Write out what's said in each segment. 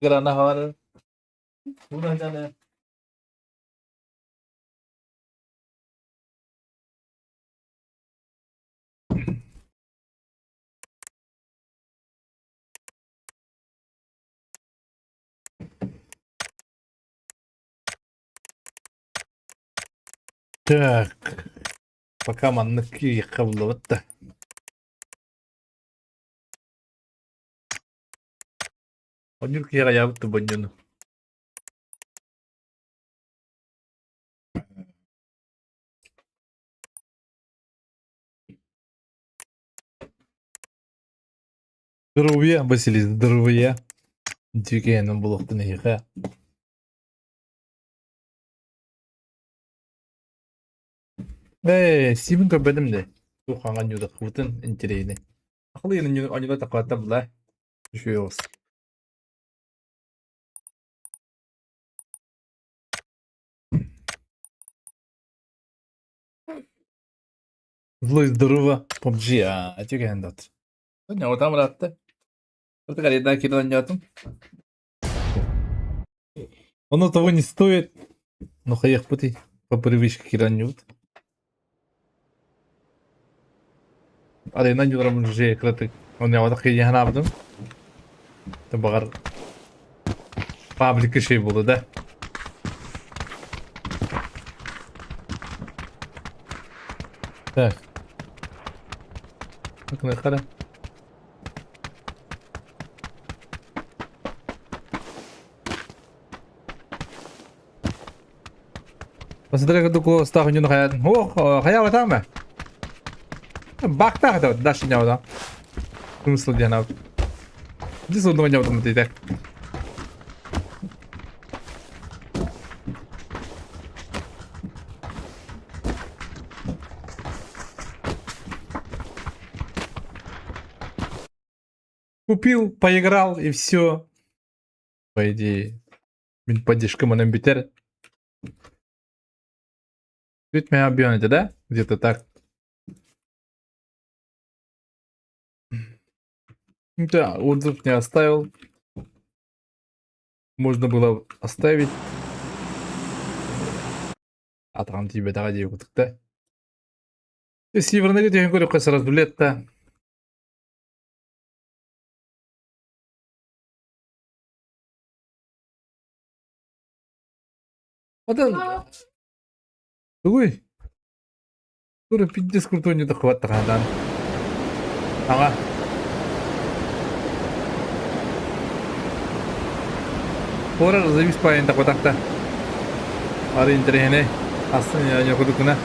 Granahar. Udah jalan. Так, пока манныки кабылыбытты. Онюр кига ябытты бонжону. Здоровья, Василий, здоровья. Киэйэнэн булыктын ийха. Стивен көбедім де. Тухаңан юдық бұтын интерейні. Ақылы енін онюда тақуатта бұла. Үшуе оғыз. Злой здорово. Pubg, Киэйэнэн дат. Не, там ратты. Это горит, кидал нету. Оно того не стоит. Но хаях пути по привычке киранют. Арена нюрам же краты. Он не вот такие ханабдым. Это багар. Паблик шей было, да? Так. Как на хара? Посмотри, как дуку стаху не нахаят. О, хаява там. Бахта хата, дашь не вода. Смысл где она? Здесь одного не вода так. Купил, поиграл и все. По идее, поддержка на битер. Ведь меня объемите, да? Где-то так. Да, отзыв не оставил. Можно было оставить. А там тебе дорогие вот да? Если в Ронелите я говорю, как раз рулетта. Вот он. Ой. Тура 50 крутой не дохват тагадан. Ага. Пора завис паин так вот так-то. Ары интернете. Аслын я не ходу куна.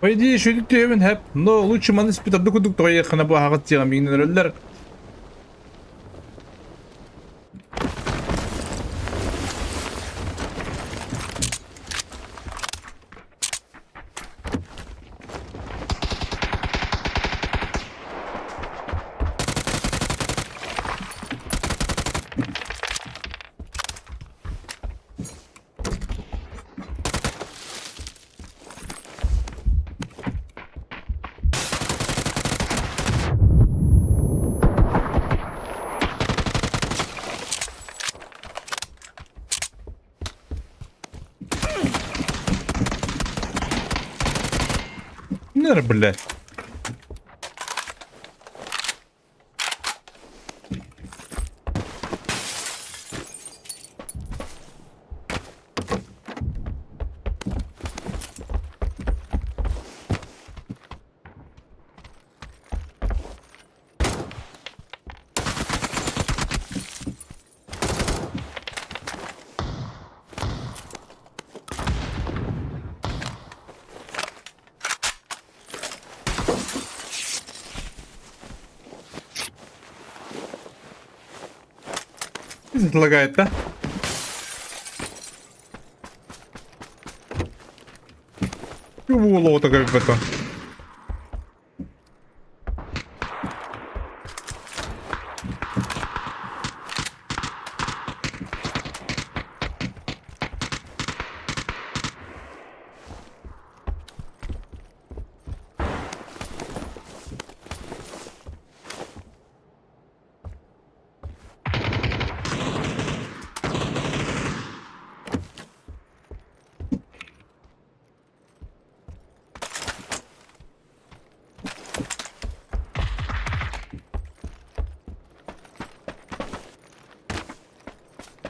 По идее, еще не тевен хэп, но лучше маныс питер дукудук то ехать на багат тела минераллер. Нер, блядь. Лагает, да? Голову такая это.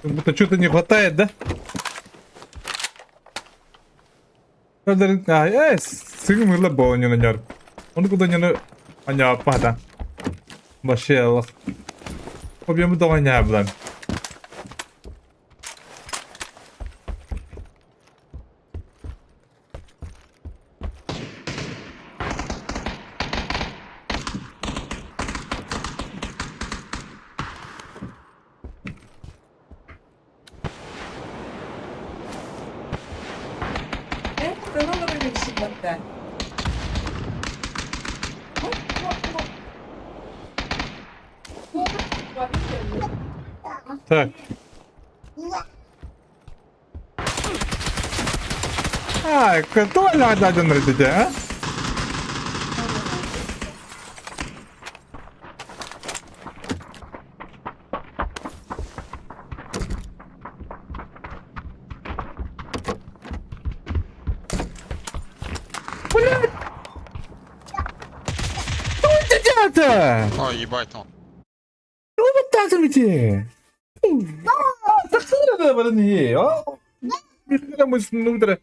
Будто что-то не хватает, да? Сыгрым было бы не наняр. Он куда не на аня пада. Башел. Объем до аня блан. Так. Кто надо один родить, а? Блядь! Что это делать-то? Ой, ебать, он. Что вы так делаете? Так что надо было не, а? Когда мы снутра.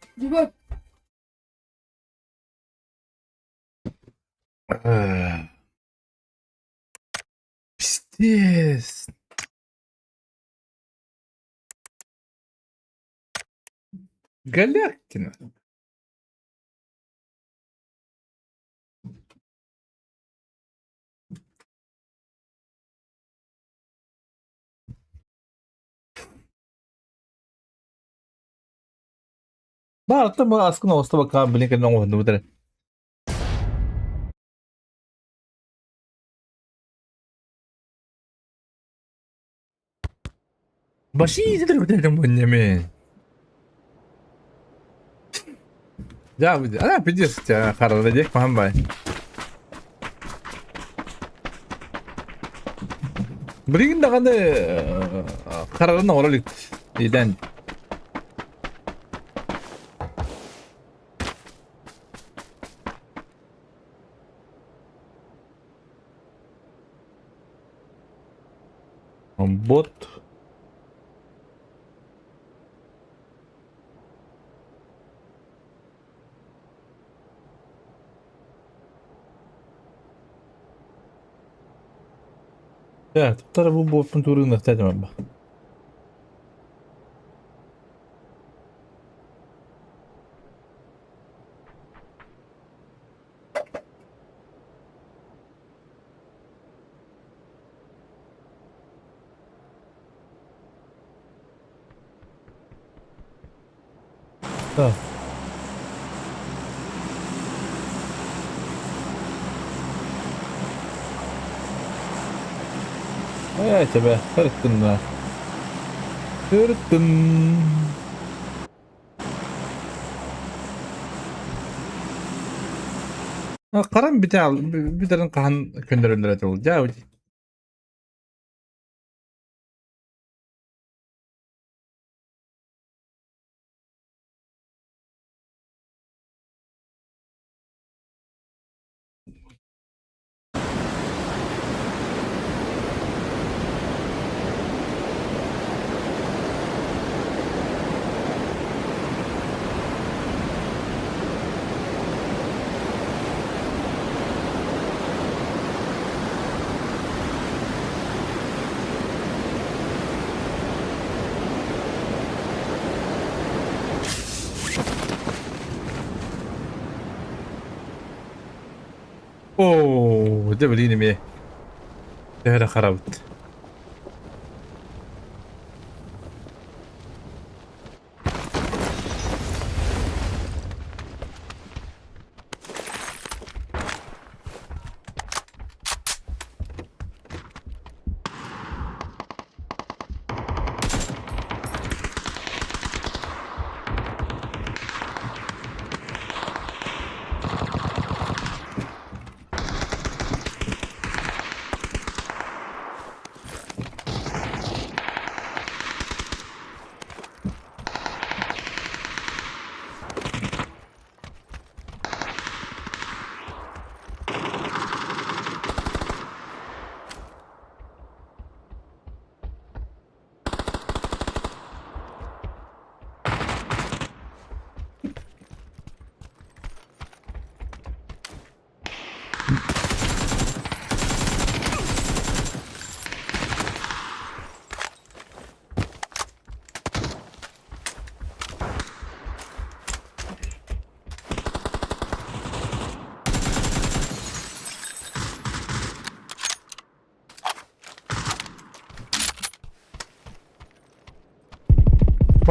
Пиздец. Галактина. Да, там аскно остава кабель к новому внутрь. Машине это моннями. Ja, пиздец, тебя харадек мамбай. Блин, да кандай харарна оролик идан. Бот. Ja, tara bu pinturun ihtiyacım var. Да. Тебя, хырттын. Хырттын. Карам битал, битерин кахан көндөрүлөр этил. Ja, اوه ده باليني ميه ده خربت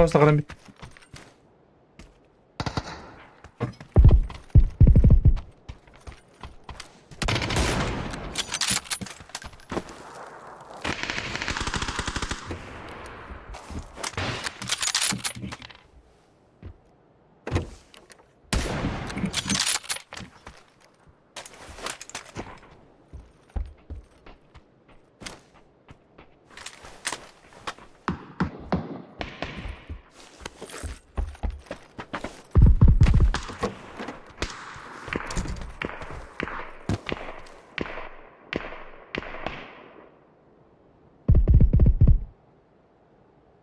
Pasta karan.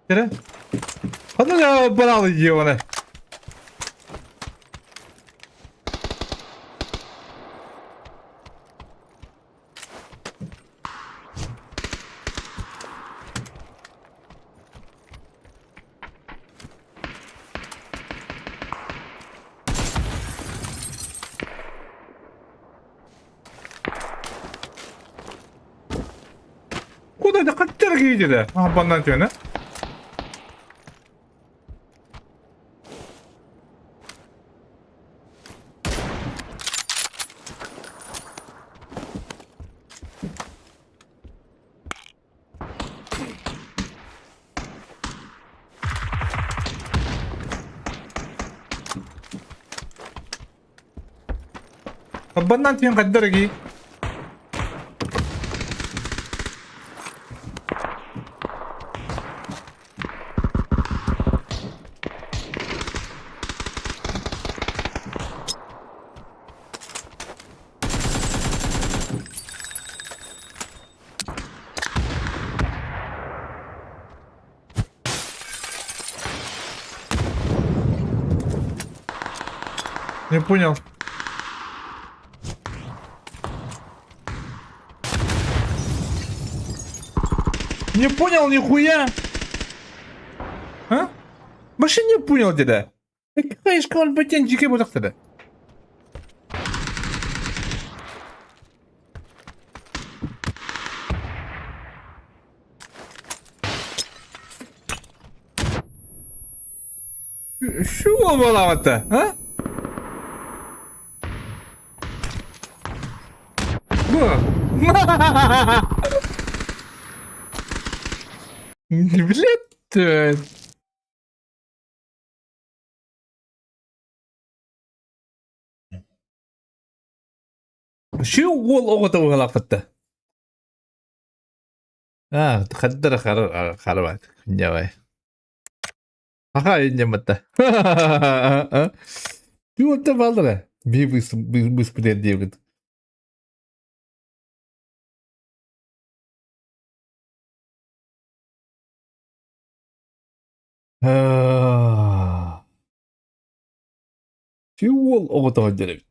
Kira? Ano nga balalo yiyo na? Kuda da kaçar giydi de. Ah bandan tüyene. Bandan tüyen kaçar giy. Не понял. Не понял нихуя. А? Вообще не понял деда. Какая школа ботинчики вот так тогда? Что было-то, а? Блядь. شو والله تو غلطته تخدر خربات نجاوي هاي نجمته شو انت بالله بس بدين ديوك شو والله تو جرب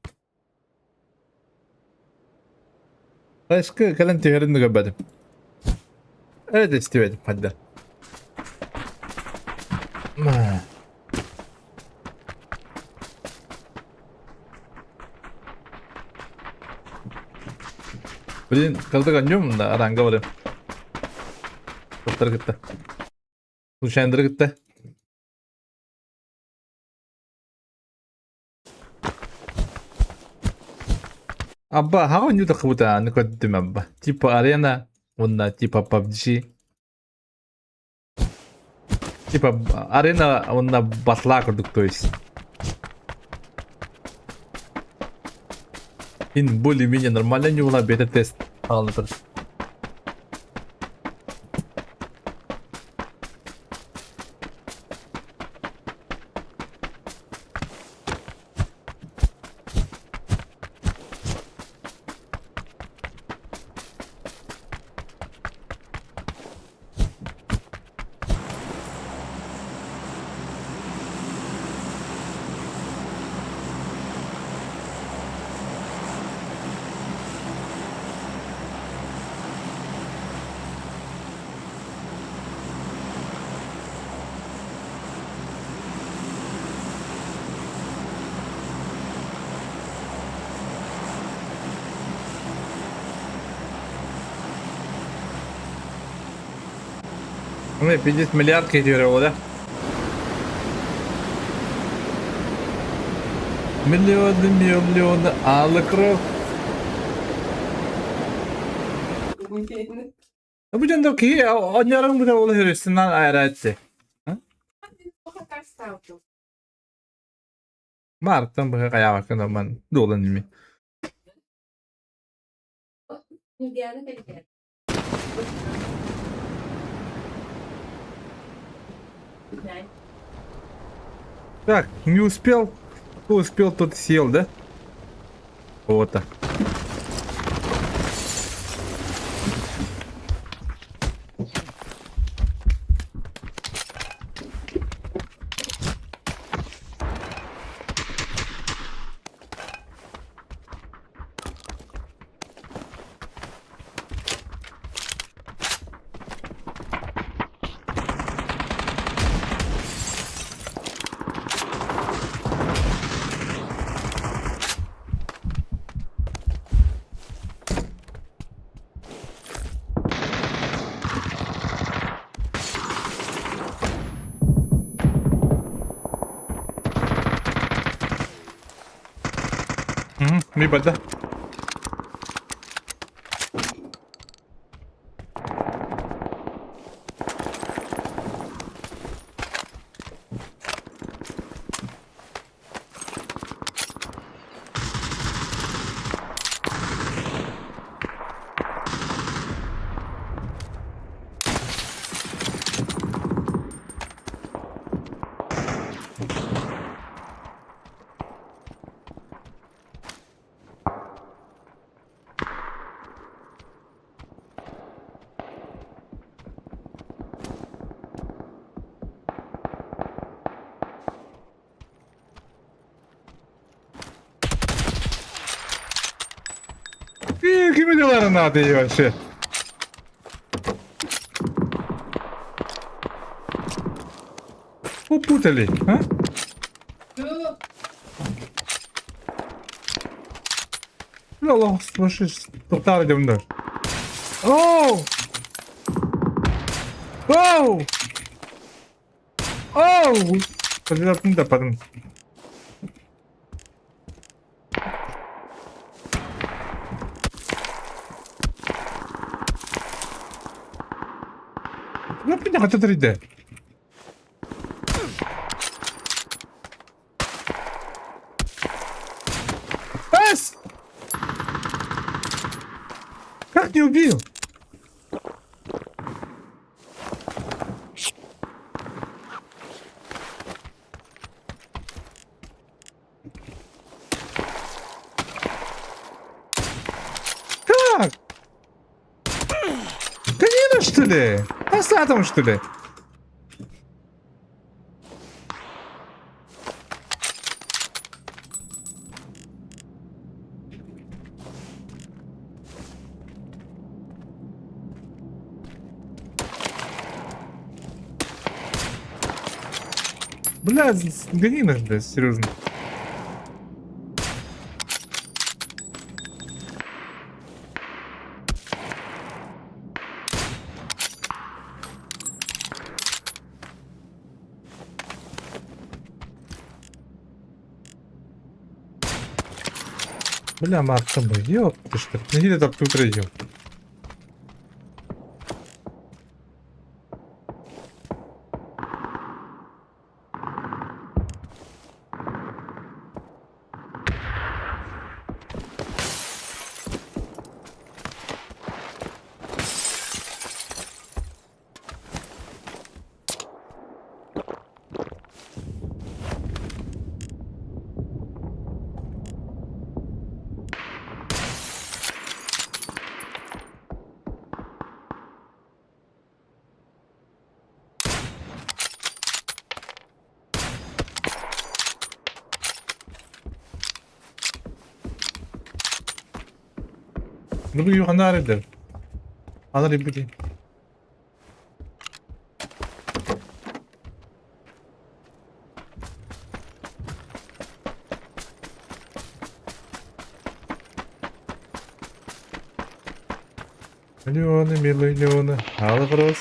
بس كلام تهرن قبل هذا استوعب حدا Блин, когда гонем, да, ранга говорим. Доктор gitti. Случайно gitti. Абба, хаа нью такбута накоддим абба. Типа арена, онна типа PUBG. Типа арена, онна басла курдук, то есть. Ин более-менее нормально не была бета-тест. Алынып. Ну, 50 миллиард кредитов, да? Миллионы алыкров. Bu canım ki onların bir oğlu hırısından ayrıttı. Marktan bu kaya bakın ben dolan mi? Так, не успел. Кто успел, тот сел, да? Вот так. Mi bada. Kim videoları надо ее вообще? Попутали, а? Allah başı tutar edimdir. Oh! Oh! Oh! Подожди, потом. 왜 그냥 갖다 드린대? Эс! Как не убил? Как? Канина, что ли? Посадом, что ли? Бля, ганина, бля, серьезно. Бля, Марта, ёп, ты что? Неделю так тут рейдил. Ну вы его нарыдер. Она рыбки. Миллионы. Алаброс.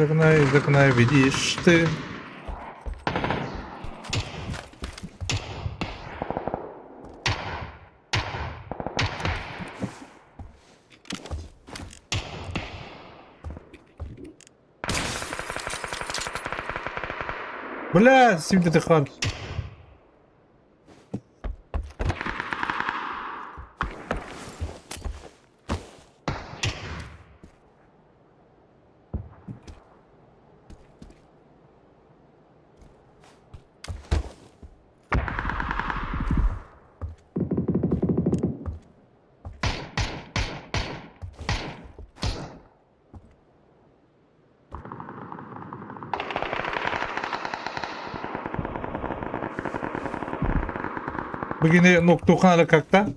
из окна видишь ты. Бля, симди ты хар. Begini noktukan kakta.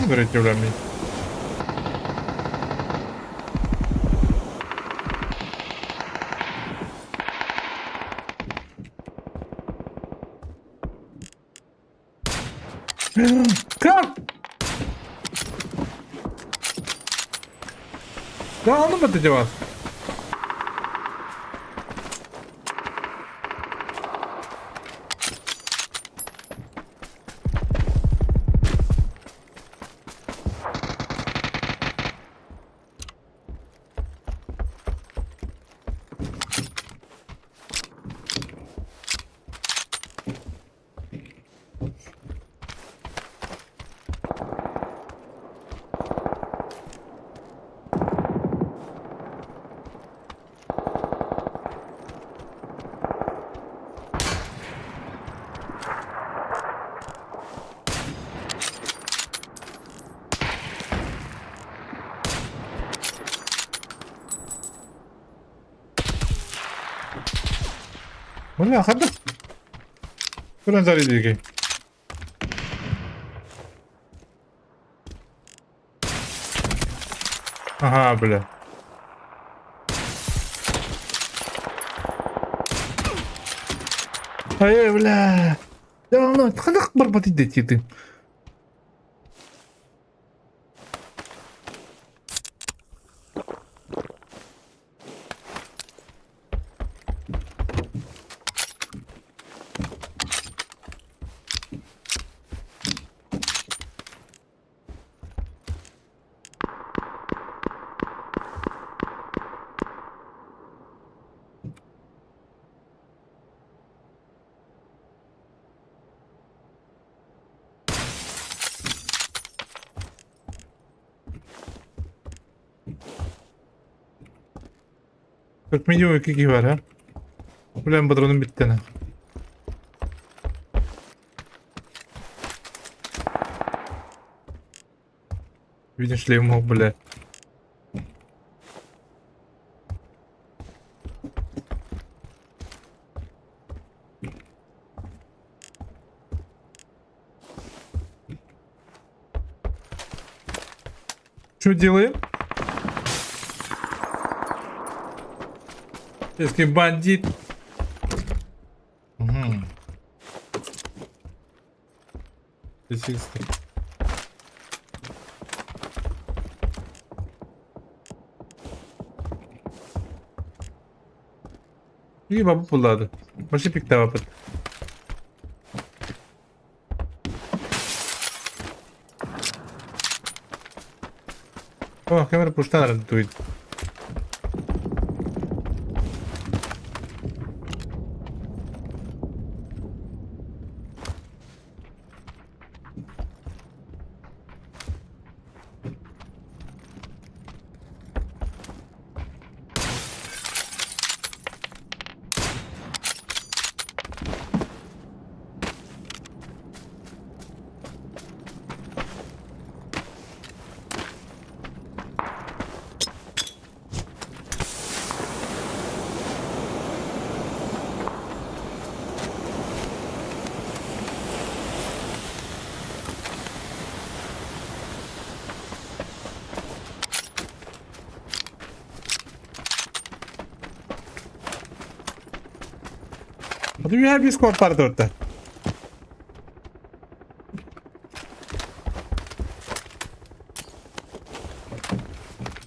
Берете времени. Как? Да, ну это дела. Бля, хада. Kurang cari diri. Aha, bля. Ай, бля. Да, ну, хадах барбатить дети ты. Как минимум iki var ha. Ulan patronum bitti ne? Видишь ли ему, бля. Что делаем? Если бандит. Угу. İyi baba pulladı. Başı pik tava pıt. О, камера пуста рантует. Hadi bir skop var orada.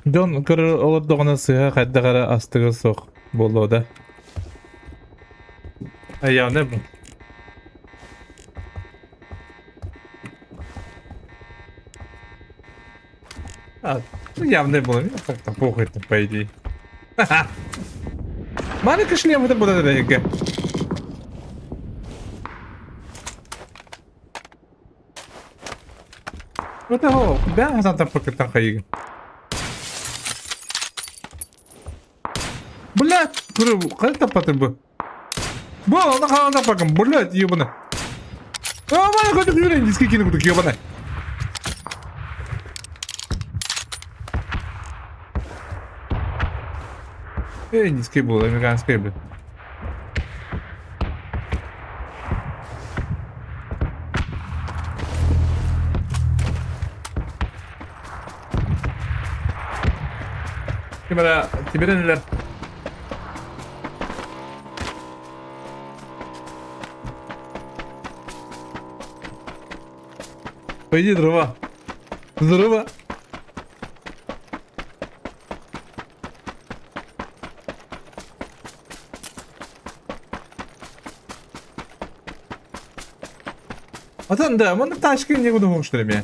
John kırır olur doğana sığa kadda kara astığı sok bolu da. Ay ya ne bu? Я не было, я как-то похуй по идее. Маленький шлем это будет дорого. Вот его, да, надо пока там ходить. Блядь, как это потом? Было, на пока, блядь, ебаный. А, маленький, хоть юрий, не скики не буду, ебаный. Низкий был, американский был. Тебе neler? Пойди дрова. Дрова. Atan da bana taşkın ne bunu hoşlarım ya.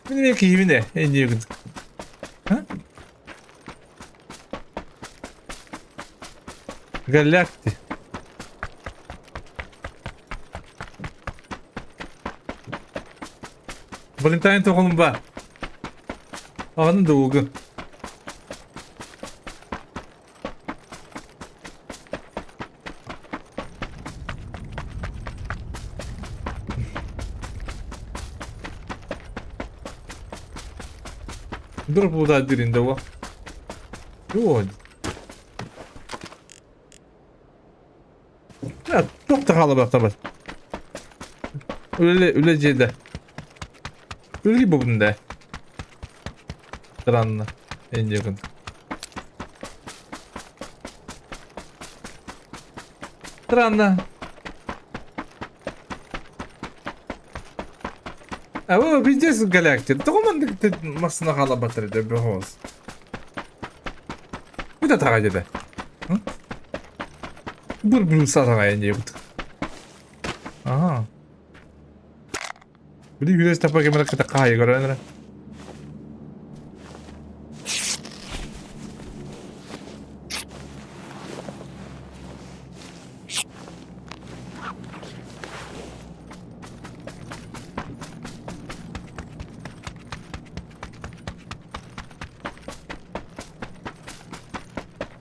Benim ekibim ne? En iyi gün. Ha? Galakti. Valentine toxunum var. Ağanın doğuğu. Dur burada dirinde o. Yok. Ya çok da kalabalık tabi. Öleceği de. Ölü bu bunda. Trudno. En yakın. Trudno. А пиздец галактик. Да он масына қалап батыр еді бөхоз. Куда таға деді? Бір сатаға енде бұд. Ага. Бұды үйрес тапа кемері қыта қайы көрінірі.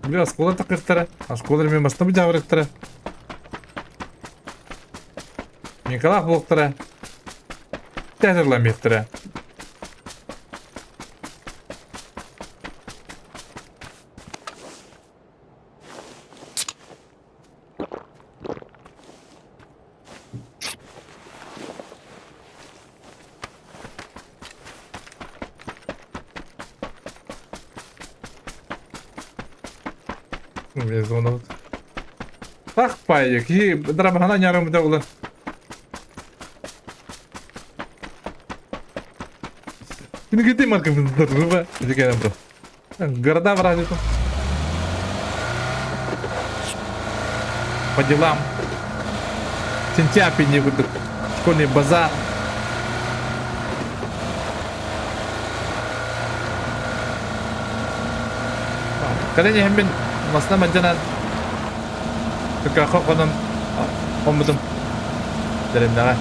Бля, скола такыртары. А сколар мен басына бұжа бұрықтары. Мен қалақ бұлықтары. Тәжірлам еттірі. Безумно. Так, пайок, и драбхана нярым даула. Ini gede marka bener, jadi kayak bro. Города в радио. По делам. Сентябрь не буду. Школьный базар. Kalian yang ben masna majanan kakak konon omudum dari mana?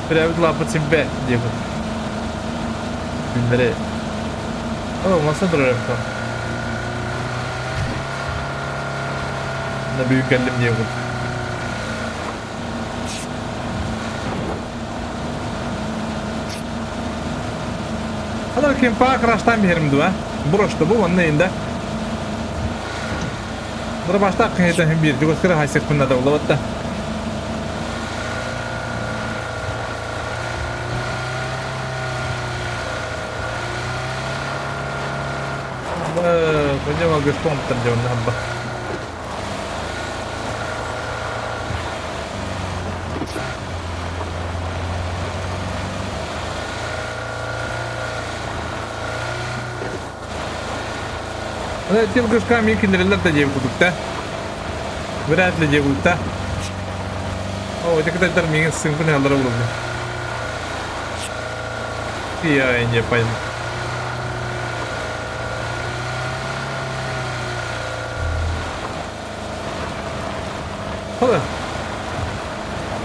Berapa lapat simpe dia pun. Bindere. Oh masa terlalu kau. Nabi kallim dia pun. Ada kim pak rastan birim dua. Burası bu onun elinde. Dur başta kıyıda hem bir juga sekarang hasil pun ada ulawat dah. Kayaknya bagus pom terjauh nambah. Ana tilkış kamin kindirirler de jeb kudukta. Birazla jeb kudukta. O kadar mingin sınkın yalara bulundu. Ya ince payın. Hala.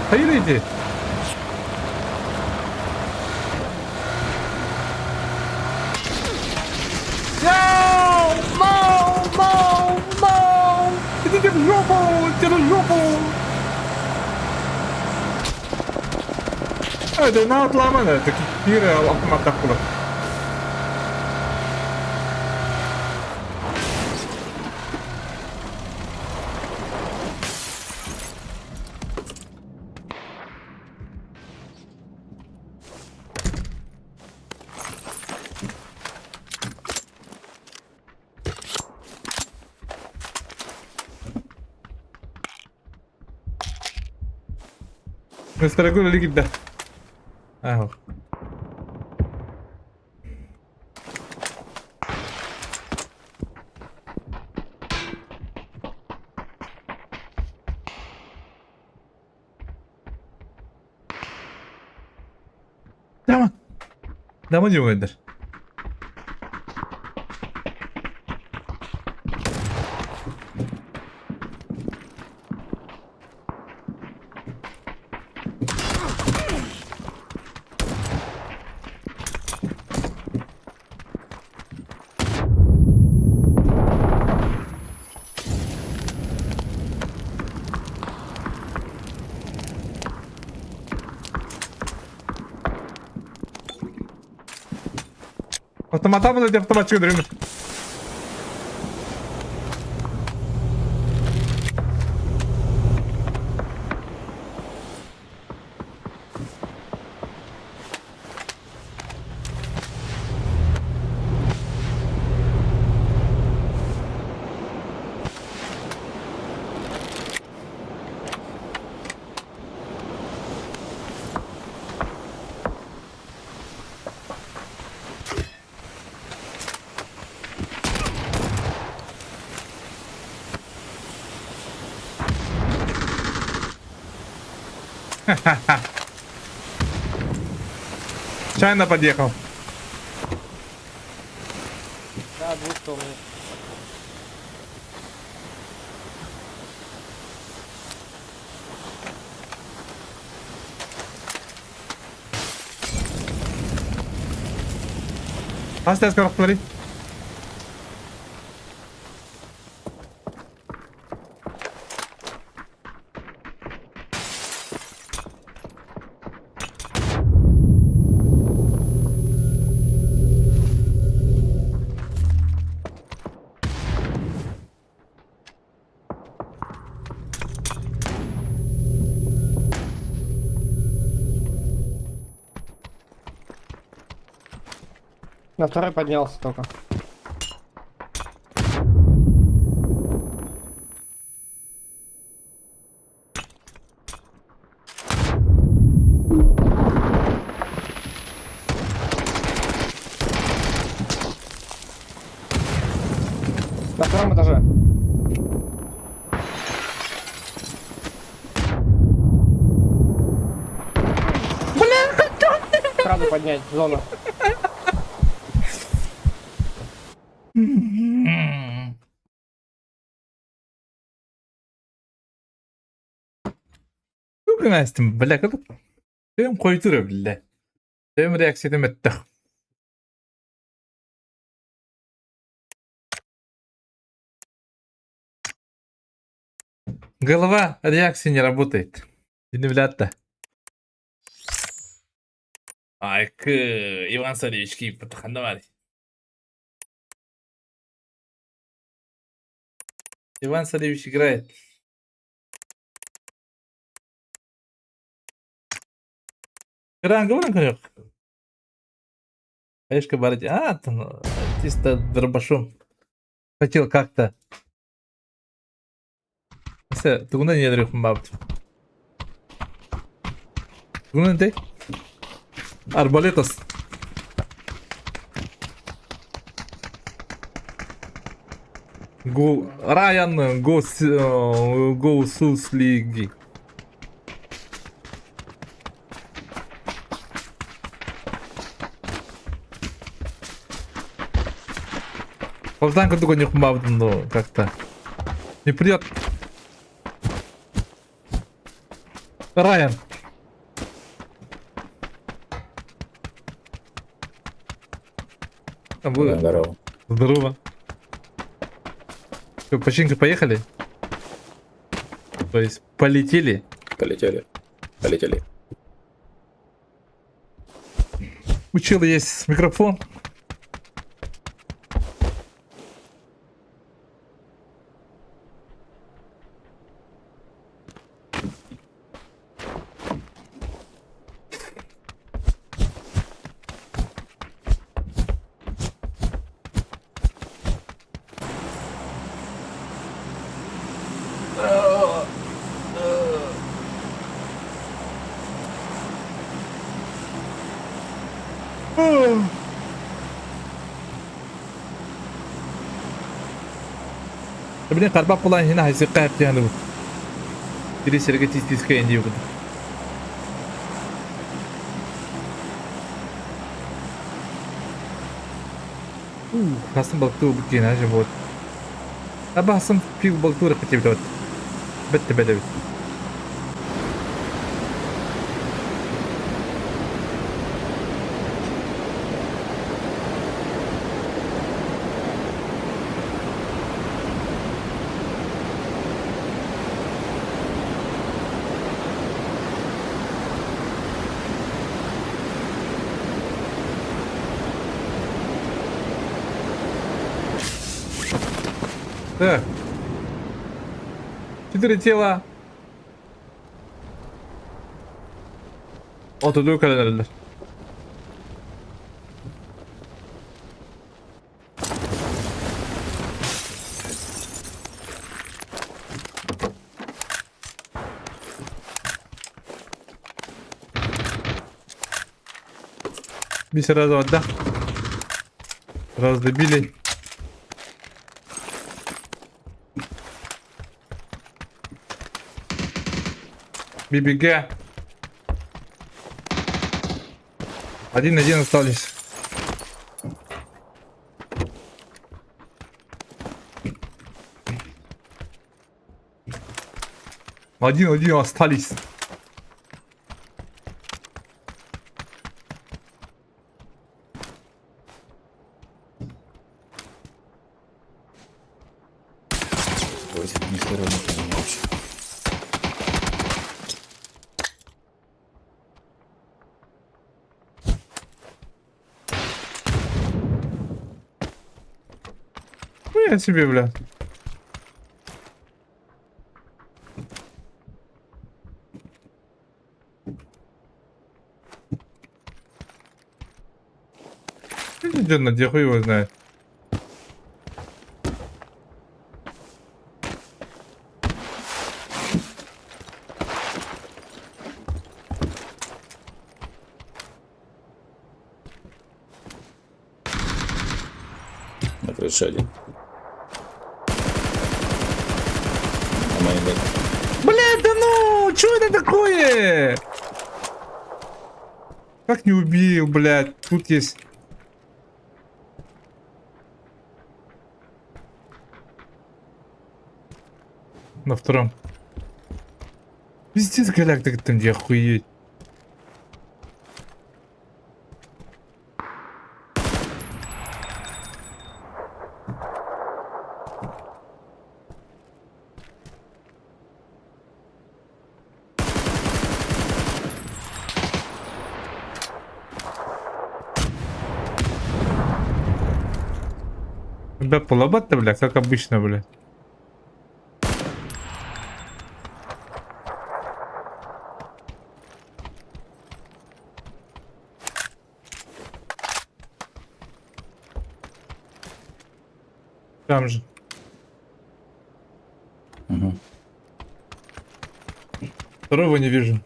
Hayır idi. Иди в жопу! Тебе в жопу! Это на отломано, такие пиры автомат такой. Nuestra cola líquida. Ah. Tamam. Tamam diyorum Ender. Автомата мı dedi автомат çıkıyor. Чайно подъехал. Да, двухтомный. Оставь скоро посмотри. На второй поднялся только. На втором этаже. Сразу поднять зону. Çok önemli. Bile kadar. Benim koyduruyor bile. Benim reaksiyetim etti. Голова реакции не работает. Не влята. Ай, Иван Саревич кип потахандавали. Иван Саревич играет. Говори, конек. Конечно, барыги. А, там чисто дробашом. Хотел как-то. Mesela Tuguna niye duruyorsun babacığım? Tuguna ne? Arbaletas. Райан Гоусуслиги. Полтанка только не хумав, но как-то не придет. Райан. А вы... Здорово. Здорово. Что, починка, поехали? То есть полетели? Полетели. Полетели. У чела есть микрофон. Sebenarnya karba pulang hina hasil kayıp diye hanım. Biri sergeti istiska indi burada. Hasım balıklı bugün ha jabot. Ama hasım pil balıklı repeti bilot. Bitti bedevi. Так. 4 тела. Oturduğu kadarıyla. Bir сразу отдах. Раздобили. ББГ. Один остались. Один остались. Ни хера не понимаю вообще. Я себе, бля. Где хуй его знает. На крыше один. На моей нет. Блядь, да ну! Что это такое? Как не убил, блядь? Тут есть... На втором. Пиздец, галактика там где охуеть. Бля, полобат-то, бля, как обычно, бля. Там же. Угу. Второго не вижу.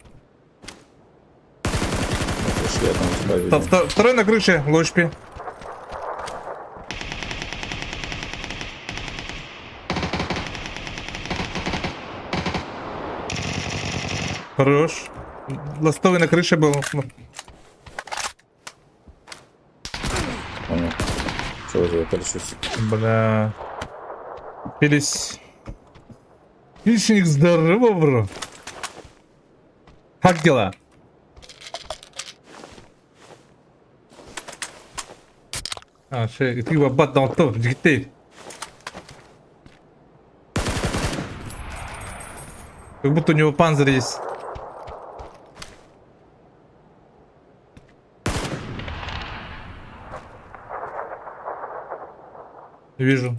Я там тебя видел. Второй на крыше, лошпи. Хорош. Ластовый на крыше был. Понял. Что у тебя колешусь? Бля. Пились. Пильщик, здорово, бро. Как дела? А, ты его баттал то, жгитей. Как будто у него панцирь есть. Вижу.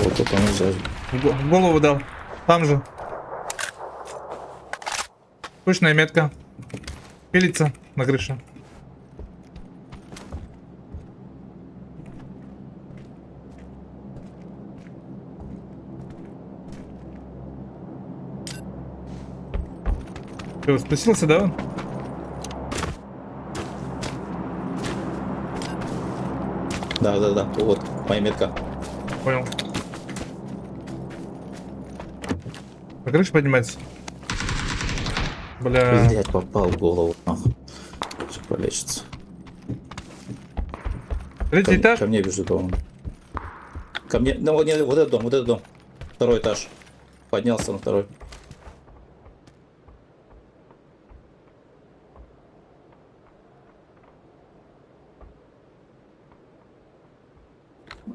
Вот это он сзади. В голову дал. Там же. Точная метка. Пилится на крыше. Что, спустился, да? Он? Да. Вот, моя метка. Понял. По крыше поднимается. Бля. Блять, попал в голову. Нахуй. Сейчас полечится. Третий этаж? Ко мне бежит он. Ко мне. Ну вот, нет, вот этот дом. Второй этаж. Поднялся на второй.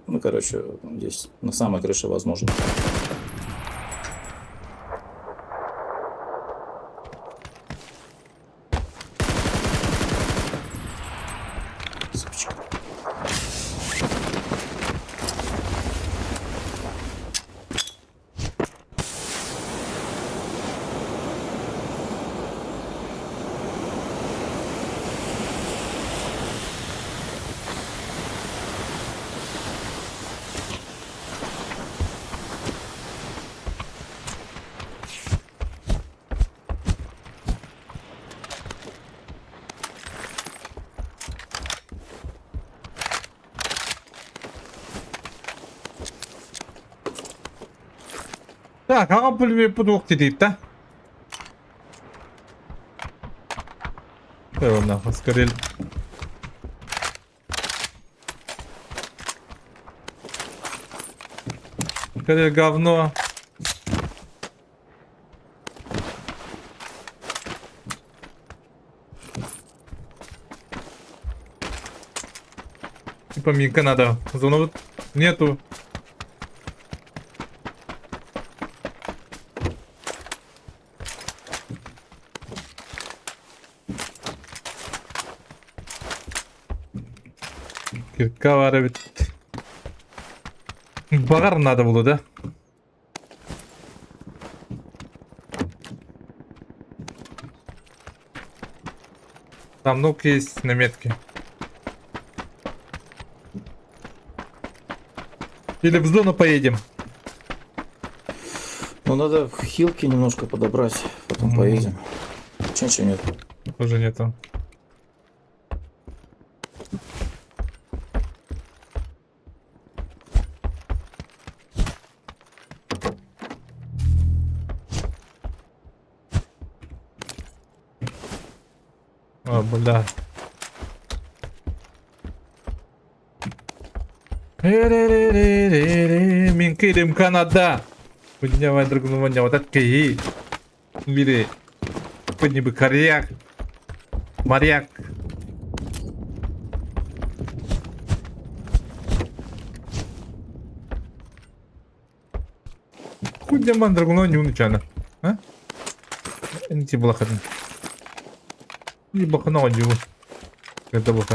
Ну, короче, здесь на самой крыше возможно. Сучка. Так, а бульве продукты дейт-то? Его нахуй скорее. Скорее говно. Типа минка надо. Зону нету. Кирка var evet. Багар надо было, да? Там ног есть на метке. Или в зону поедем. Ну надо хилки немножко подобрать, потом поедем. Чего нет? Уже нету. О, бля. Мен келем Канада. Поднявай другому меня вот так и мире. Подни бы коряк. Моряк. Кудня ман другому не уничана. А? Не тебе было ходить. И бахнул его. Это было.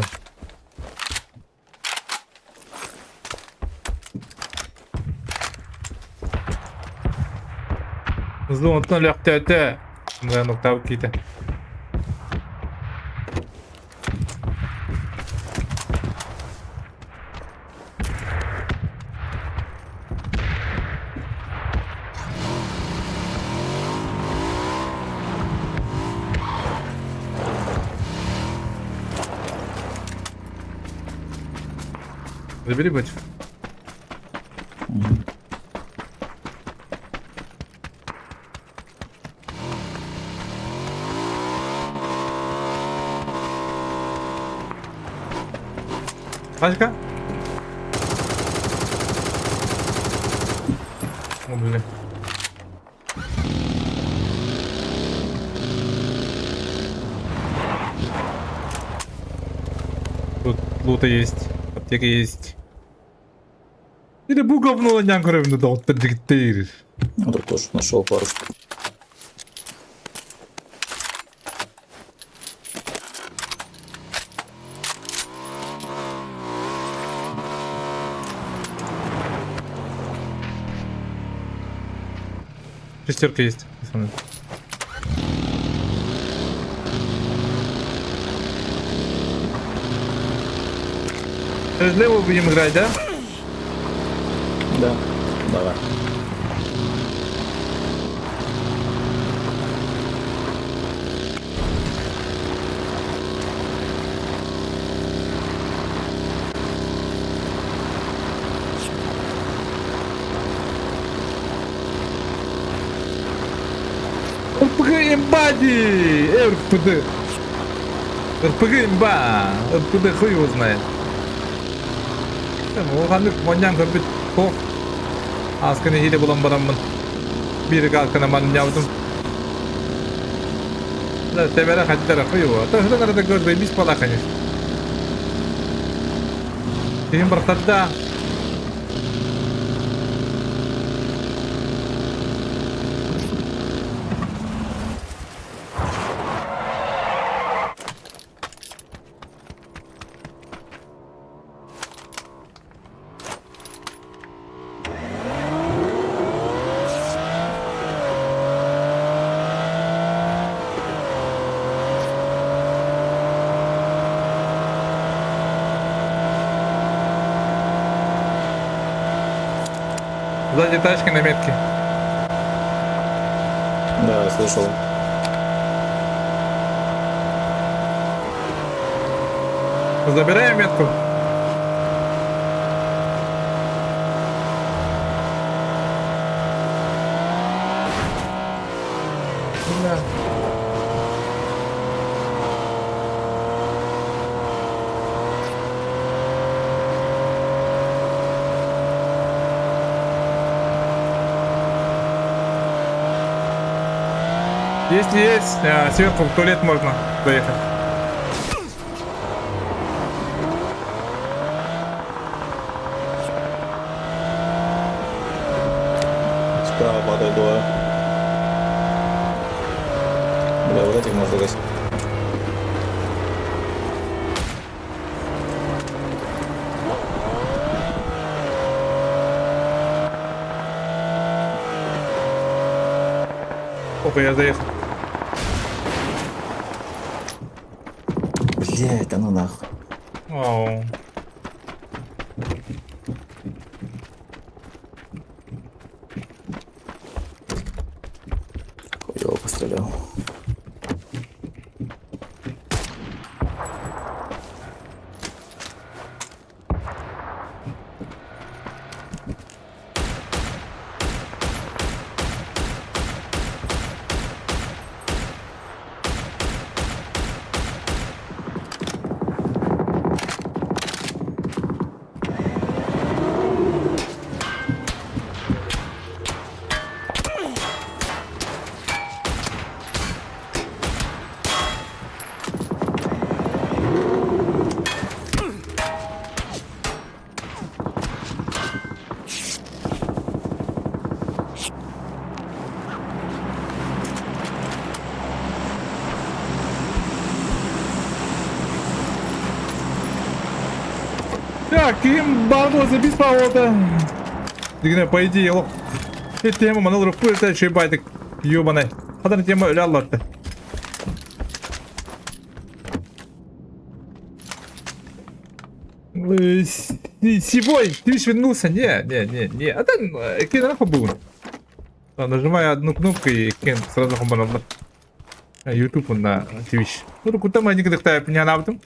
Зонтон лягтете. Да, ну там какие-то. забери батю. Тачка? О, блин. Тут лута есть, аптека есть. Или буговнула нянкуревну дал ты. Ну, тут тоже нашел пару штук. Шестерка есть, пацаны. Через левую будем играть, да? Да, давай. РПГ имбади! РПД! РПГ имба! РПД хуй его знает. Оған моньян көрбіт қоқ. Аскыны хиле болам барамын. Бірігі алқына манын яудым. Тебері қадидары хуй его. Тағыдан арада көрді, бис бала, конечно. Кейін бұрқтарда. Сзади тачки на метке. Да, слышал. Забираем метку. Да. Если есть, сверху в туалет можно доехать. Справа падают двое. Бля, вот этих можно загасить. Опа, я заехал. Блядь, да ну нахуй. Оу. Хуёво пострелял. Так, им бабло забить повода. Дигне, по идее, лох. Эта тема манал рукой, это еще и байтик. Ёбаный. Хадан тема лялла-то. Сивой, ты лишь вернулся? Не. А там Кен нахуй был. Нажимаю одну кнопку и Кен сразу хуманал. YouTube на Twitch. Ну, руку там они когда-то меня на этом.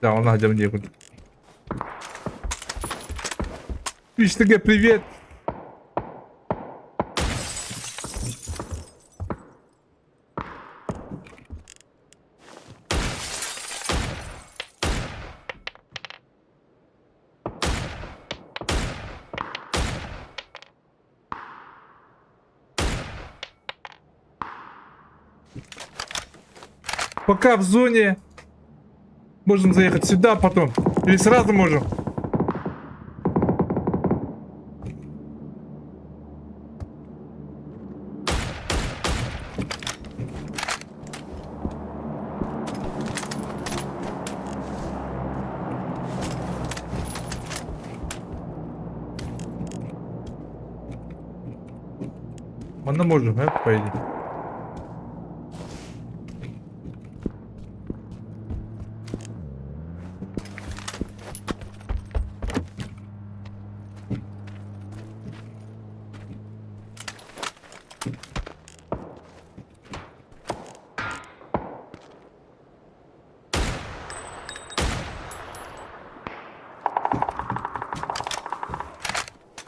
Да, он надо мне. Twitch ТГ, привет. Пока в зоне. Можем заехать сюда потом. Или сразу можем. Ладно, можем, по идее.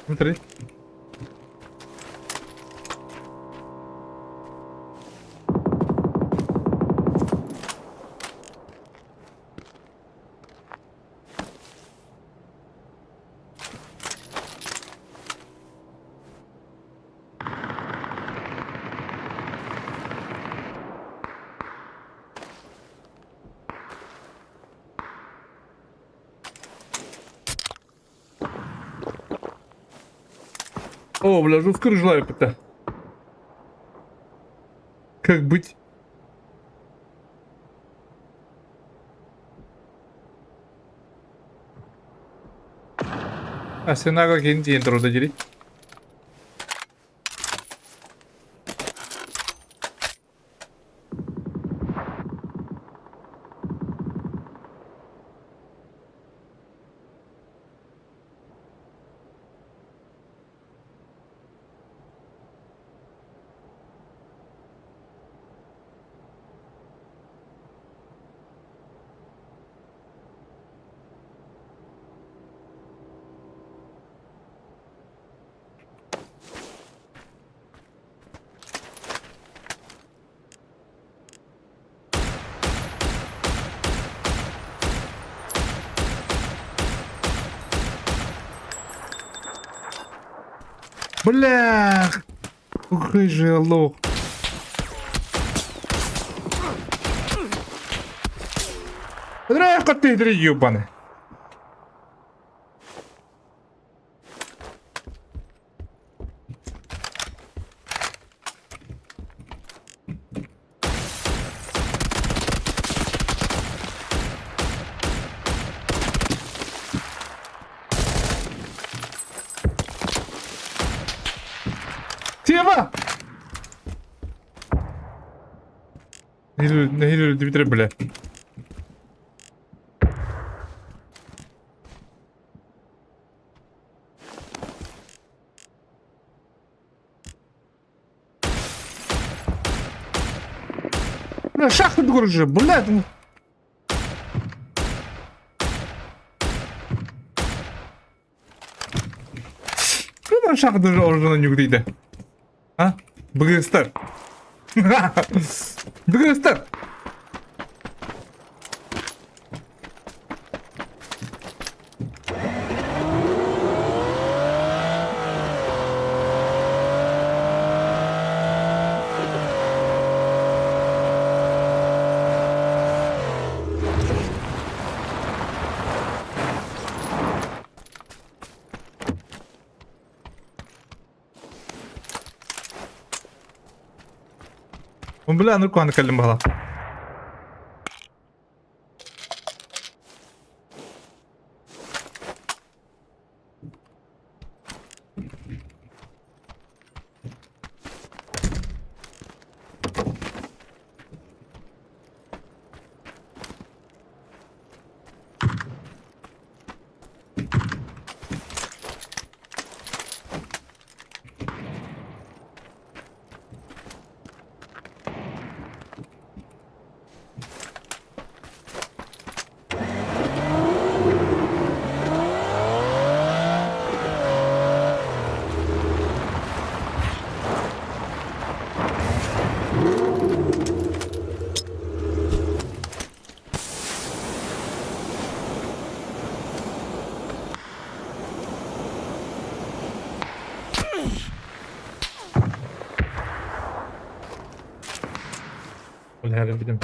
Смотри. О, бля, жестко желаю это. Как быть? А сена как инди трудно делить. Бля! Какой же лох. Драка ты, ебаный. Тема! Нахилю Дмитрия, бля. Бля, шахту гружи, бля. Куда шахту уже на нюк дейді? А? БГСТар. БГСТар. Бля, ну куан калим бала. Her bilim.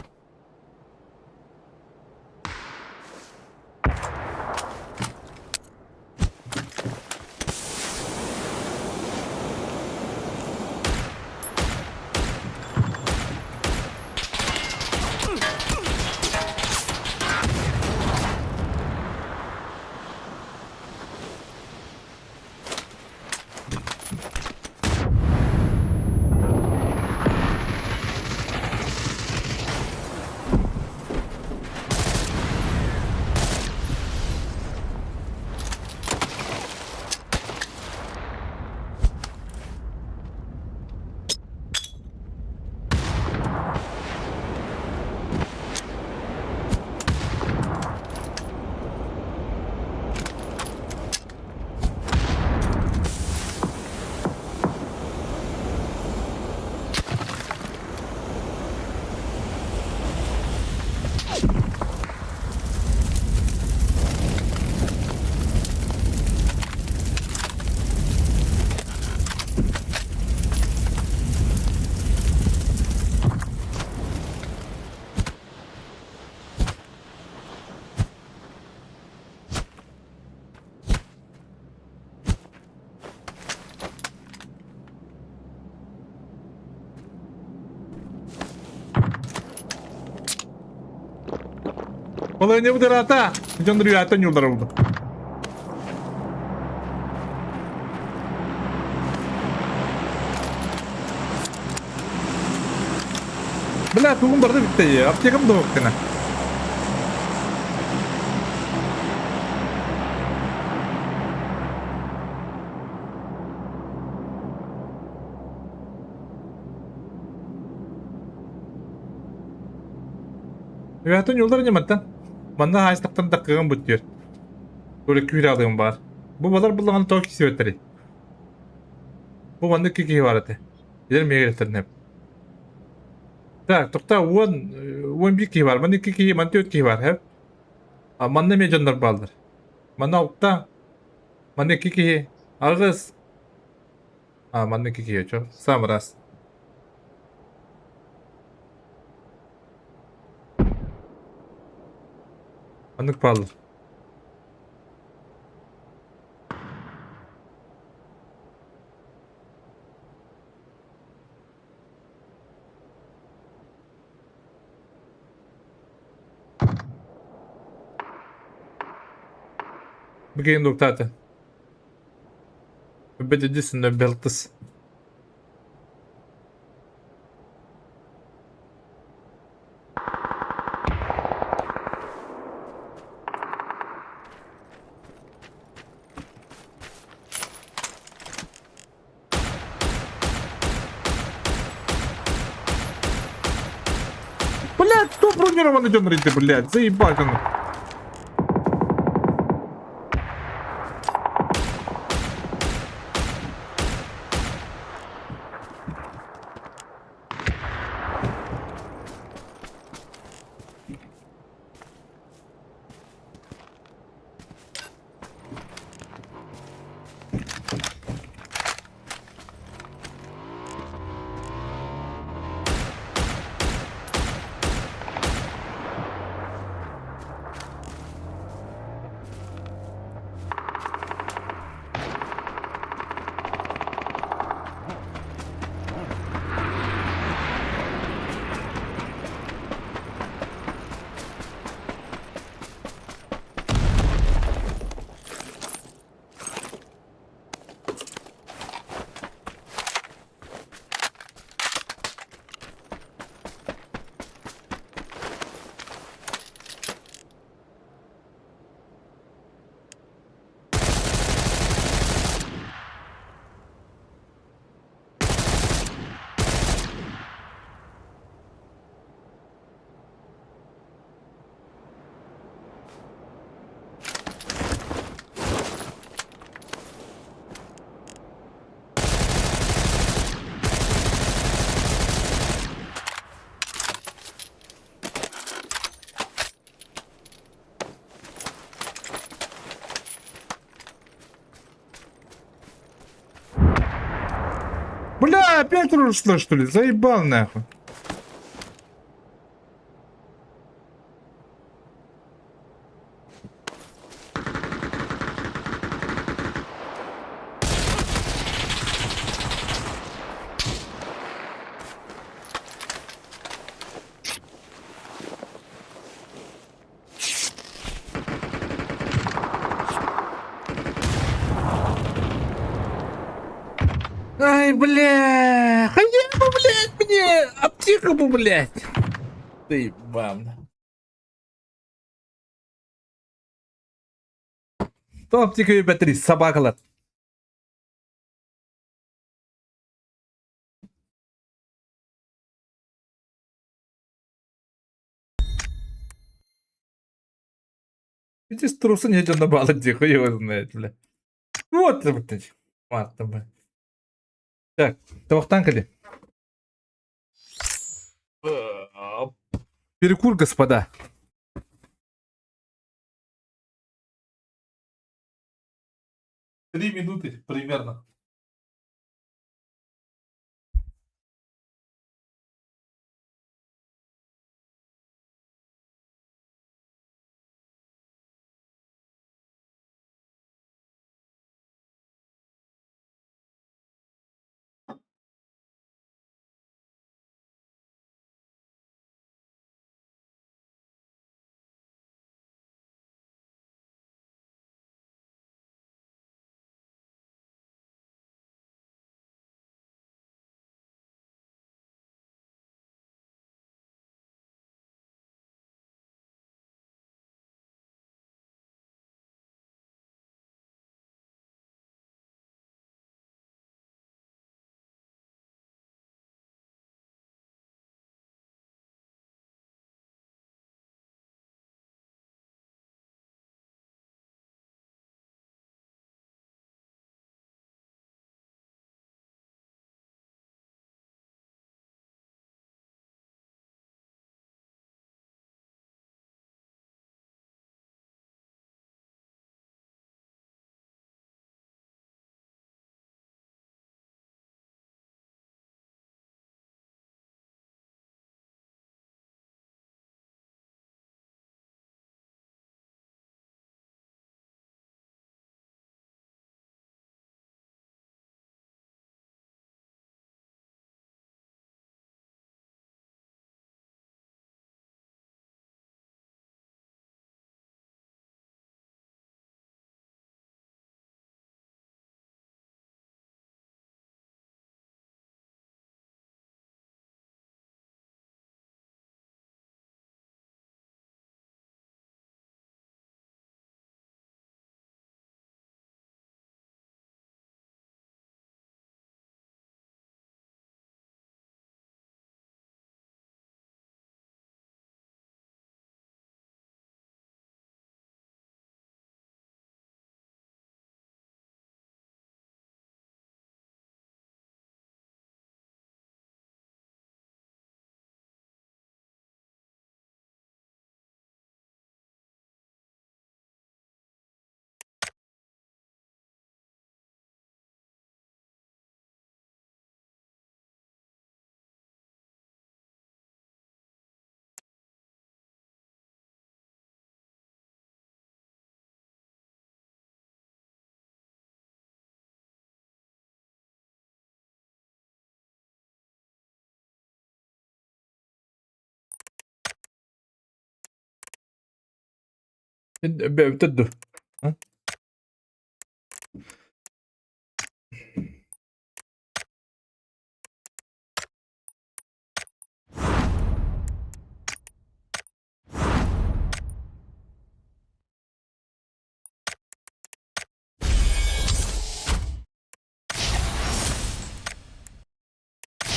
Vallahi ne bu da rata? Candır rüyadan yollar oldu. Bela tuğum barda bitti ya. Aptekam da vaktine. Rüyadan yollar oynamadan. Bana haystaktan dakikam bitiyor. Böyle küfür aldığım var. Bu balar bulağını tavuk istiyorlar. Bu bende kiki var ete. Gidelim yeğilerin hep. Tak, tokta one bir kiki var. Bende kiki, bende 4 kiki var hep. Bende mecanlar baldır. Bende okta. Bende kiki. Ağız. Bende kiki yok çok. Samras. Bende baldır. Bugün doktorta. Bededisin de beltis. Блядь, кто бронированный дёнрите, блядь, заебать он. Бля, опять рушло, что ли? Заебал нахуй. Ой, бля, хотя бы, блядь, мне аптеку бы, блядь. Ты бам. То аптека бәтри, собакалар. Эти струсы не идет на баллы, где хуй его знает, бля. Вот, блядь. Ладно, бля. Так, тавахтан кали. Перекур, господа. 3 минуты примерно. Бәтірді.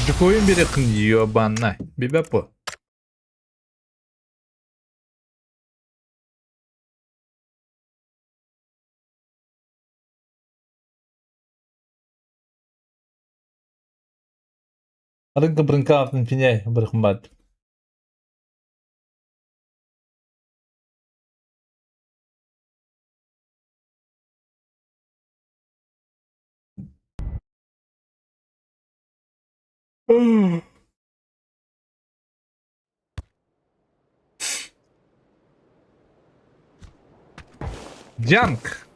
Джокойын берекін ебанна. Бебепо. Рынка брынкафтын пеняй, бір қымбат. Джанк.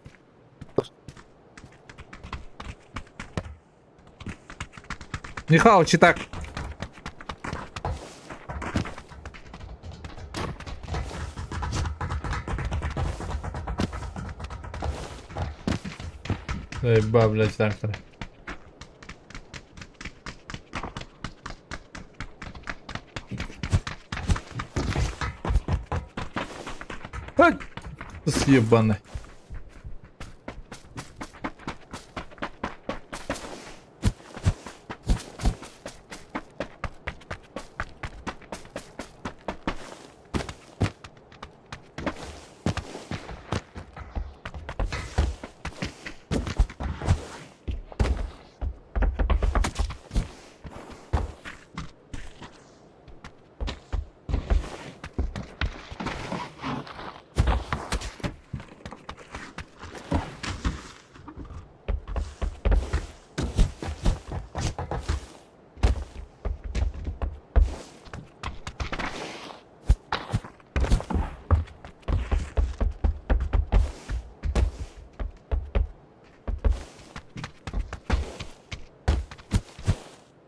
Нихао, читак. Эй, блядь, так. Ай! Съебанный.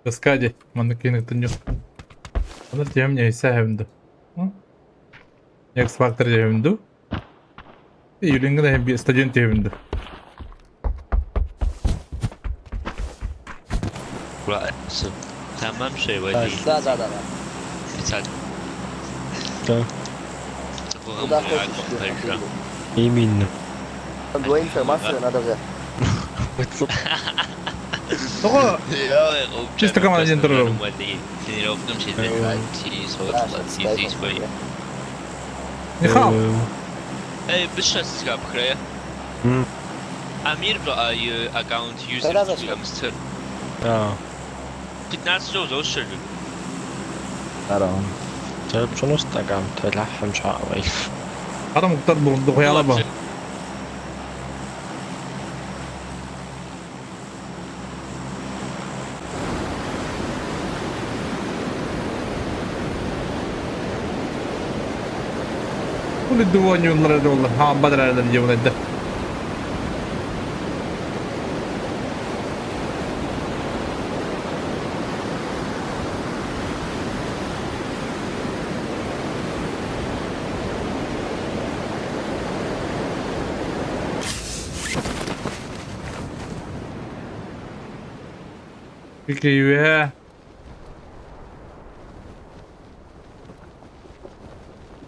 Каскаде, манекенок тынjuk. Onlar cemnya ise hemdu. X Factor hemdu. Yulingda hem bir stadion hemdu. Right, so tamam şey var değil. Да. Bir tane Да, bu Куда hamle хочешь, konuşacağım. именно. Двоим информацию надо взять. Togo Чисто команда не трогал. Тренировкам şeyleri soğutlar böyle. Nihao. Bir şey çıkıp buraya. Amir var account Когда user зашел? Amsterdam. Ja, 15 år зашли. Здорово. det er sådan noget, der تلحم شعري. Hada muhtar bulundu koyala bak. Bunu duvan yollara da olur. Ha badrarlar diye bunu edin. Peki ya.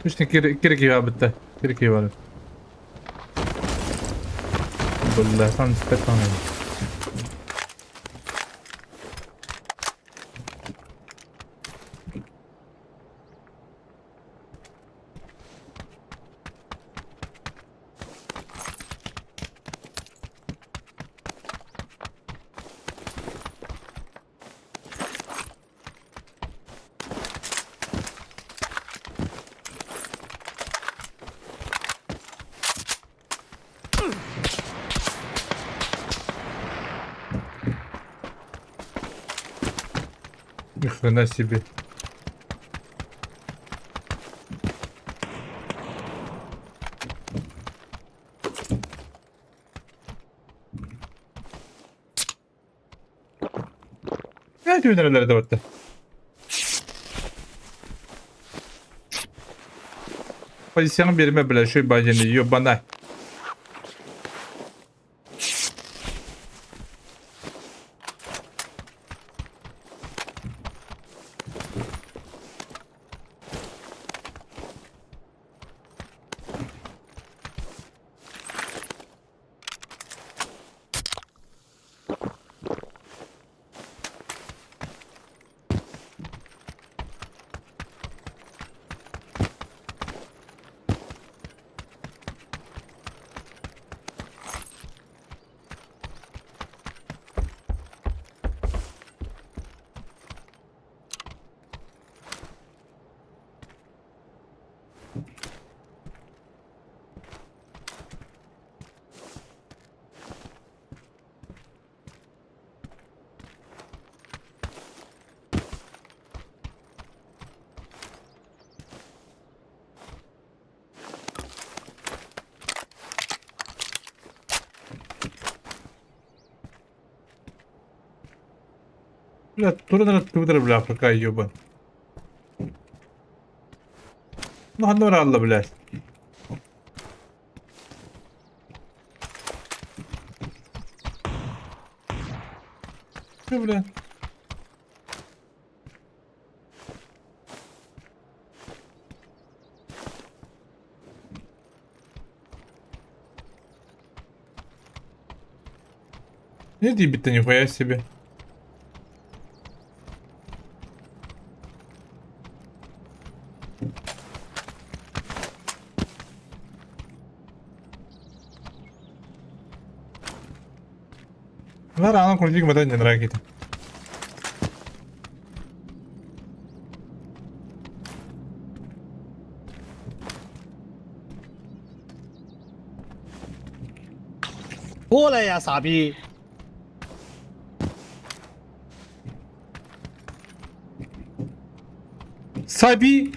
İşte kiri ya bitti. Kiri var. Billah sen istedim. Ни хрена себе. Ne nerelerde vardı? Pozisyonu birime bile şu bacını yiyor bana. Бля, трудно, бля, пока ёба. Ну, одно ралла, блядь. Что, бля? Нет, ебать-то нихуя себе. Да, рано крутик мотать не нравится.过来呀，傻逼！ Саби!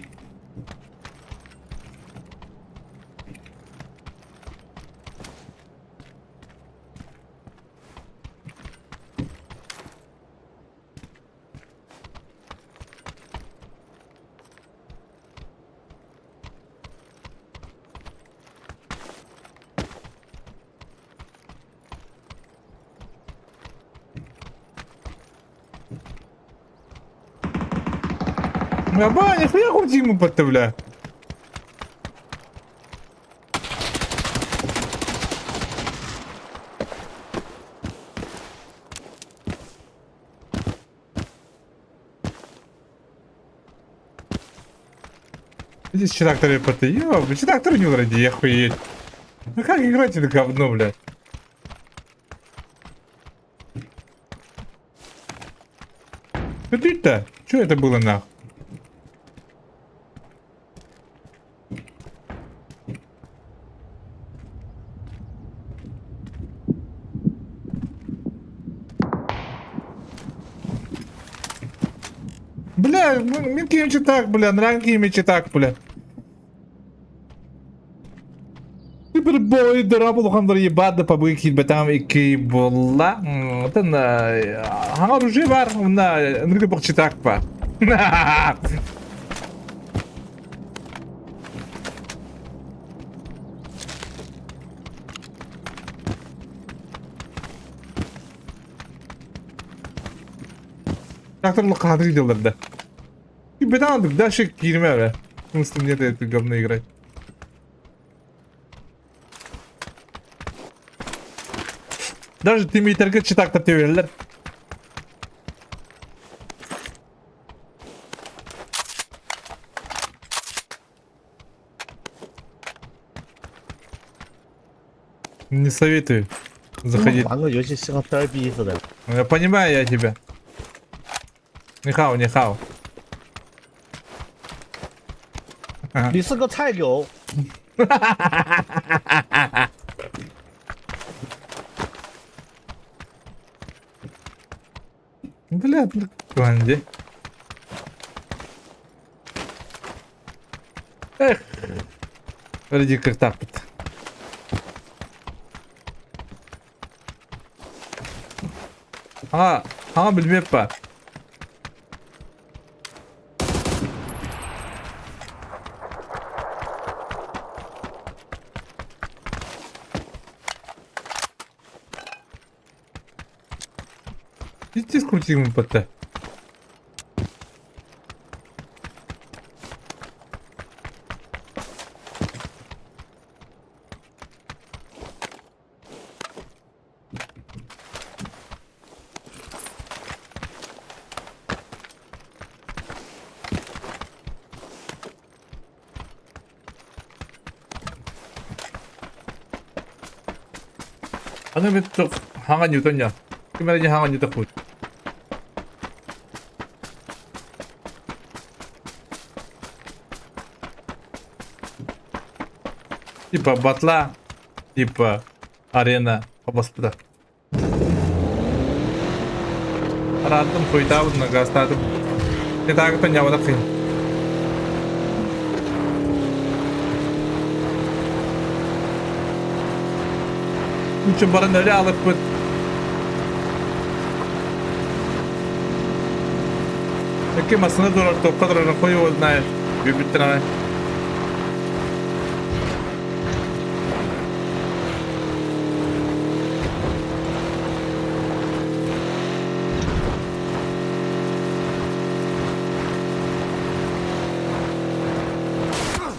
Аба, нихуя крутик ему подставляю. Здесь читакторы поты. Ёб, читактор не вроде, я охуеть. Ну как играть это говно, блядь? Что ты-то? Что это было нахуй? Бля, мен кийимчи так, бля, нран кийимчи так, бля. Bir boy dara bulгандар ебады Pubg килбетам iki bolla. Тан ханга оружие бар, мына ныргы бокчи так бар. Тракторлы кадр делали. И бедан дальше кирме бля. Смысл нет это говно играть. Даже ты метрга читак-то ты веришь? Не советую заходить. 玩个游戏是个嘚儿逼似的。 Я понимаю я тебя. Не хау, не хау. 你是个菜狗。 Бля, прикольно. Эх. Вроде как так вот. Bilmem pa. Иди скрути ему пота. Ano ba ito? Hangan nyo ito niya. Kaya niya hangan nyo ito food. Типа батла, типа арена господа. Рандом хуйтау на гастату. Не так то няма да хин. Ничего бараналяла път. Таки масна дурар то кадра на хуй знае. Бибитране.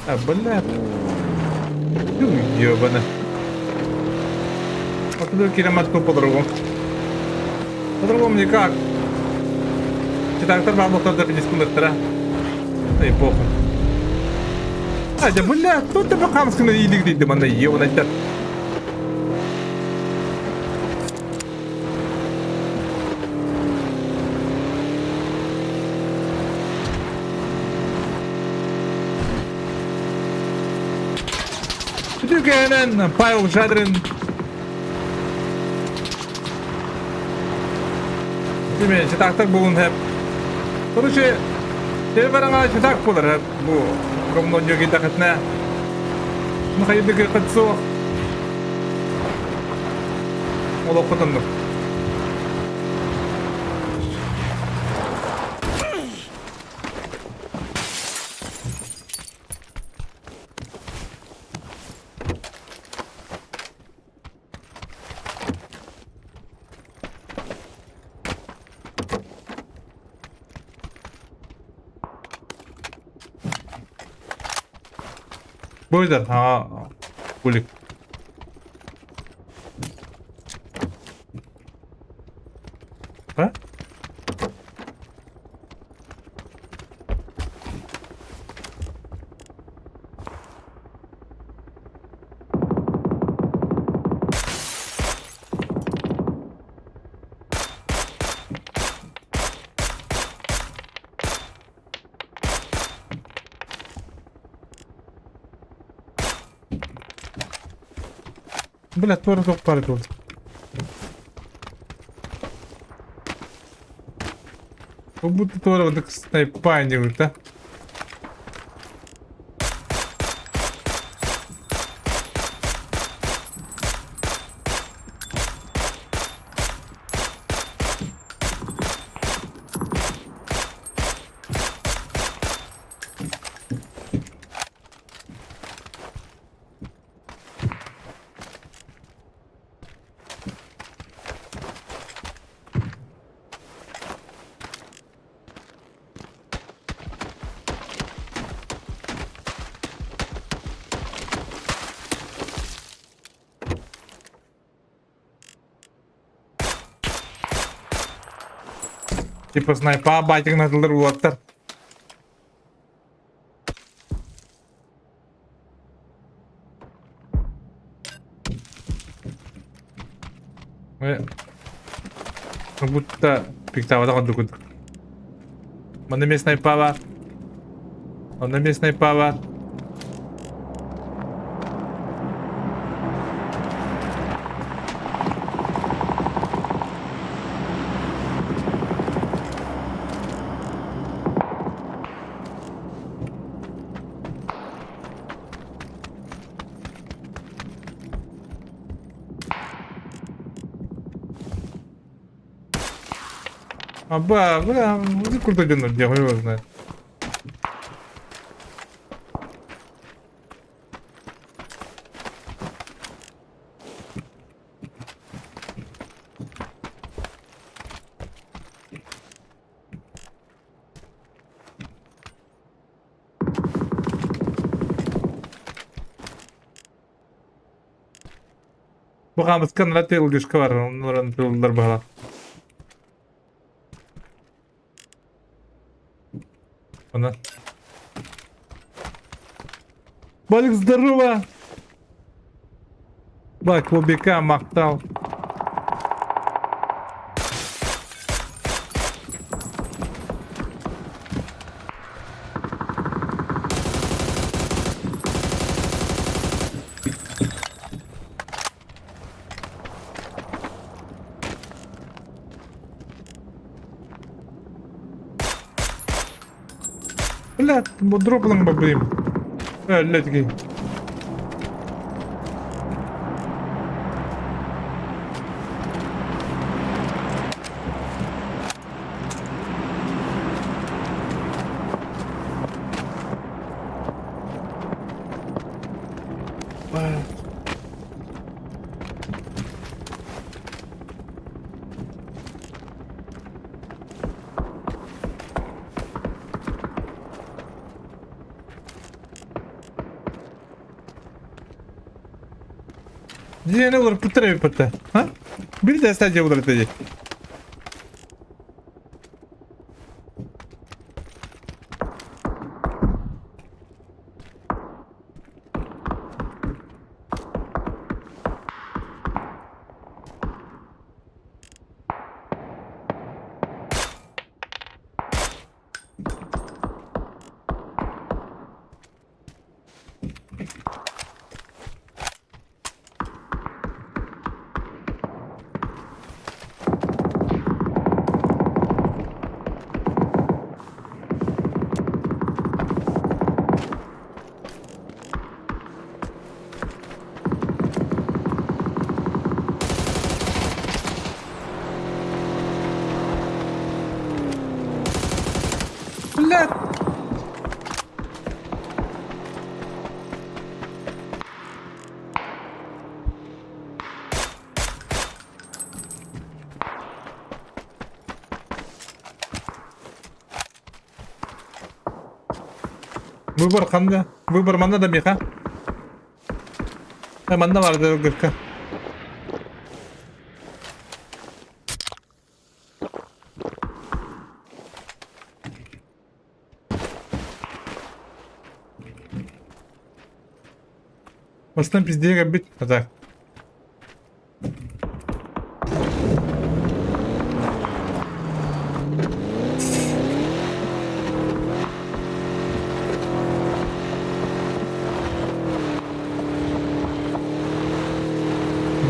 А, бля. Ёбана. А туда киля матку по-другому. По-другому никак. Четвертый бабу кто-то пенискулектора. Ай, похуй. А, да бля, тут ты бахамски на иди где ты мана его на тет. Киэйэнэн, Павел Жадрин. Şimdi çıtaktak bulun hep. Sonuçta telefonuna çıtak bulur hep. Bu komnon yok idakatna. Nakaydı ki katso. Ola kutundur. Boydan ha kulik. Ha? Бля, твой разок парил. Как будто твой разок снайпанивает, а? Типа снайпа батик надо рваться. Как будто пиктава так дукут. Mana may sniper ba? Mana may sniper ba? Аба, бля, ну круто дёнуть, я его знаю. Бухамыз канрател дишкавар, нуран тылдар бала. Она. Балик, здорово! Бак, лобика мактал. Бля, дроплом бабим. Бля, такие. Где не olur pıtırı pıtı? Ha? Bir de sadece olur dedi. Блядь. Выбор ханда. Выбор манда да меха. Манда vardı gırka. Baştan pizdeye gabit. Hadi.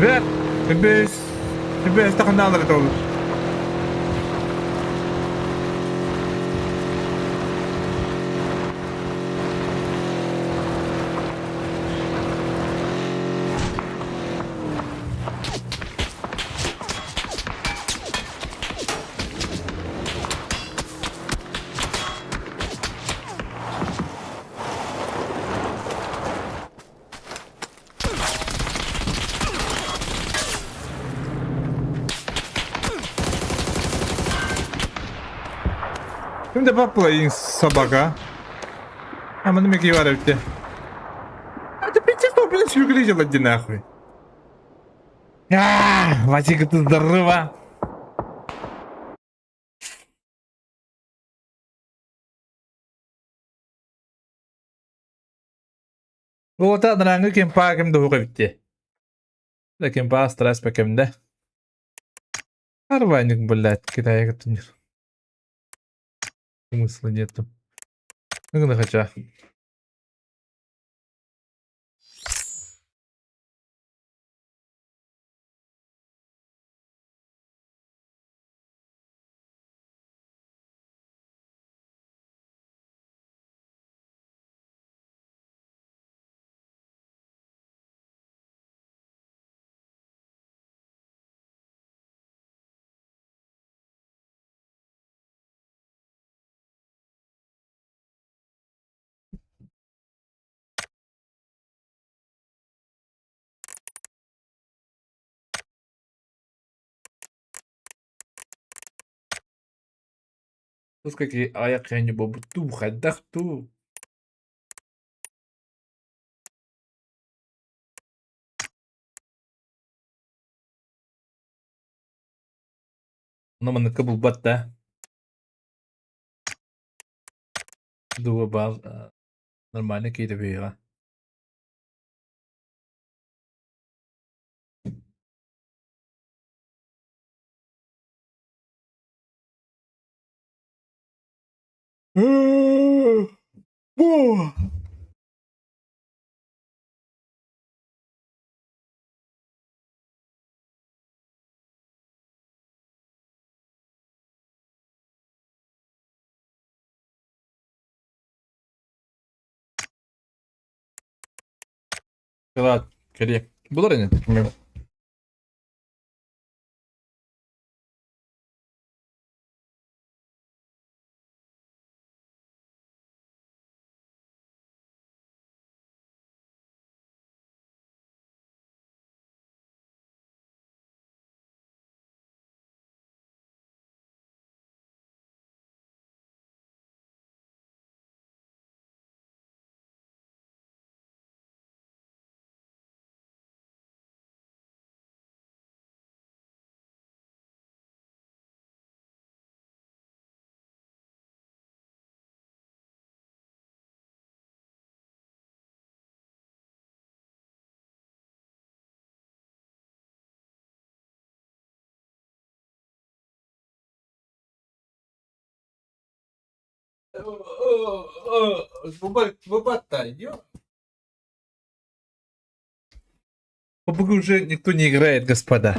Ver. Bebes tak andando de todo. Şimdi попlayın собака. Ama не меки варите. А ты причем, блин, выглядел один нахуй. Васика, ты здорово. Вот это нранга кемпа кем до хукавите. Да кемпа стресс по кем да. Арвайник, блядь, кидай этот мир. Смысла нету. Ну, хотя. Тут какие аяк я не бобу ту хадах ту. Но man кабул батта. Дуа бал нормально какие-то веера. Калат, кали. Булар не? Бубата, ё. Пубг уже никто не играет, господа.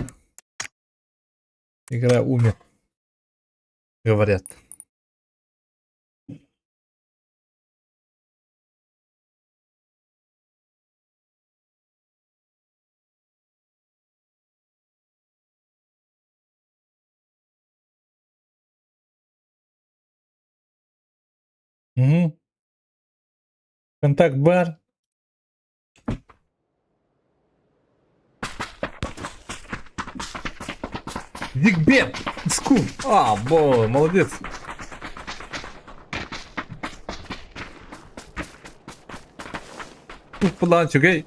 Игра умер. Говорят. Угу. Контакт бар. Дикбет! Скул! А, молодец! Тут планчик, эй!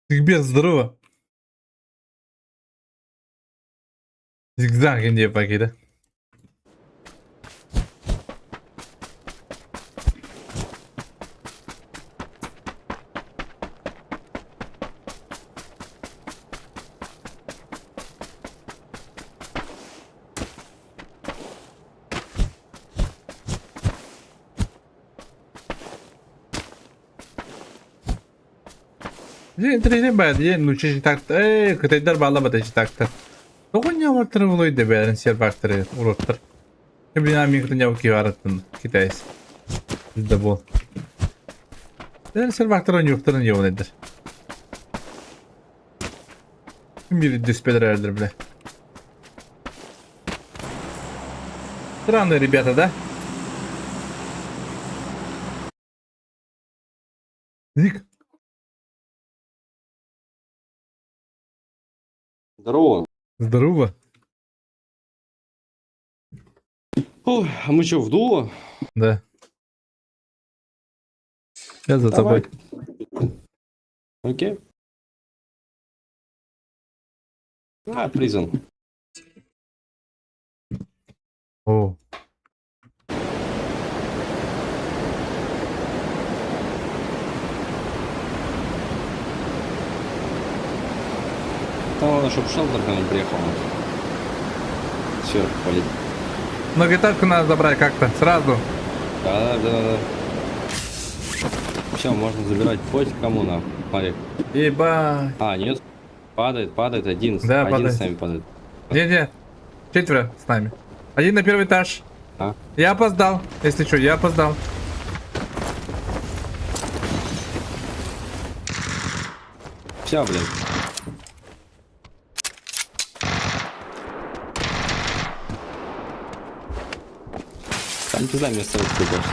Дикбет, здорово! Зигзаг не паки, да? Тренер бәді, нучи житақты, кітайдар бала бата житақты. Тоғын не вартыры олайды бәрін сер бақтыры, ұроттыр. Блин, а мен күтін яу ки вараттын, китайыз. Бізді бол. Бәрін сер бақтыры өқтірін еу олайдыр. Кім бері дүспедір әрдір, бля. Странные ребята, да? Зик. Здорово. Здорово. Ой, а мы что, в дуо? Да. Я за Давай. тобой. Окей. Призан. О. Там надо, чтобы шелтер ко мне приехал. Сверху полить. Многоэтажку надо забрать как-то, сразу. Да. Все, можно забирать. Хоть кому на. Смотри. Ебать. А, нет. Падает один. Да, один падает. с нами падает. Не-не, четверо с нами. Один на первый этаж. А? Я опоздал, если что, я опоздал. Все, блин. Там ты знаю, место выпустишь.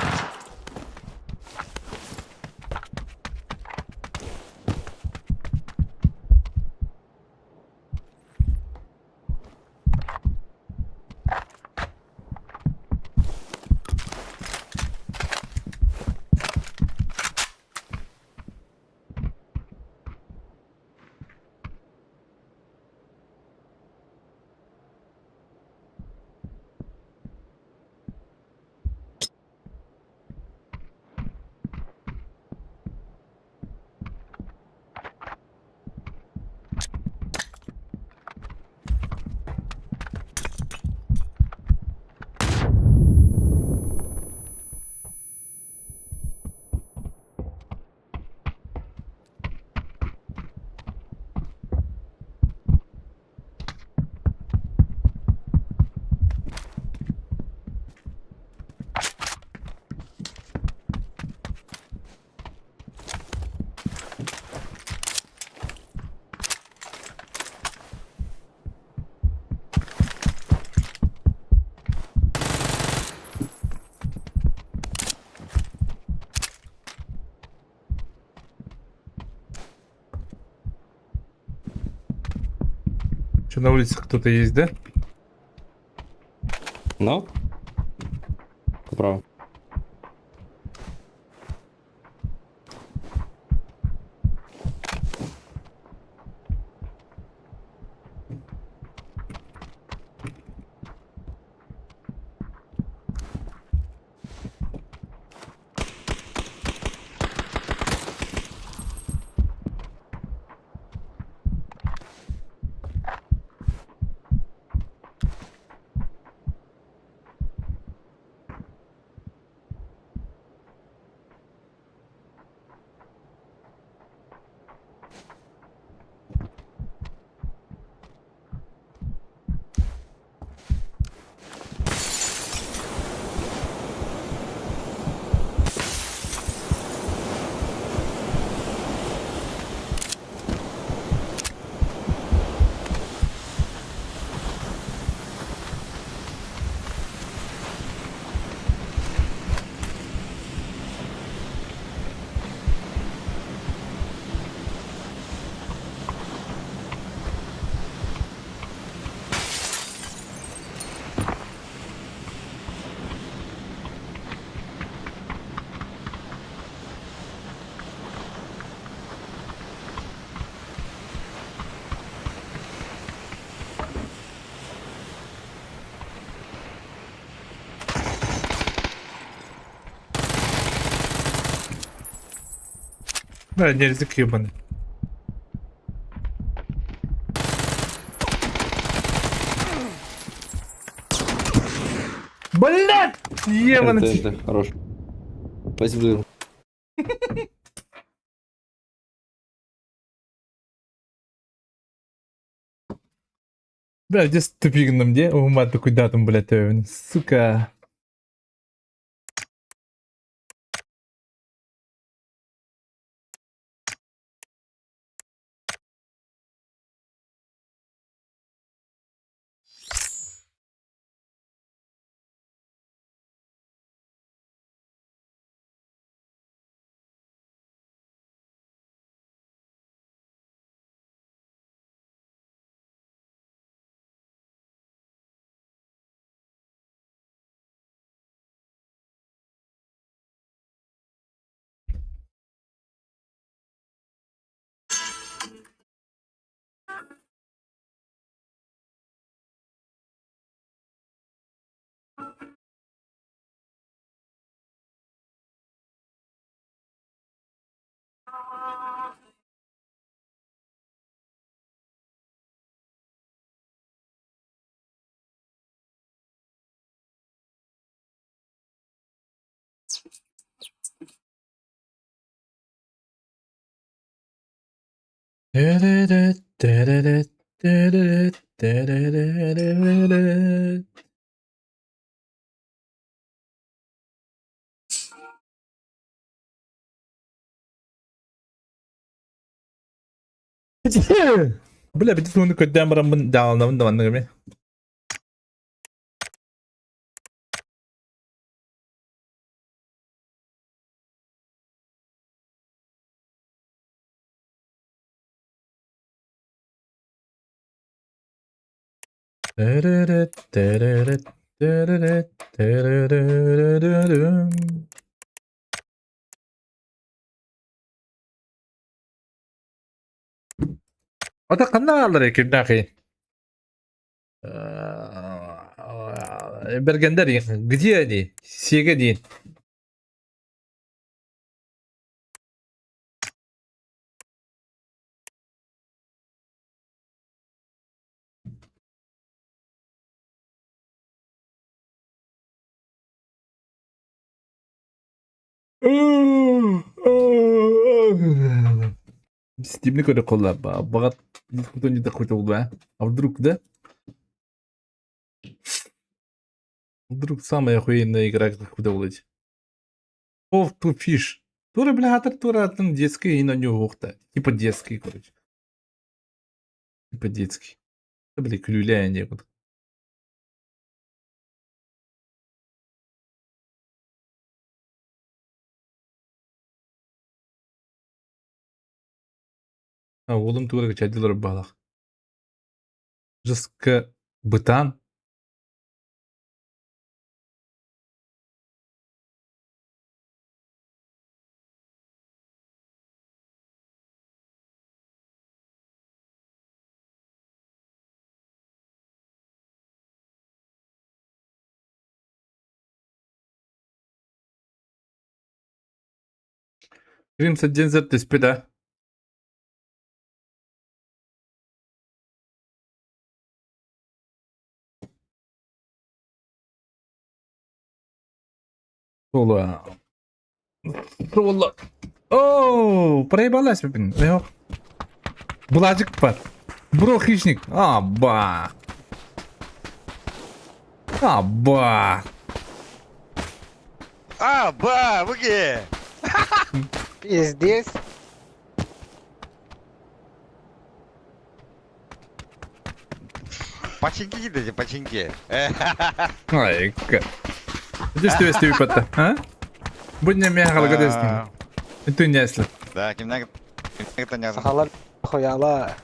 Что, на улице кто-то есть, да? Ну? Право. Да, нельзя ебаный. Блять! Ебаный. Это хорош. Спасибо. Бля, здесь тупик где? Умат такой датум, блядь, сука. Бля, бит туну көддәм рамын дауна да ванны гыме. Ата канаалар экен дахи. Бергендер, где они? Сега дейін. Стебник өте қолда бағат дискутон жете қойта болды ба? А вдруг, да? Вдруг самая охуенная игра какая-то будет. Off to fish. Тура, бля, тура там детский и на него ухта. Типа детский, короче. Типа детский. Да, бля, клюляние. Вот. А, олым тура чадилар балах. Жестко бытан. Кримса дензер теспеда. Сола. Сола. Ооо, проебалась, блин. Булажик пар. Бро, хищник. Аба. Аба. Аба, вы где? Пиздец. Починки кидайте, починки. Ай, как. Здесь ты вести выпадта, а? Будь не мягко, гадестин. И ты несли. Да, кимнага не Сахалар хуяла.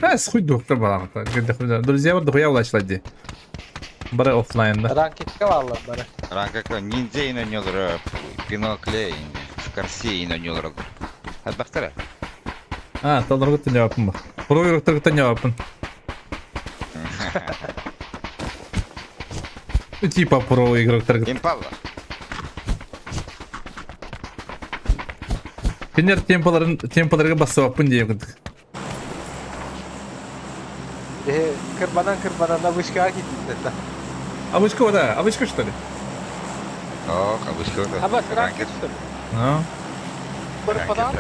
А, схуй доктор балата. Друзья, вот дохуя улачлады. Бары офлайн, да? Ранки кавалла бара. Ранка ниндзя ино нёлры, пинокле скорсей ино нёлры. Отбахтара. А, талдыргы тыня апын бар. Проверктыргы тыня апын. Типа про игроктыргы. Импала. Кинер темпаларга басып дiyeyim. Kırmadan da bışkağa gitti de. Обычка вода, обычка что ли? О, обычно. Ama sıra geçti. А. Kırmadan.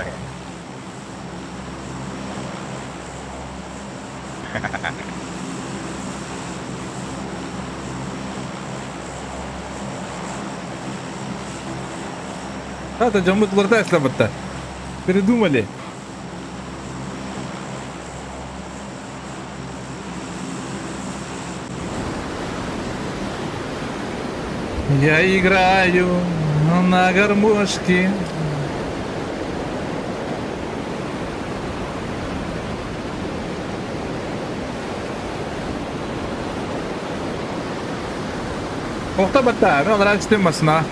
Это же мы глотаем слабо-то. Передумали. Я играю на гармошке. Охта бата, мен раньше тымасына.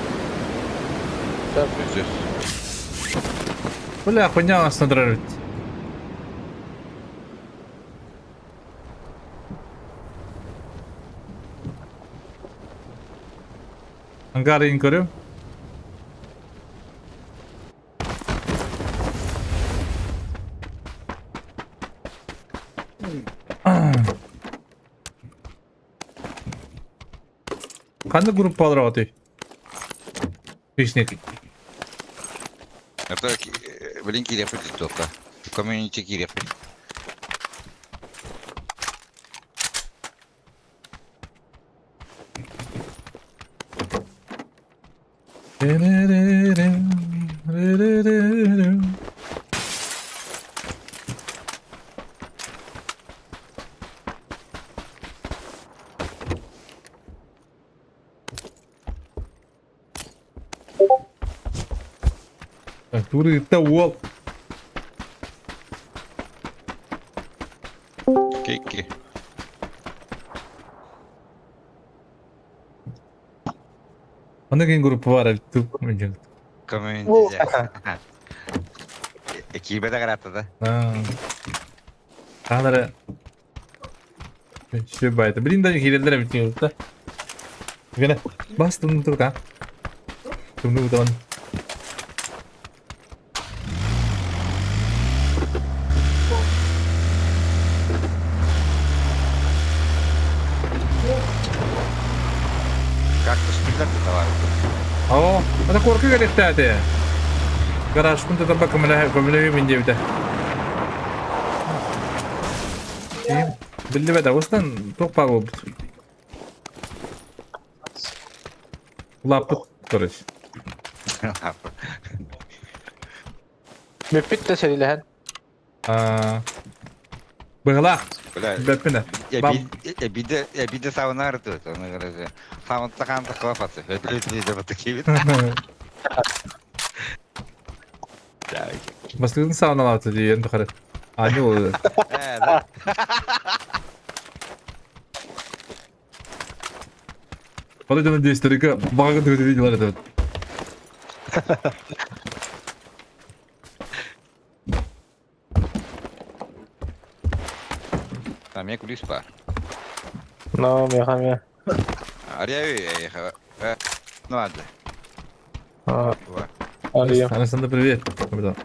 Бля, хуйня нас надрывает. Ангар инкорю. Қандай группалар var atıyor? Пишник. Это, блин, кирепы только. В комьюнити кирепы. Туры-то вол. Кики. Hangi grubu var abi? Комьюнити. Экипе да грата, да? Kanara. Şey baydı. Bilin de hileler bitiyor da. Gene bastım dur kan. Tunggu teman. Как-то шпилек товар. Oh, ada korku gak ada. Garaj pun tetap kembali minjem dah. Belli beda, ustan çok pahalı oldu. Lapıt karış. Müpit de serilen. Bıgla. Бля, Bepine. bir de savunar тут, ona göre. Savun takan da kafası. Ödülü de bu takip. Başlıkın sağına altı diye en yukarı. Aynı oldu. Evet. Bana canım değiştirirken bakın kötü videolar evet. Там я кулис пар. No, mi. Araya я. Ну ладно. Arıyor. Anasını привет. Burada.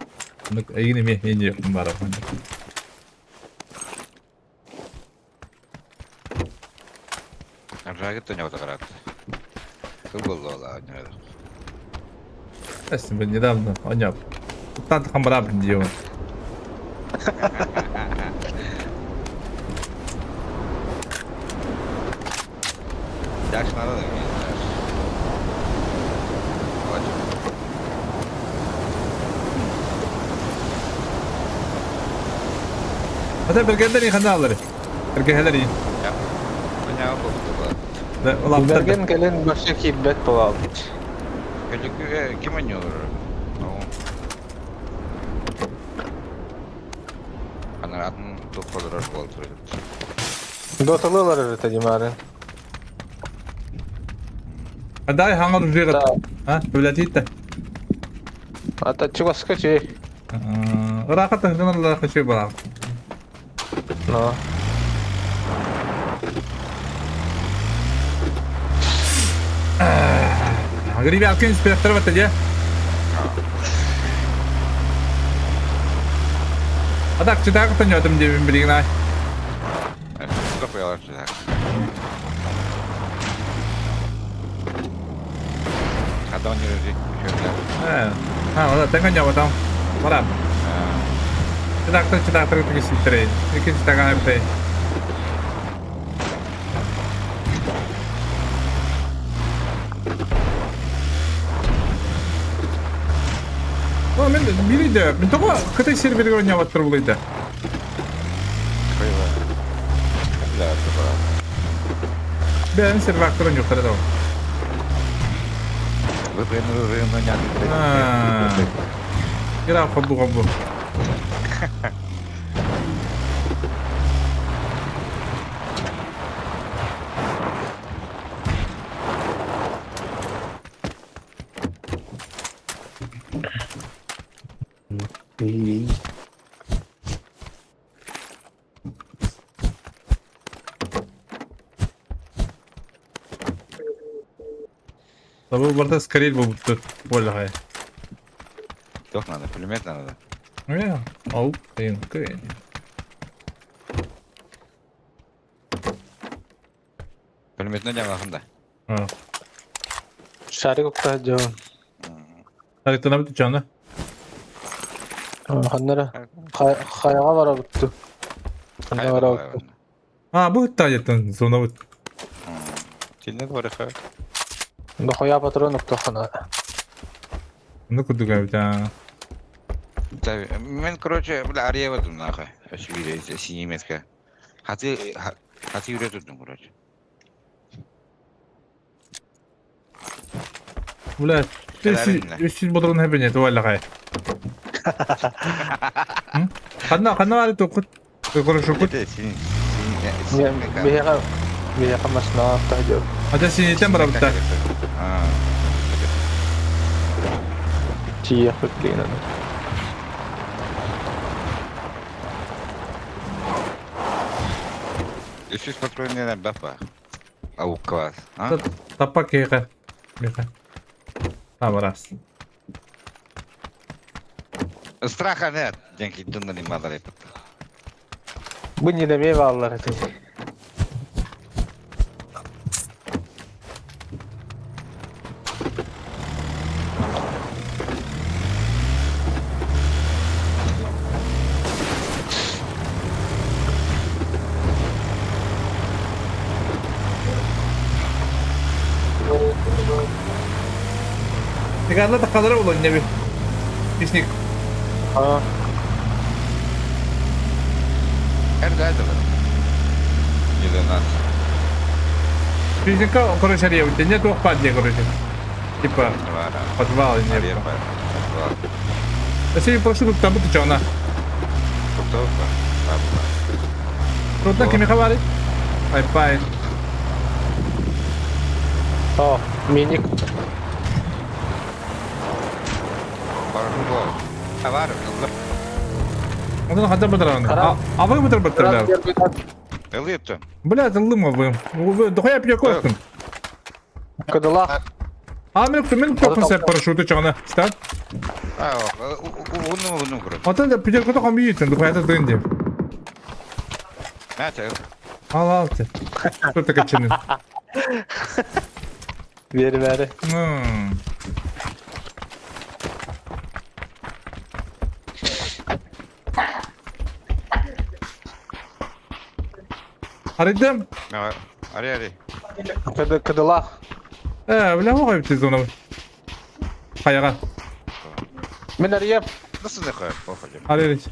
Yine mi yeni var ama. Ржаги-то не вот так рад. Футбол ла. Aslında недавно оняп. Там хамбара делал. Дальше надо. Hadi bergenleri kanalları. Bergenleri. Понял, Da ulan Bergen gelen başka kibbet bu. Kim oynuyor? Anladım, çok kadar oldu. Dotalılar evet acımaren. Hadi hangar rüzgar. Da. Ha, öyle değil de. Hatta çok sıkıcı. Rahat takımlar rahat şey bırak. No. Gri bir alkın inspektör var diye. Adak çıdak tanıyordum demin bilin ay. Çok yalan şeyler. Kadın yürüyecek şöyle. Ha, o da tanıyor mu tam? Var. Çıdak terus istirahat. İki çıdak ayıptı. O men biliydi. Ben topa kıtay serveri oynayabattır buluydu. Koyuyor. Güzel yapıyor. Ben server aktörün yok da. Rıhın yandı. Kira kabu. Tabii burada skaril bu vallahi. Yok надо, пулемет надо. Ya, au, tem que. Пулемет не yakında. Ha. Şari kokta John. Hadi tanıma tutacağım. Hanlara. Hayaga var abuttu. Hanlara var abuttu. Ha, bu tayetin sonra bu. Tilne var ya. No hoya patron nokta hana. Ne kudu galiba. Tabii. Ben короче, бля, arayamadım nahı. Şu bir sinir metka. Hati üretiyordum короче. Ulan, üstsiz motorun hepini vallahi. Kanna var tokut. Konuşukut. Biha masna tahjo. Ada siniten barabta. Chia hutlina. Üstsiz patronlarına bapa. Avuk kavas. Tapak kaya. Ha, varas. Страха нет. Деньги думаю, не надо это. Bu ne demeye bağlılar hadi. Tigarla takalara ulan ne bir. Pisnik. Ha. Nerede var? Gidin lan. Pisnik короче, у тебя нет двухпадней, короче. Типа, подвал не было. Если прошу, тут там будет она. Трудно, кем говорить? Ай-пай. О, minik. Var. Он хада бадран. А вы бадран. Элиту. Блядь, лыма вы. Дохуя пьякостым. Кадыла. А мен кто концепт парашюта чана? Стат? Onu kurum. Вот это пьякото комьютен, дохуя это дынди. Mete. Al ты. Что ты качанин? Veri. Aradım. Arı. Kıdıla. Bile mi koyup siz onu? Kayağa. Ben arayayım. Nasıl ne kadar? Bakacağım. Arıyoruz.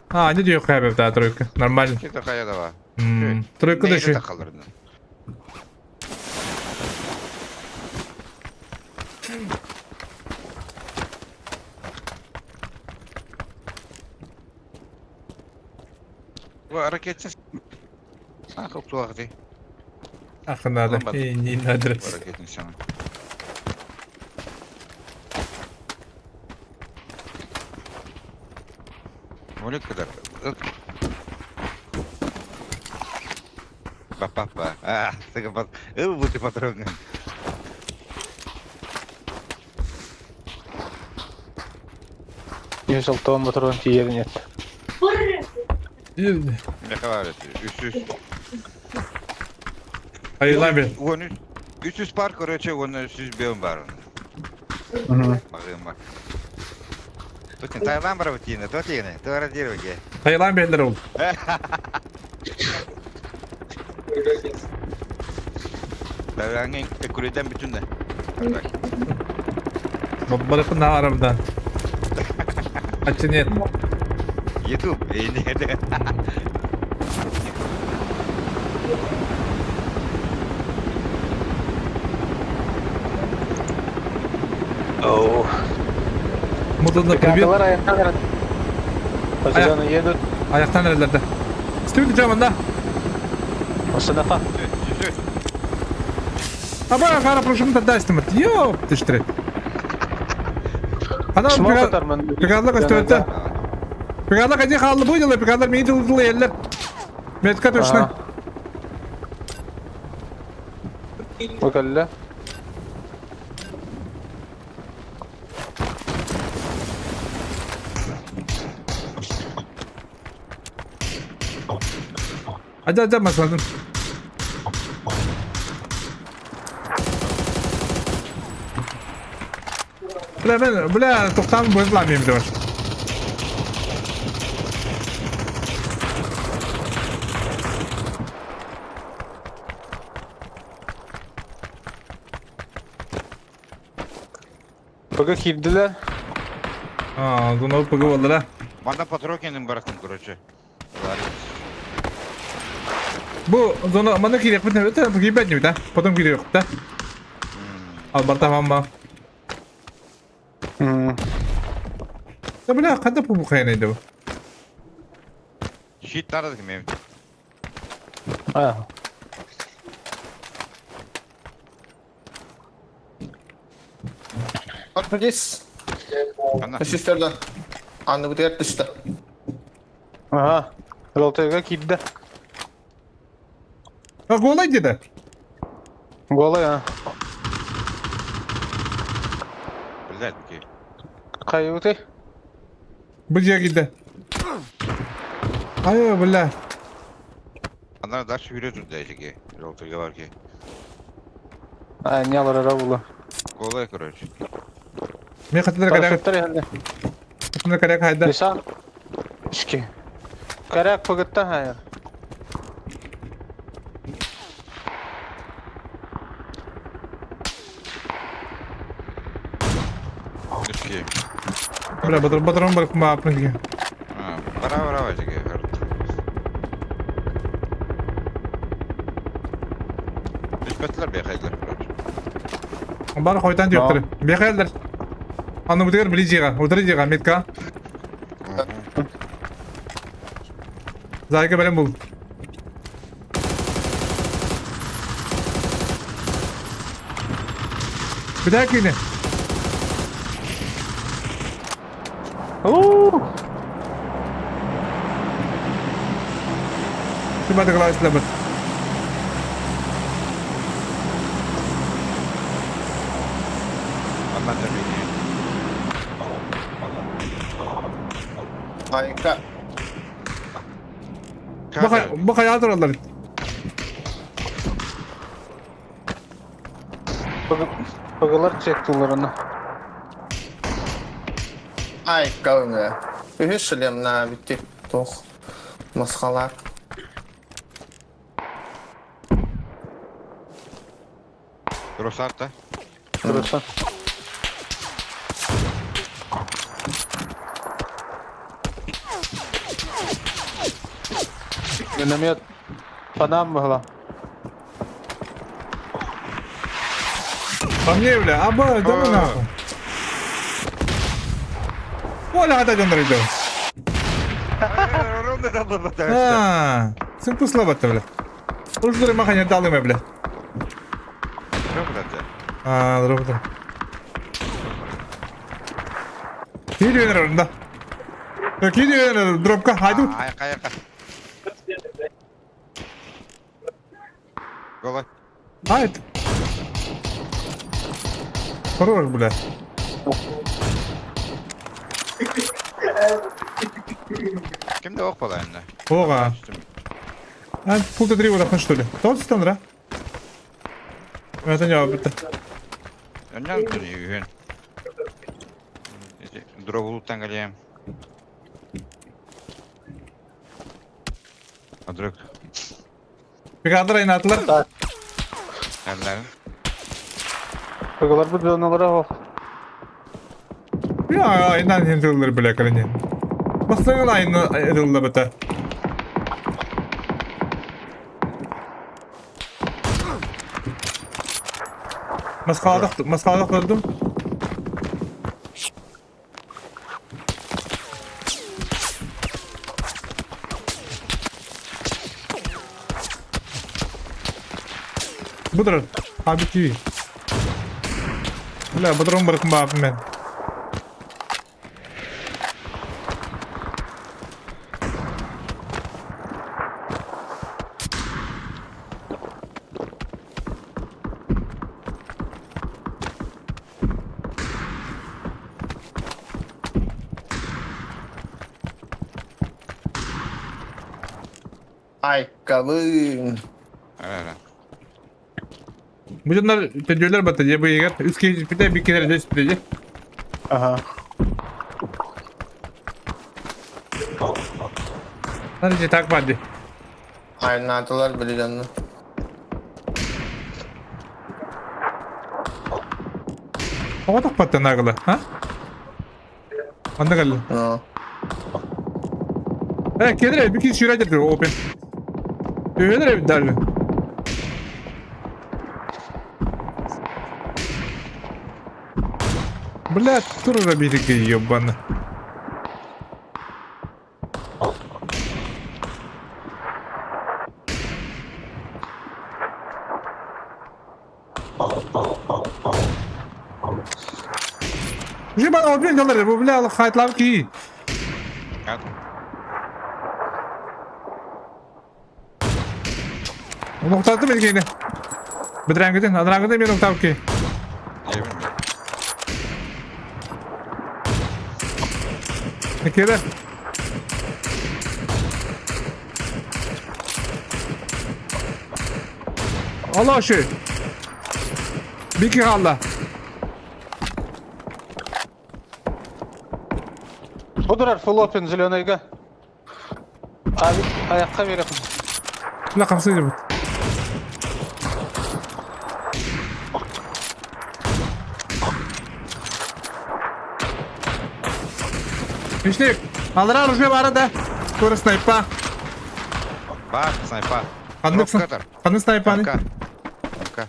Ha, ne diyor kaybı daha trojka? Normal. İki de kaya da var. Trojka da şu. Takılırdı. Bu hareketsiz. Ha, çok tuhaf değil. Akhında da. İyi adres. Hareketin sana. Bu ne kadar? Bak. Sıkı pat. Bu patron. Yaşaltığın motorun yerine. Ne kadar ediyor? 300. Hayır lan bir. 300 par короче, onun 300 beyon var. Bakayım bak. Tutun Tayland var butine, tut yine. Doğru diyor ki. Hayır lan bir eller oldu. Tayland'ın ekoliden bütün de. Balıkın daha aramda. Açın yet. YouTube. Ne de. Oh. Mutlu'da привет. Var ayakta kadar. Paçalarını yedi. Ayaktan nerelerde? Stüdyo camında. O sınıfa. А бая хара прошум да дастим. Ёп, ты штре. Ana Smok atar ben. Pekala kaçtı. Pekala kaçı kaldı bu yıl. Pekala mini tıldılı yerler. Metka точно. Bakalım. Acı masadın. Bля, toktan bozulamayayım diyor. Bakın girdiler. Aa, bunu pıgı Bana patrokenin bıraktım короче. Bu zona bana girip bir tane pıgı ben değil de. Potom giriyor da. Al tamam mı? Ya bля, kadar bu kaynadı bu. Shit nerede ki benim? Ha. Подпишитесь. Ana. Sister'dan. Anne bu diğer dışta. Aha. Roltayga girdi. Ha kolay dedi. Gola ya. Güzel ki. Kayıtı. Bıcıya gitti. Ayo bля. Ana da şu yürüyor diyecek ki. Yolda var ki. Ay ne alır arabulu. Kolay короче. Me katılır kadar. Paraşütler geldi. Katılır kadar kaydı. Nisan. İşki. Karak pakıtta hayır. Düşki. Bля, batırım bakma apın ki. Ha, bravo diyecek ki. Nispetler bir hayırlar короче. Bar koytan yoktur. Bir hayırlar. Anı bu diğer bileceğe. Oturacağım metka. Zayga benim bul. Bir daha yine. Şu bada klas labat. Aman da beni. Harika. Bu hayat oraları. Pagılar çektilerine. Ay kavga. Ühüsülem na bitti. Toh. Maskalar. Rosarta. Burası. Önemiyat. Padam bahla. По мне, бля, аба, да ну нахуй. Оля, хата дондрыйду. А, sen puslavatta bля. Uçları makanya dalım bля. Aa, dur. Gidiyor orada. Gidiyor dropka, haydi. Ayak. Kolay. Haydi. Хорош, бля. Kimde ok falan ne? Ога. А, пулта 3 уровня, что ли? Тот стандра? Это не опыт. Ondan dönüyor yön. Drop'uluktan geleyim. Adrok. Bir kadar aynı attılar. Ellerin. Pagalar bir dönüyorlar bak. Ya aynı yıldır bile kalınca. Baksana aynı yıldır biter. Maskaladık öldüm. Budur. Abi ki. La budurun bırakın babam ben. Ay kavun. Öyle. Bu canlar tecrübeler batacak bu yeger. Üst kez bir kere de süpürece. Aha. Sadece tak vardı. Aynadılar bile canını. Hava tak battı nagıla. Ha? Anda kaldı. No. Kedire bir kez şuraya getiriyor open. Öyle bir darbe. Бля, тура береги ёбана. Жиба, обмен доллары, bu bля, hayatlar ki. At. Noktadı beni yine. Bitiren gidin, adran gidin bir nokta ki. Yemin mi? Ne kere? Allah aşkına. Bir kere Allah. Budurar full open zеленыйга. Abi ayakta verip. La kapsaydı bu. Мечник, алра ружье бары да. Скоро снайпа. Bak sniper. Қандай снайпаны? МК.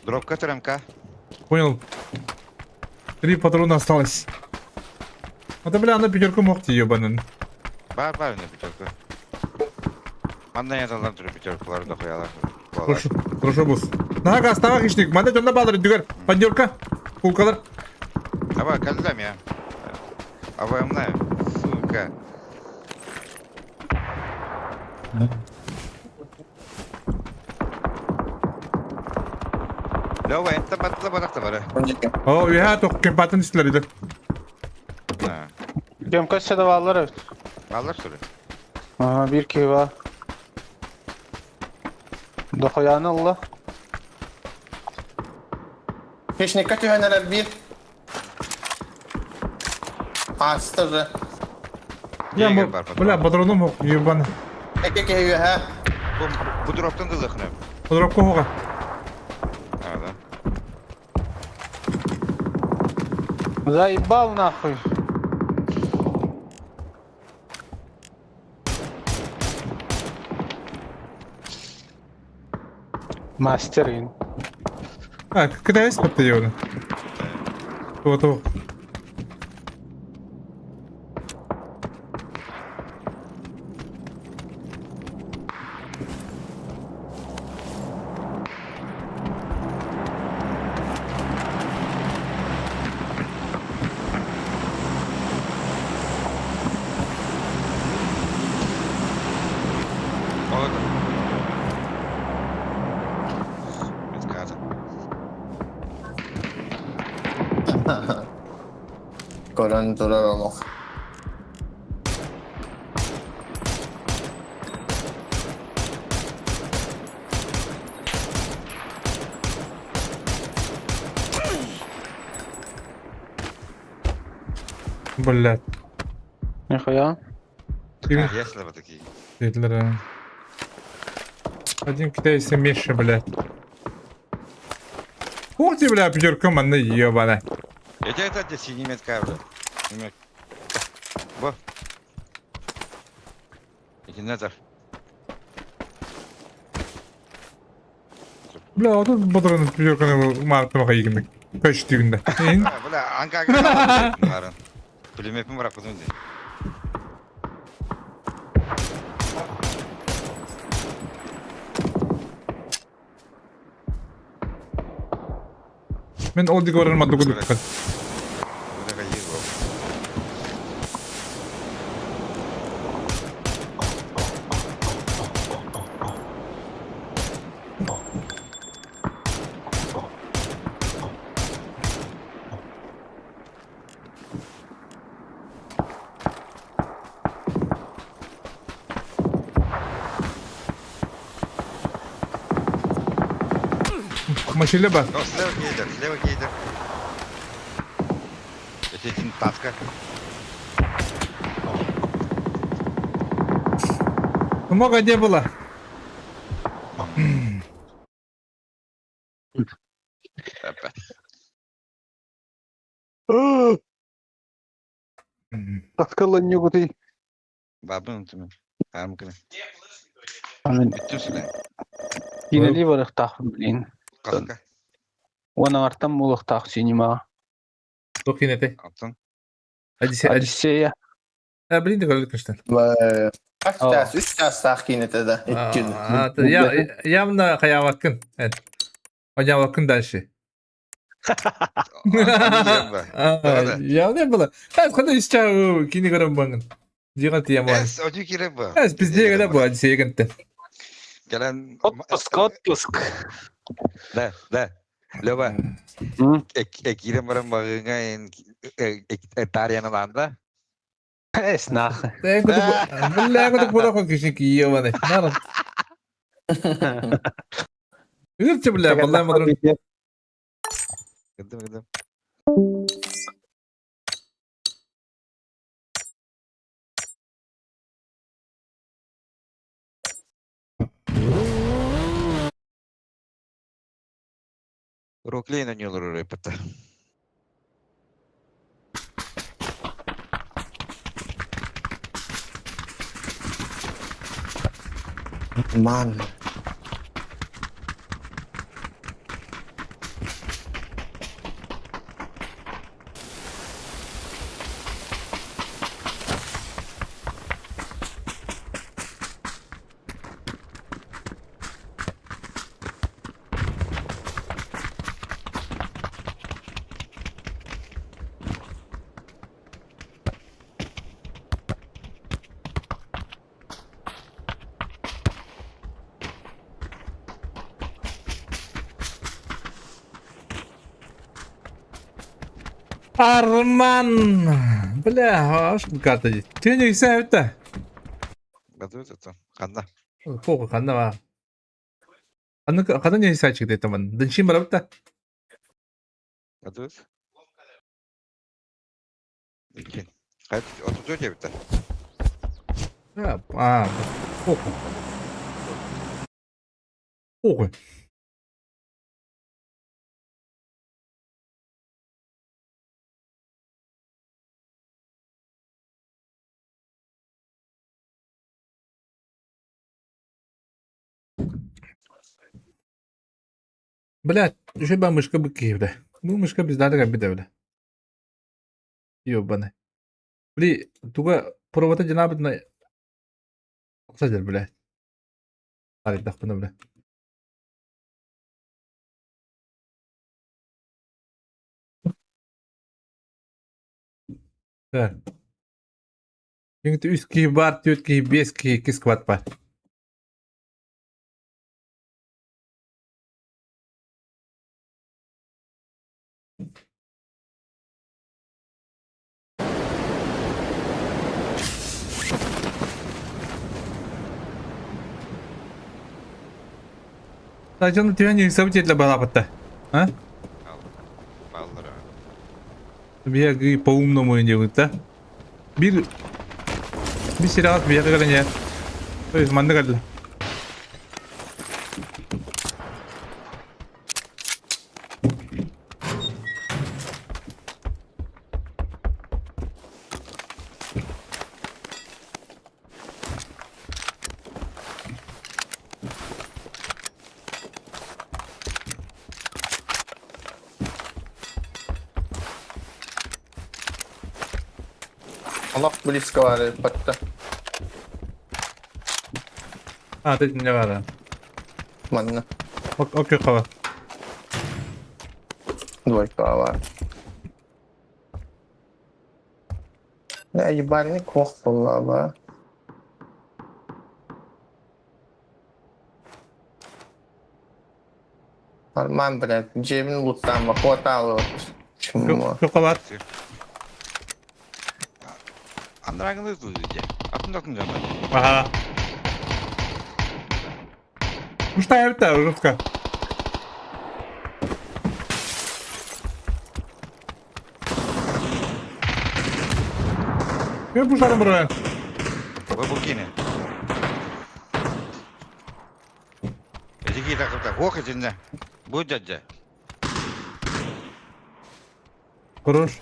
Дроп катер МК. Понял. 3 патрона осталось. А ты, бля, на пятерку мог ебаный. Бар ne pütörkü. Andan yazanlar türü pütörküleri de koyarlar. Хорошо, босс. На газ, там хищник. Мanda жонда балдыр, дүгер. Поддержка. Пулкалар. Aba kaldım ya. Aba ne? Сука. Lova ente batla barakta var. Önceki. О, я только кемпатын истелер. Ha. Kem kaçsa da varlar evet. Alır sürü. Aha bir ki var. Dokoyanı Allah. Печник катюханерер bir. Astı же. Я, Егер бар. бля, патроном мог ебаный. Ekek evi ha. Bu drop'tan da zıkınım. Подробку хога. Ha da. Заебал нахуй. Мастерин. А, когда есть подтаёвно? Вот. Olur. Biz kaldık. көрөн турар олох. Блядь. Нихуя. Тигр- Если вот такие. Гитлера. Один китайский Миша, блядь. Ух ты, бля, пятерка манна ебаная. Я тебе это здесь немецкая, бля. Во. Иди назад. Бля, вот тут батарея пятерка мартын хайгынды. Kaç tüyünde. Бля, анкага. Пулемет ми бара кудунди. Ben o dik oranın madde kuduk. Burada kayır bu. Maşıyla bak. О, слева гейдер, слева гейдер. Это один таска. Много не было. Опять. Таскала не гути. Бабын түмен. Армканы. Amin. Bitti süle. Yine li var ihtaq bilin. Kaska. Wana artam ul ihtaq sinima. Çok yine de. Altın. Hadi sen. Hadi. Hadiseya. Ha bilin de gördük işte. Kaç ders? 3 ders tahkinete de. 2 gün. Ya yamna kaya bakın. Evet. Hocam bakın da şey. Anlayacağım ben. Ya ne böyle? Ben kadar istiyorum kini görün bakın. Diyor ki yaman. Es, ocu kire bu. Evet biz diye kadar bu hadi şey gittin. Gelen... Отпуск. Da. Loba. Hı? Kire marın bağına en... Tariyanın anda. Esnaf. Ben kadar bu da kişi ki yiyor bana. Naran. Gırçı bile vallahi madrun. Gıdım. Роклейна не репета. Man. Arman. Бля, аж карта здесь. Ты не рисуешь это? Готовится это? Ханда. Фоку ханда ва. Ханда не рисуешь это man. Дэншин барабта. Готовится? Икин. Hayır, oturuyor ya bir tane. Фоку. Фоку. Блядь, еще бы мышка бы киевда. Ну, мышка без надо как бы давля. Ёбаный. Бли, туга провода джанабы на... Кстати, блядь. Алик, дахпына, бля. Так. Енді 3 киев бар, 4 киев, 5 киев, 2 сквад бар. Сначала тебя не событие для балапата. А? Балдыра. Беги по-умному делают, да? Bir silah bir yere gelin ya. Öyle manda geldi. Allah близко var patta. Ha, teď ne var. Manna. Okey kava. Двойка var. Ne ебальный кох была ба. Alman блядь, cebini loot'tan bak, ortalığı. Şimdi Çok kava. Andragını tutacak. Atın canım. Aha. Пустая это, жестко. Я пушарım buraya. Вы букины. Эти так хохотинne. Будет дядя. Kuruş.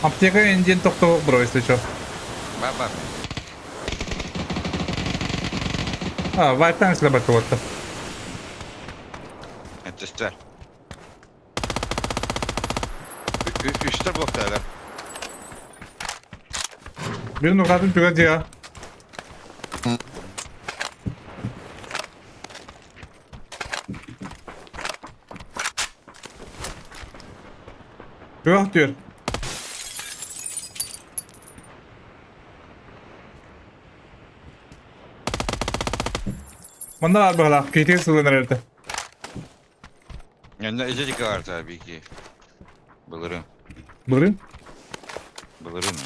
Аптека engine токто bro, если что. Баба. А, white tanks для батлота. Это что? Üçte bloktalar. Birinin kadın tüketici ya. Yok diyor. Bunda var böyle. KT sığınır herhalde. Yani eceli var tabii ki. Bulurum. Buyurun. Bulurum.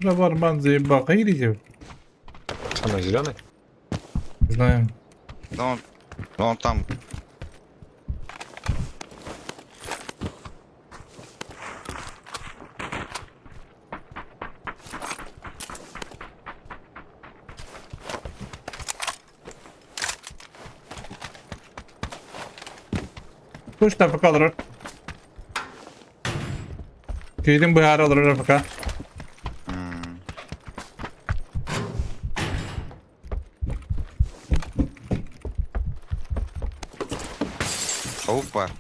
Şurada var manzayı bakayım diyeceğim. Она зеленый? Знаем. Но он там. Kuş da fıkı alır. Köyden bu hara alır fıkı. Паук бар.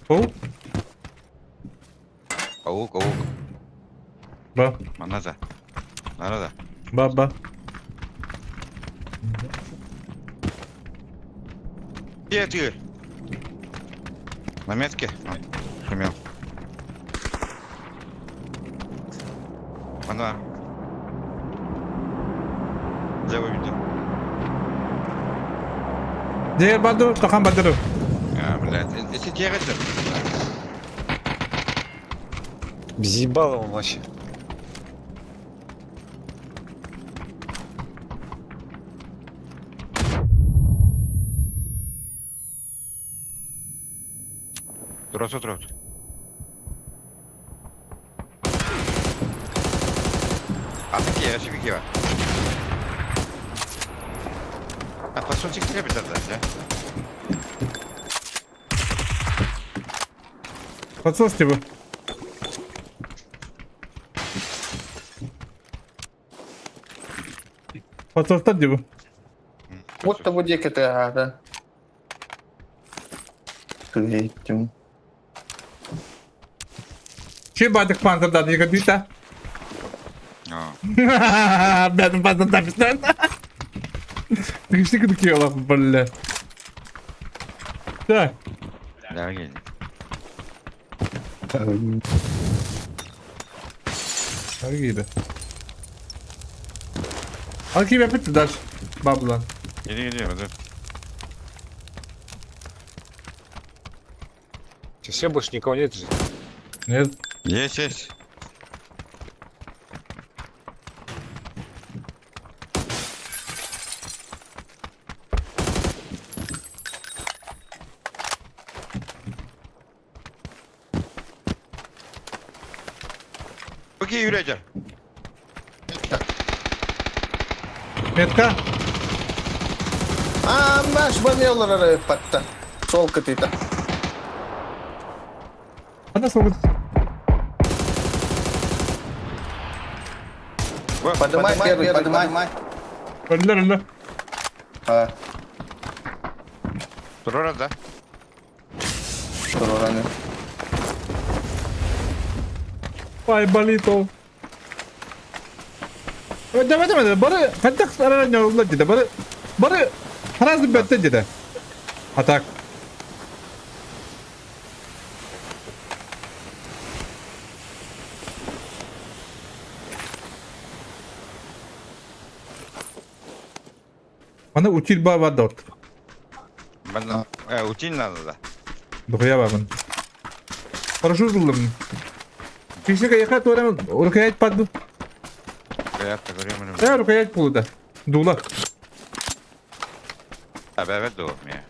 Kou? Паук. Ba. Манада. Нарада. Ba. Где ты? На метке? Шумел. Она. Левый видео. Diğer badur, takan badırı. А, блядь. Если тебе это... Взъебало он вообще. Трот. А такие, ошибки. А посольчик тебе дать, да? Подсосьте вы. Подсосьте где вы? Вот то буде кете. Квітім. Чи бадик пантер дати, яка діта? А. Бядом пантер дати, пістер. Ти ж тільки такі олаф, бля. Так. Да, гей. Hadi gidelim. Al kim yapıp ders. Bablan. Geliyor hadi. Че, все, больше никого нет же? Нет. Есть. Okey yürüyeceğim. Метка. Маш банелары патта. Сол кытыта. Ana soğuk. Подымай первый, подымай. Öldüler. А, Dur orada. Тураны. Vay balito. Давай. Бары кантак араны oldu dedi. Бары раз бетте dedi. Атак. Bana util var dört. Bana utin надо da. Дохуя бабан. Парашют buldum. Фишка яка туарам рукоять паду. Hayatta görüyorum. Ya rukayet buldu. Dula. Evet doğum ya.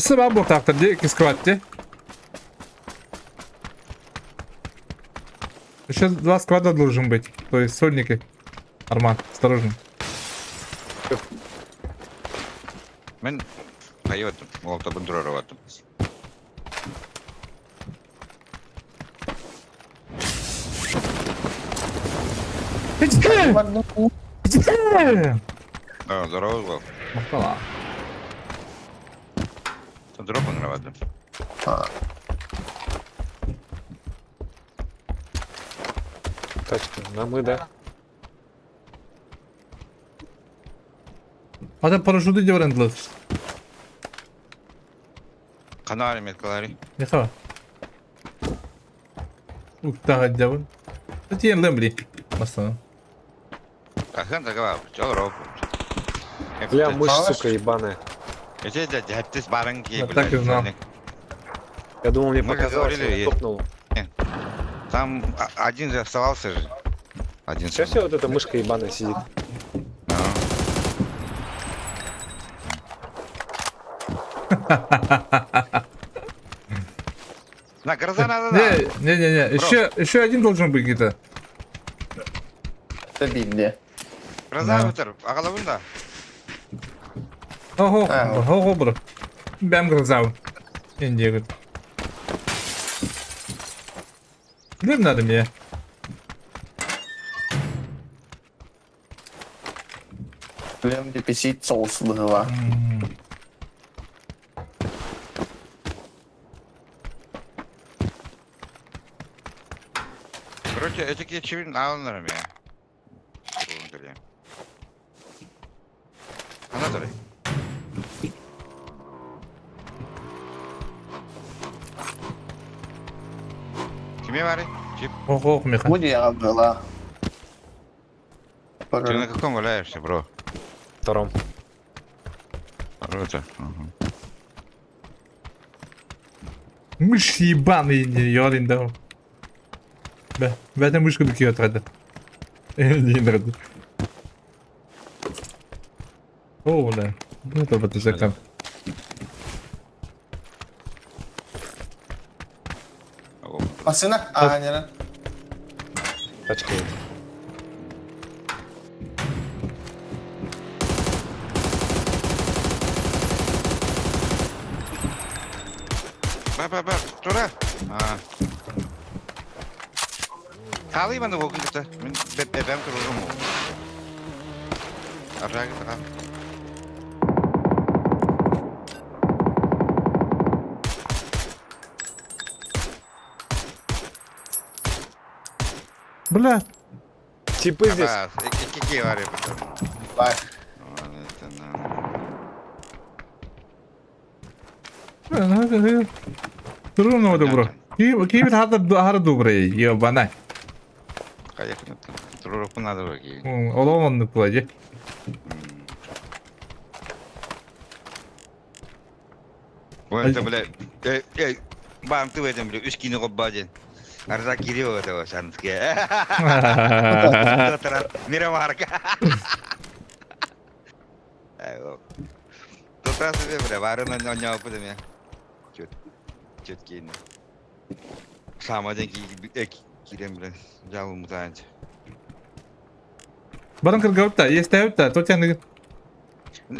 Сама бог так тоді сквадти. Еще 2 сквада должен быть. То есть сольники. Арман, осторожно. Ben kayıyordum. Molotof'un durağı vardım. Здорово был. Махтала. Дропы нравится. Тачка, на мы, да? Adam paraşütü de öğrendiler. Kanari metkaları. Ne kadar? Daha devon. Это я лембли. Масса. Ахен такова. Чё робот? Бля, мышь, сука, ебаная. Это дядьтесь баранки, Я так и знал. Я думал, мне Мы показалось, говорили, я топнул. Там один же оставался же. Один. Сейчас все вот эта мышка ебаная сидит. На гроза надо, да. Не. Еще один должен быть где-то. Стабильнее. Гроза вытер. А головын да. Ого, бро. Бям глаза. Индия. Блин, надо мне. Прям деписить соус была. Короче, эти çivi'nin alınırım ya. Anlatır. Kime var? Чип. Ого, меха. Мудия была. Ты на каком валяешься, бро? Втором. Круто. Мышь ебаный, ёрин да. Да, в этой мышку дукиет рада. Не рада. О, да. Ну это вот из-за там. Масына? А, не. Тачка есть. Ба, тура. Қалай бана оқын күті. Мен бәбәм тұрғым ол. Аржағы тұға. Бля. Типы здесь. Какие вари потом? Бай. Трудно добро. Киев хата добрый, ебаный. Поехали. Группа надо руки. Olamanlık bu acı. Вот это, блядь. Бам, ты в этом, блядь, ушки на губадин. Арзак Кирилл этого шанские. Миромарка. Тот раз тебе, бля, варю на него подами. Чёткий. Сам один кирем, бля, взял мутант. Barın kırgavut da, yesteyut da, tot yanı.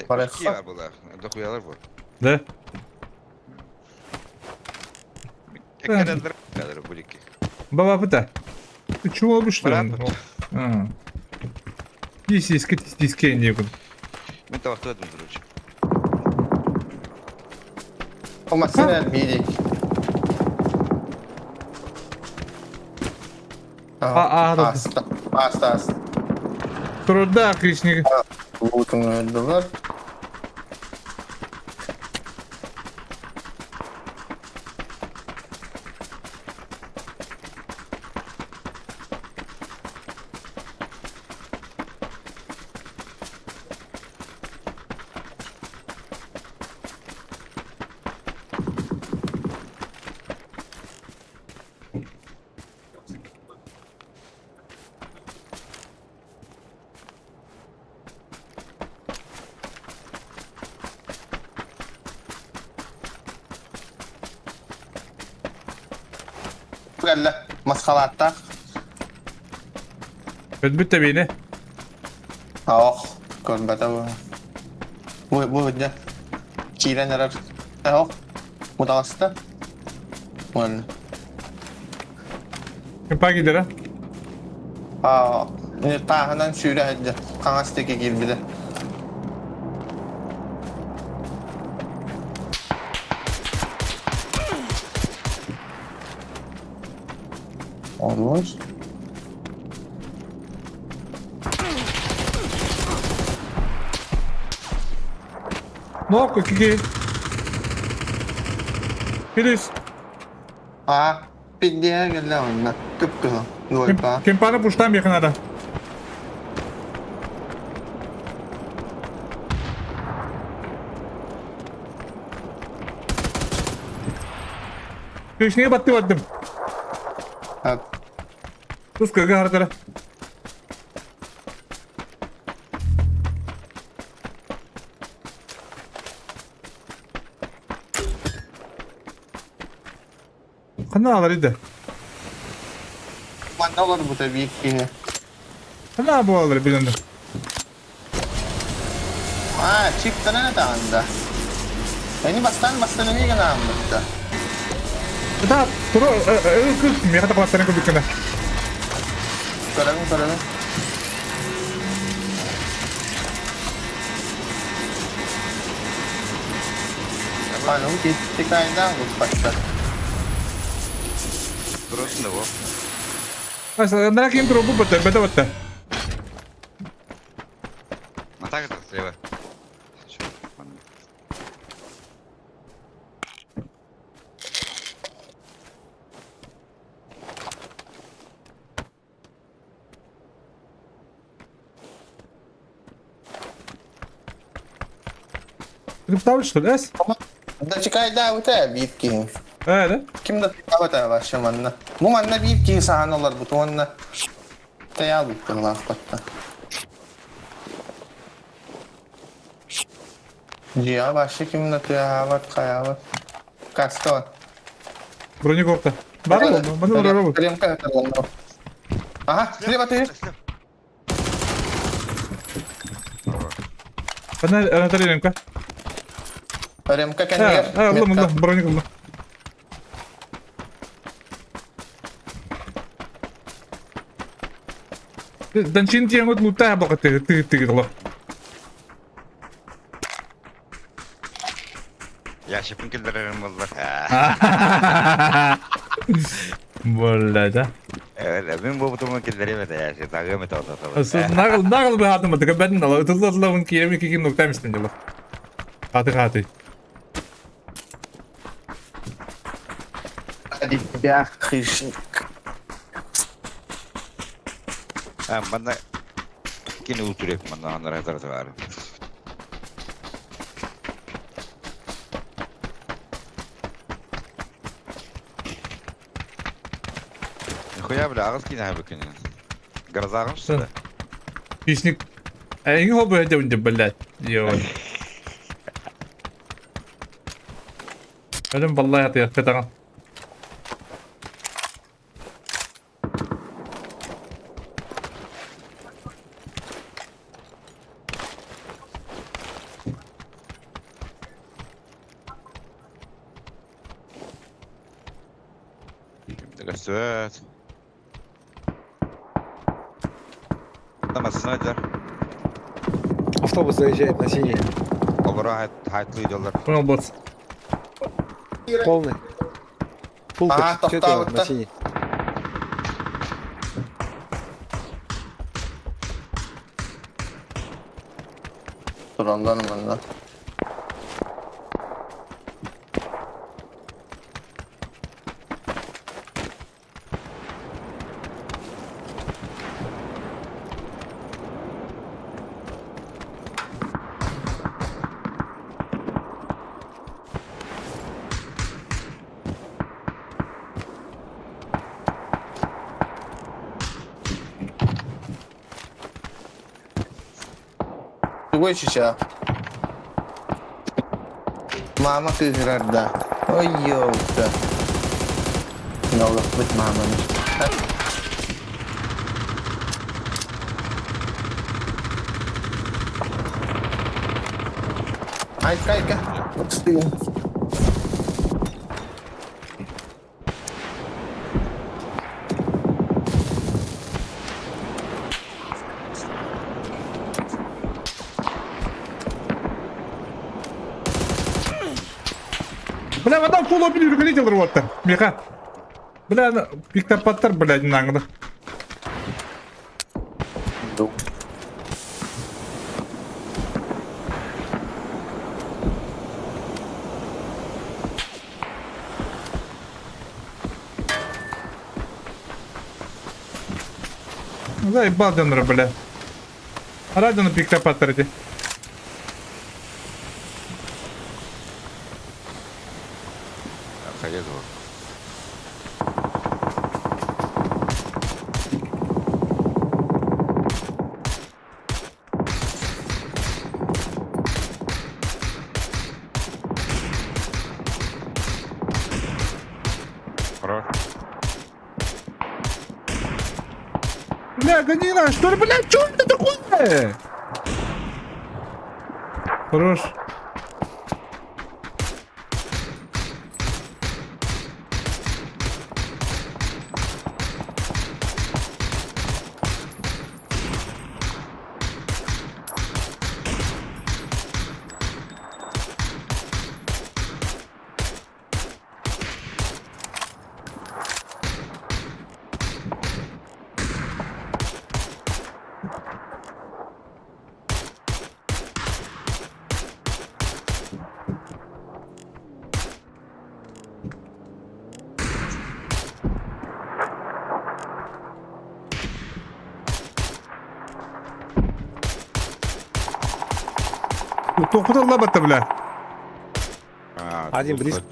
Парехи var bunlar. Dokuyalar bu. De. Ekranlar kadar bu iki. Baba bu da. Çuval olmuştur. Bravo. Ha. Если искать диски некуда. Мы того кто это короче. Olmasın elbiydik. Aa, Asta. Трудно, кричник. Lutunu öldürdüler. Gel maskalatta. Ödbüt de beni. Oh, còn bà tao vui nha. Chỉ ra nhà ra. Oh, một tao asta. Bueno. Kimpa gider ha? Ta hemen şöyle hadi. Kanastaki gibi de. Olur. No, kiki. Filiz. Bir diğer gel lan onunla. Kıpkırı. Nuaypa. Kimpa'nı puştan yakın adam. Krishni'ye battım. Sus kırgı haritara. Kana alırdı. Manda olur bu tabii ki. Kana bu alır bilindi. Çift tane ne tanda? Ini bastan ini kan amda. Da, turu kız mı? Kata pasanın kubikana. Sorun. Ano kita kaya bu pasta. Просто него. Asa, nara kim turu bu betul. А так это слева. Представляешь, что ли? Да чекай bu tabii bitki. Öyle. Kim de tavata başlamanla. Bu manna bitki sahanolar bu tonla. Tayal bittiler hatta. Ciha başka kim de tayal kayavat. Kasto. Бронеговка. Барабу, барабу. Прям как это. Ага, слева ты. Bana anahtarı ka. Ремка конвейер. Allah, бронеговка. Данчин тем вот лута бака ты гало. Я ще пинкелдерим булlar. Vallahi da. Evet, ben bu butomu kilderemedi ya. Şey takım et oldu. Asıl nağıl bir hatım adı. Ben nağıl. Tuzla ki yemek iki nokta mısın diyorlar. Hadi. Hadi ya kışın. Мана кини утурек мана анара тарзар. Нихуя бля, агас кини хабекин. Гарзагым что? Песник. А я не могу это блядь. Йо. Ölüm vallahi atıyor fetagan. Дегастует. Там остановить. Автобус заезжает на синий. Обра хайтлы идёлар. Понял, босс. Полный. Фулл Ага, что это топтал, на да. синий? Turandan bunda. Gue sisa. Mama kegerada. Oh iya udah. Nolak buat mama nih. Ay kay ka. Gusto yun. Бля, вода фул опили руководитель рвота. Меха. Бля, пиктопаттар, блядь, нагда. Заебал Денра, бля. Ради на пиктопаттере. Поеду. Хорош. Бля, гонина, что ли, бля, чё это такое? Хорош. Куда лаба-то, бля? Один близко.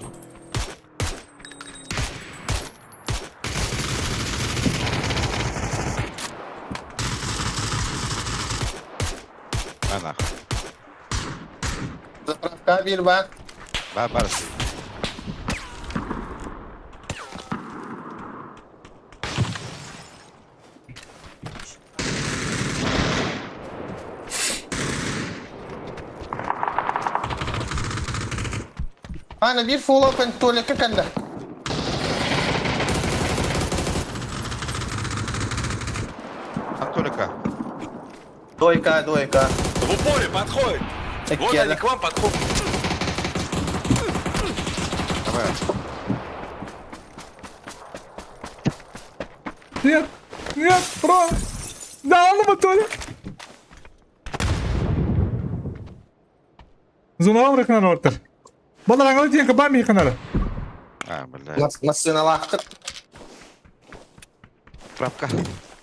Ana. Zapravka bir bak. Barbarski. Ana bir full open tuvalet kanda. Антолика. Двойка. В упоре подходит. Вот они к вам подходят. Давай. Нет, бро. Да, он мотор. Зона враг на ротор. Баларангал тень кабами канала. А, блядь. Нас на лахтер. Правка.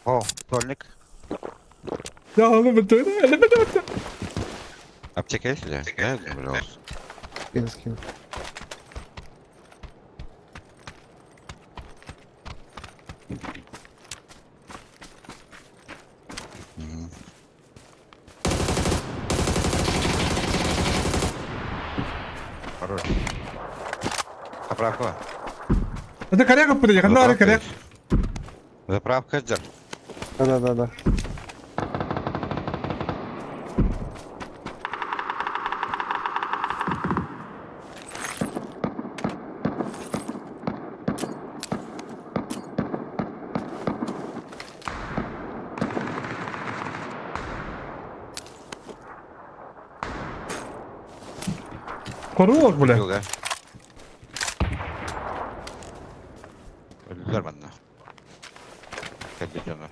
О, стольник. Ya oğlum bu duydu öyle mi duydu? Аптека есть ли? Да, пожалуйста. Скину. Хорош. Заправка. Это коряга подойди, канал коряг. Заправка ждет. Да. Koruyor bile. Yok ya. Öldüler benden. Kendi canına.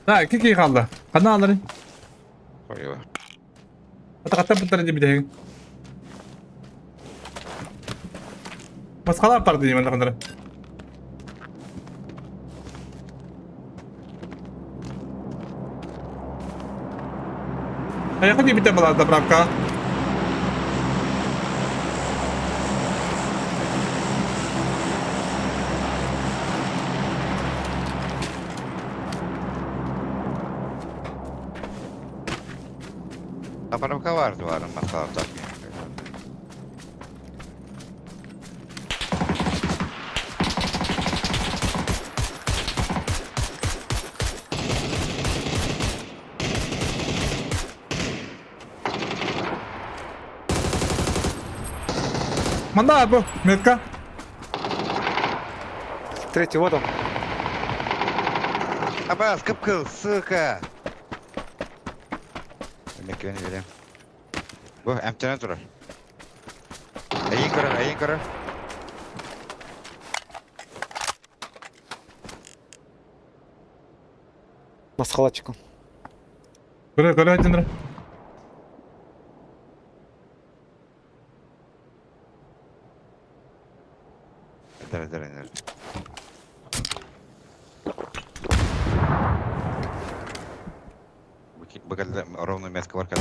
Ha 2 kişi kaldı. Kanal alırım. Koyuyor. Hatta bunları bir de. Maskalar pardı diyeyim ben de onları. А я хоть не была заправка. Zapravka vardı masalar takmıyor. Манда bu метка. Третий, вот он. Абаз, кыпкыл, сука! Demek beni vereyim. Bu emtine durur. Eğin kırır. На скалатчиком. Göre hadi Nere. Eder. Быкалда ровно мяско варкат.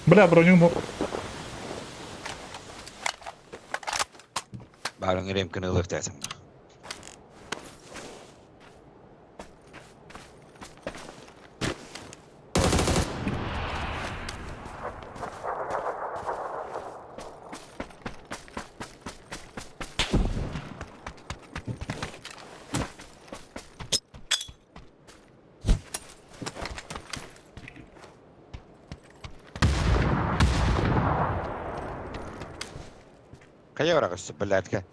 Бля, броню мог. Barın remkini ılık desin. Kaya orası belirtke.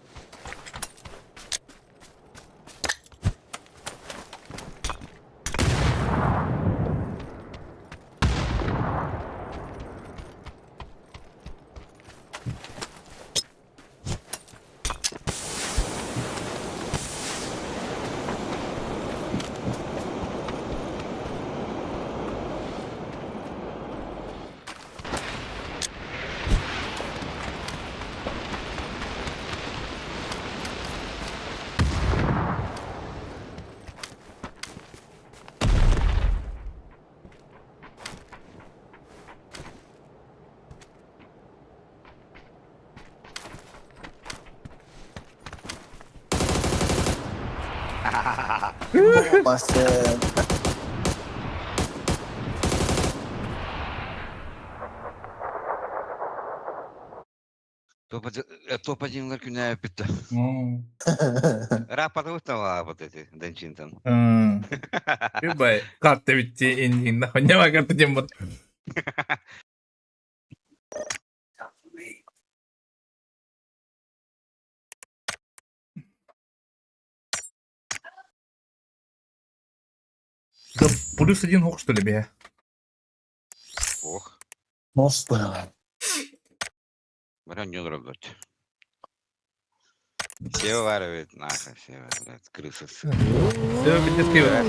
Masih. Топ-1 күнә битте. Рапорт утава вот эти Денчинтон. Бай. Карта bitti ending. Nahon nyawa kartu jembut. Да +1 хук что ли бе? Ох, Nasıl? бля, не работать. Все варивают, нахуй, все варивают, крысы. Все бендески var.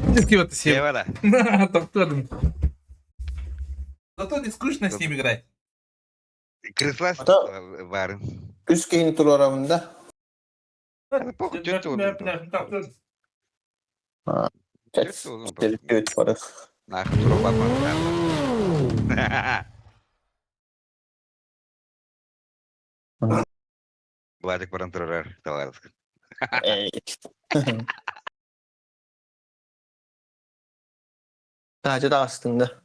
Бендески вот Все все. варивают. Топтадым. Зато не скучно с ним играть. Крысла Ata- var. Üst giyin tur oramında. Похуй, что ты улыбаешься? Kes. Delik para. Нахуй, труба помогает. Владик Парантурер, товарищ. Sadece de aslında.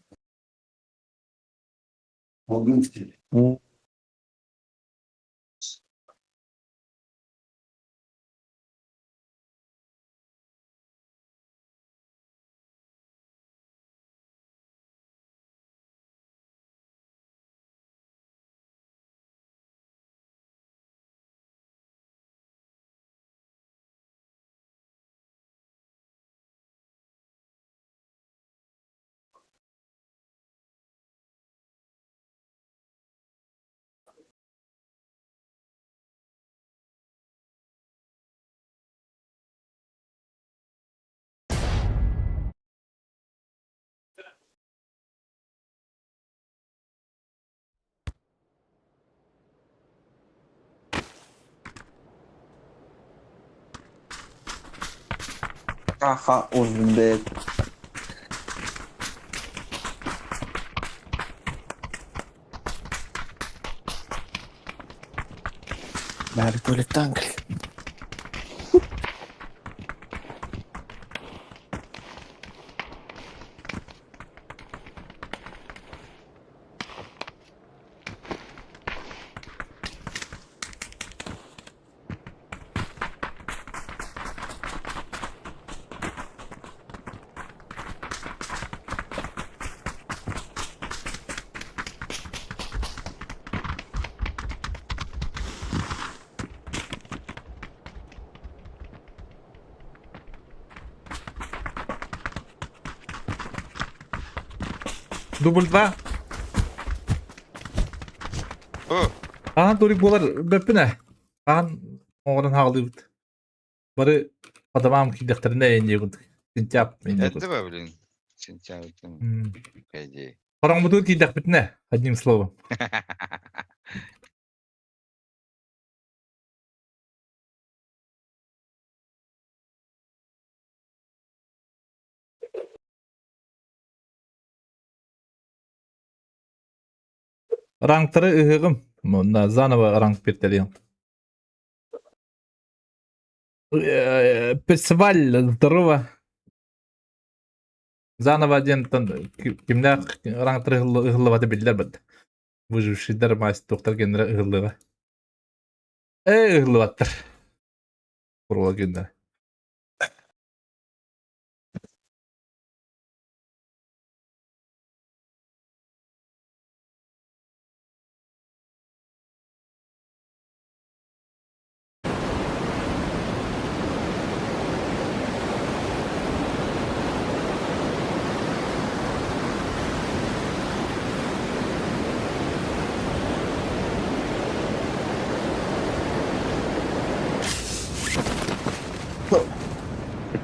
Aha Uzbek. Bari tuvalettan gel. Дубль 2. Kaan torik bolar bepine. Kaan oğlan hağlı. Barı adamam ki defterine yayınlıyorduk. Sincap. Это вы, блин. Сентябрь, по идее. Парам буду ki defterine. Одним словом. Rankları ıhığım. Bunda zanowa rank перетелил. Фестиваль, здорово. Заново один кимler ранктары ıhıllıvadı bildiler bud. Выжившийдер мас доктор генера ıhıllıva. Ihıllıvattır. Kurula gönder.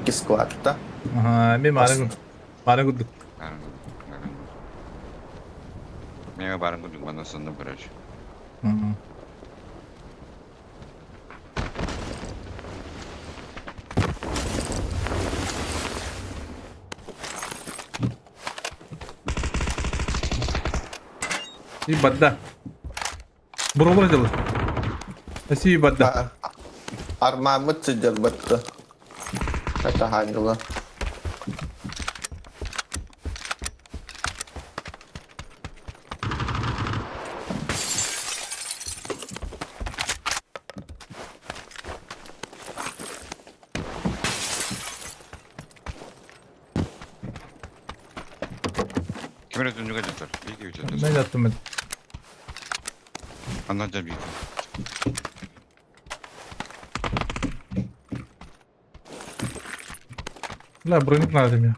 İki squad'da. Aha, bir mara guduk. Меня баран буду манасында, короче. İyi badda. Buralar acılı. Nasıl iyi badda? Armamız sıcak battı. Это хагила. Kimere döndük acıtır. İyi ki uçuyorsun. Ben yattım ben. Anlatacağım bir. La bronnik lazım ya.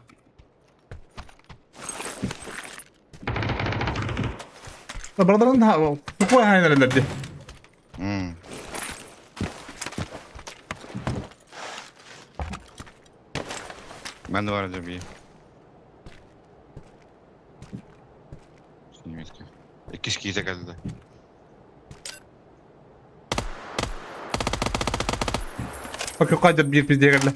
La buradan da bu koy haynerlerdi. Ben de var acaba bir. İki kişi geldi. Bak yok kaçır bir pizdiye geldi.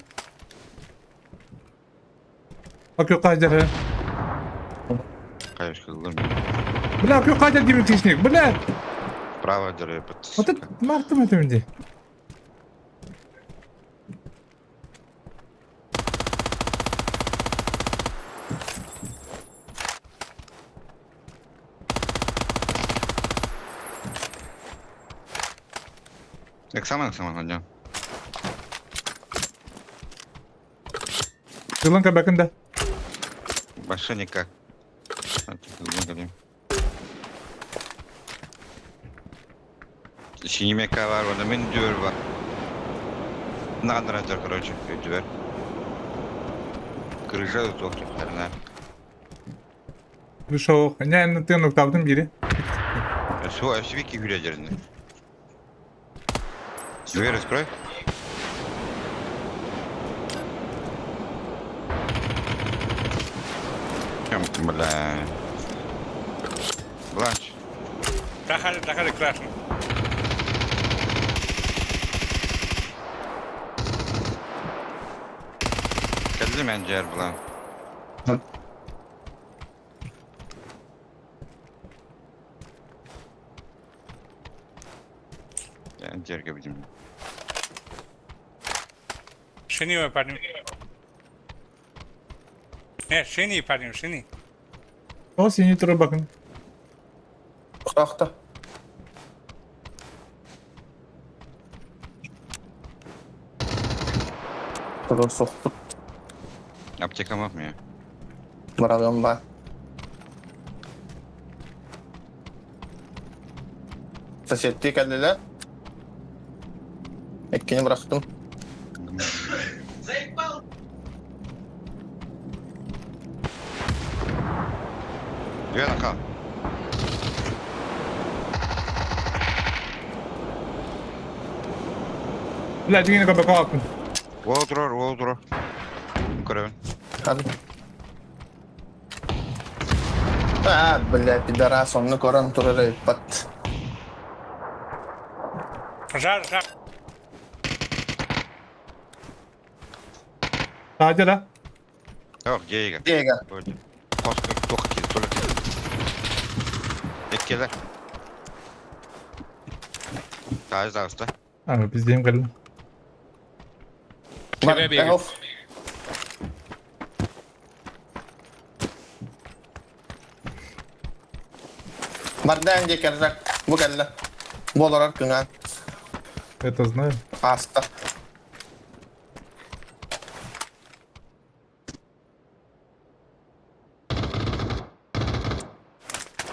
Bak yok kaçır he. Hayır kıldım. Bırak yok kaçır gibi kişilik. Bırak. Право дыры под. Вот это Мартом это где? Эксамен hadi. Yılan bakında. Başka никак. Hadi geleyim. Синий мека var orada, benim diyor var. Ne kadar açar короче, diyor. Крыша da çok çıkarına. Вышел. Ne ты noktaladın biri. Şu aşviki hülecerini. Дверь открой. Бля. Бланч. Проходи, красный. Geldi mi Encer bulan? Encer gibi. Şeni yaparım. Ne, şeni yaparım, şeni. O seni tura bakın. Sokakta. Dur soktu. Apteka mı ya? Bırakıyorum ben. Seçetti geldiler. İkini bıraktım. Gel kal. La düğüne kadar kalkın. Волдро. Көрөбүн. Hadi. Блядь, пидорас, он корон турары пат. Жар. Sadece la. Yok, geyga. Geyga. Koskuk tok ki, tolu ki. Ekkeler. Taze dağısta. Abi bizdeyim gelin. Bak, of. Mardan gekerrak. Bu geldi. Bu olarak günah. Это знаю. Hasta.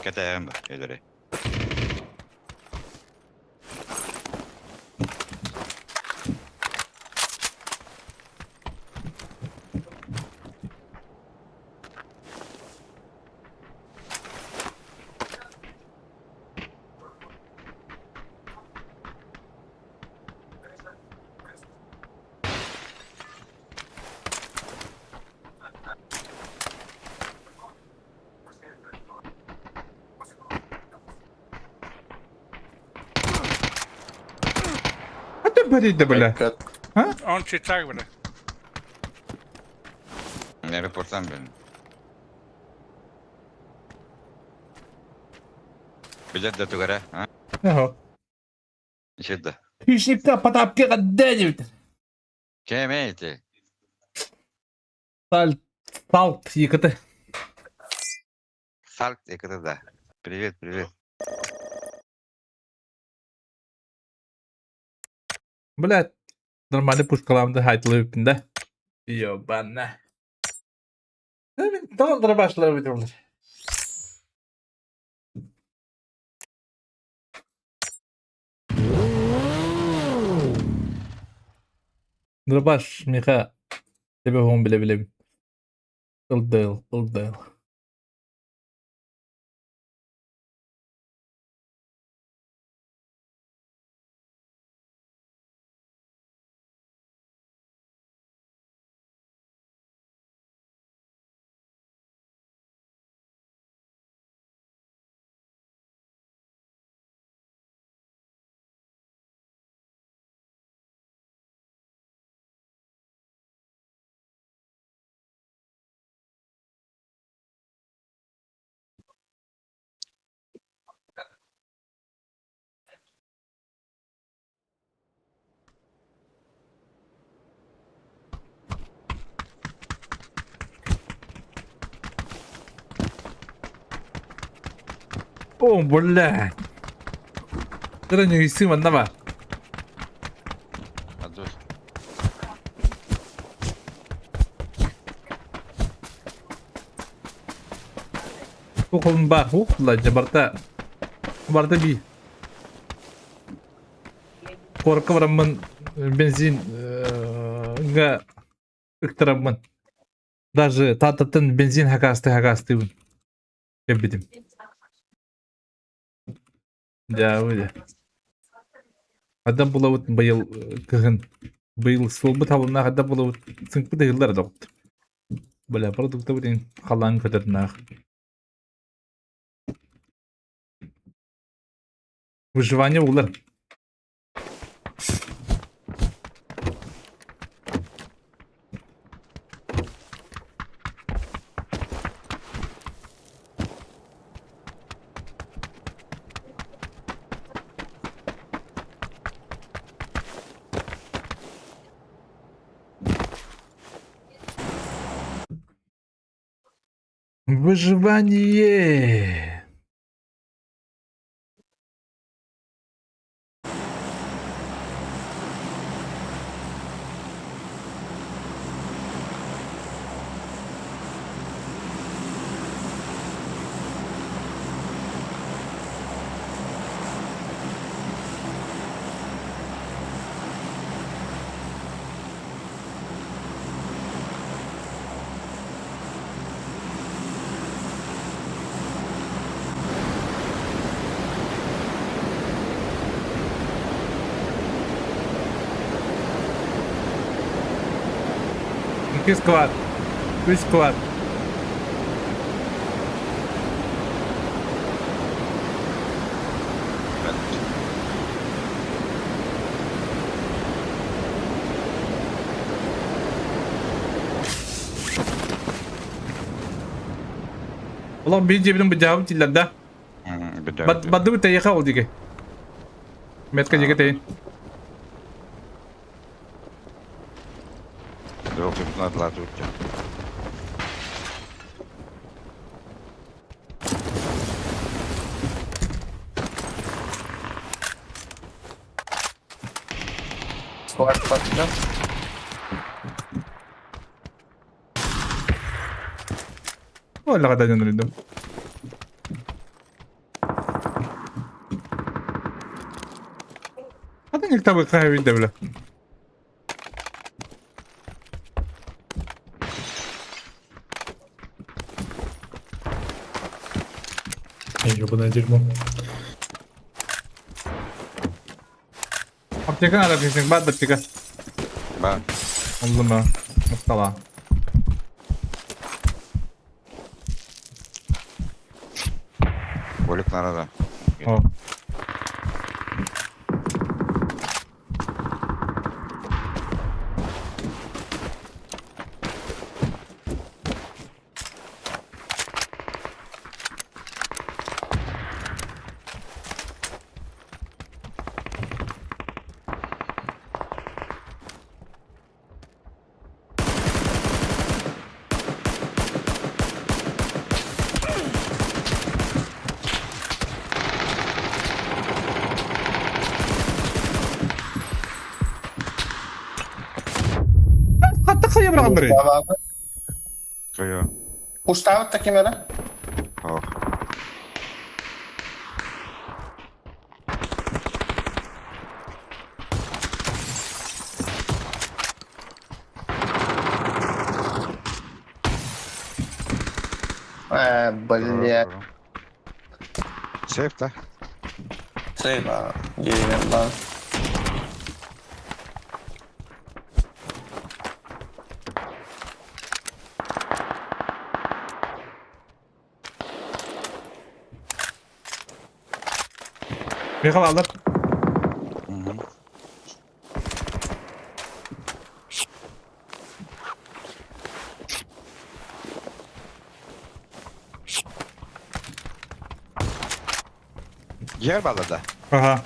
Keteyim bak, ileri. Hadi bari de böyle. Dikkat. On çıçak bile. Ne reportan benim. Biled de tugara, ha? Yaho. İçeride. Hiç iptal patapki kadar. Kemeydi. Салт екіті. Сальт, это да. Привет, привет. Блядь, нормальный пушкаламды хайтылы өппінде. Ёбана. Мен тоғындыра башылар өте олар. Дырбаш, меха, тебе он біле-білем. Ылдыл. О, блядь. Ты не весы, маннама. Отдусь. Tukun бар, la jabarta. Jabarta bi. Korku varamın benzin ga ıktıramın. Даже тататын бензин хакасты. Кебедим. Да, öyle. Adam bulavut bayıl kıhın. Bayıl solbu tavırına adam bulavut sınkı değiller de oldu. Böyle produkta bir kalan kadarına. Выживание улар. Выживание. Какой склад? Какой склад? Ulan bir cebinin bıçağı bitirler de. Badı bir teyaka oldu ki. Metka ceketeyin. Yok, надо лазутки. Squad başka. Valla kadar yanırdım. Hadi ne kitabı kahveydi bile. Ёбаное дерьмо. Аптека надо писать, бат аптека. Ба. Oldu mu? Mustafa. Болик надо. O. Nereye bırakın burayı? Koyo. Uçtağı da kimere? Oh. Блядь. Сейф, да? Сейва. Ебан. Michael alır. Yer balada. Aha.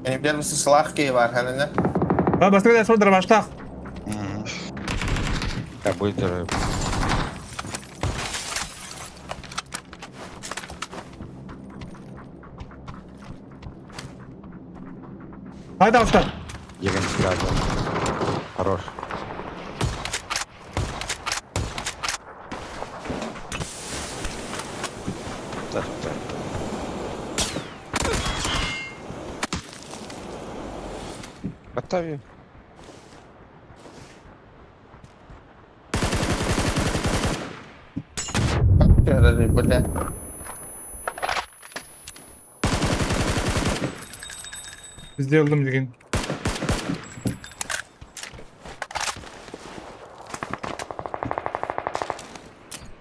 Benim bir misin silah ki var hani. Ha başka da sonra başla. Ya buydu. Haydi başla. Yerin silahı. Хорош. Так, так. Поставьте. Блядь. Сделаем дегин.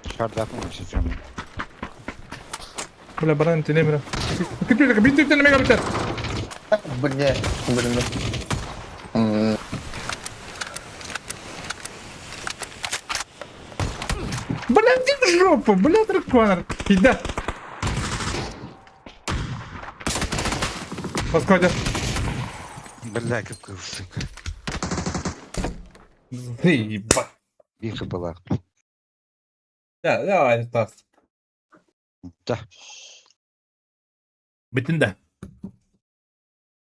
Dışarıda yapmam istiyorum. Бля, баран, ты не мира. Кипи, бинти ты на мега битер. Блядь. Бля, иди в жопу, бля, драконер. Иди. Подходит. Бля, какой сука. Ебать. Их была. Да, давай, так. Да. Bitin de.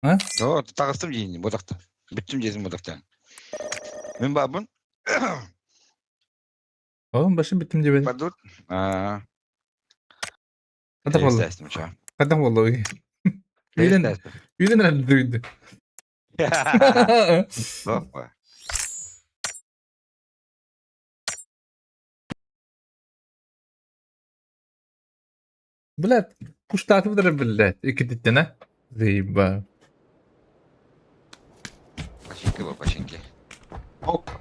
Ha? Yo, tağıstım yiyini bodakta. Bittim diyezim bodakta. Ben babun. Oğlum başım bittim diye benim. Badut. Aaa. Kadang vallahi. Testim uçağı. Kadang vallahi. Üyden herhalde duydu. Hoppa. Блядь, kuş takip eder блядь. İki dittene. Zeyba. Пашинки var пашинки. Hop.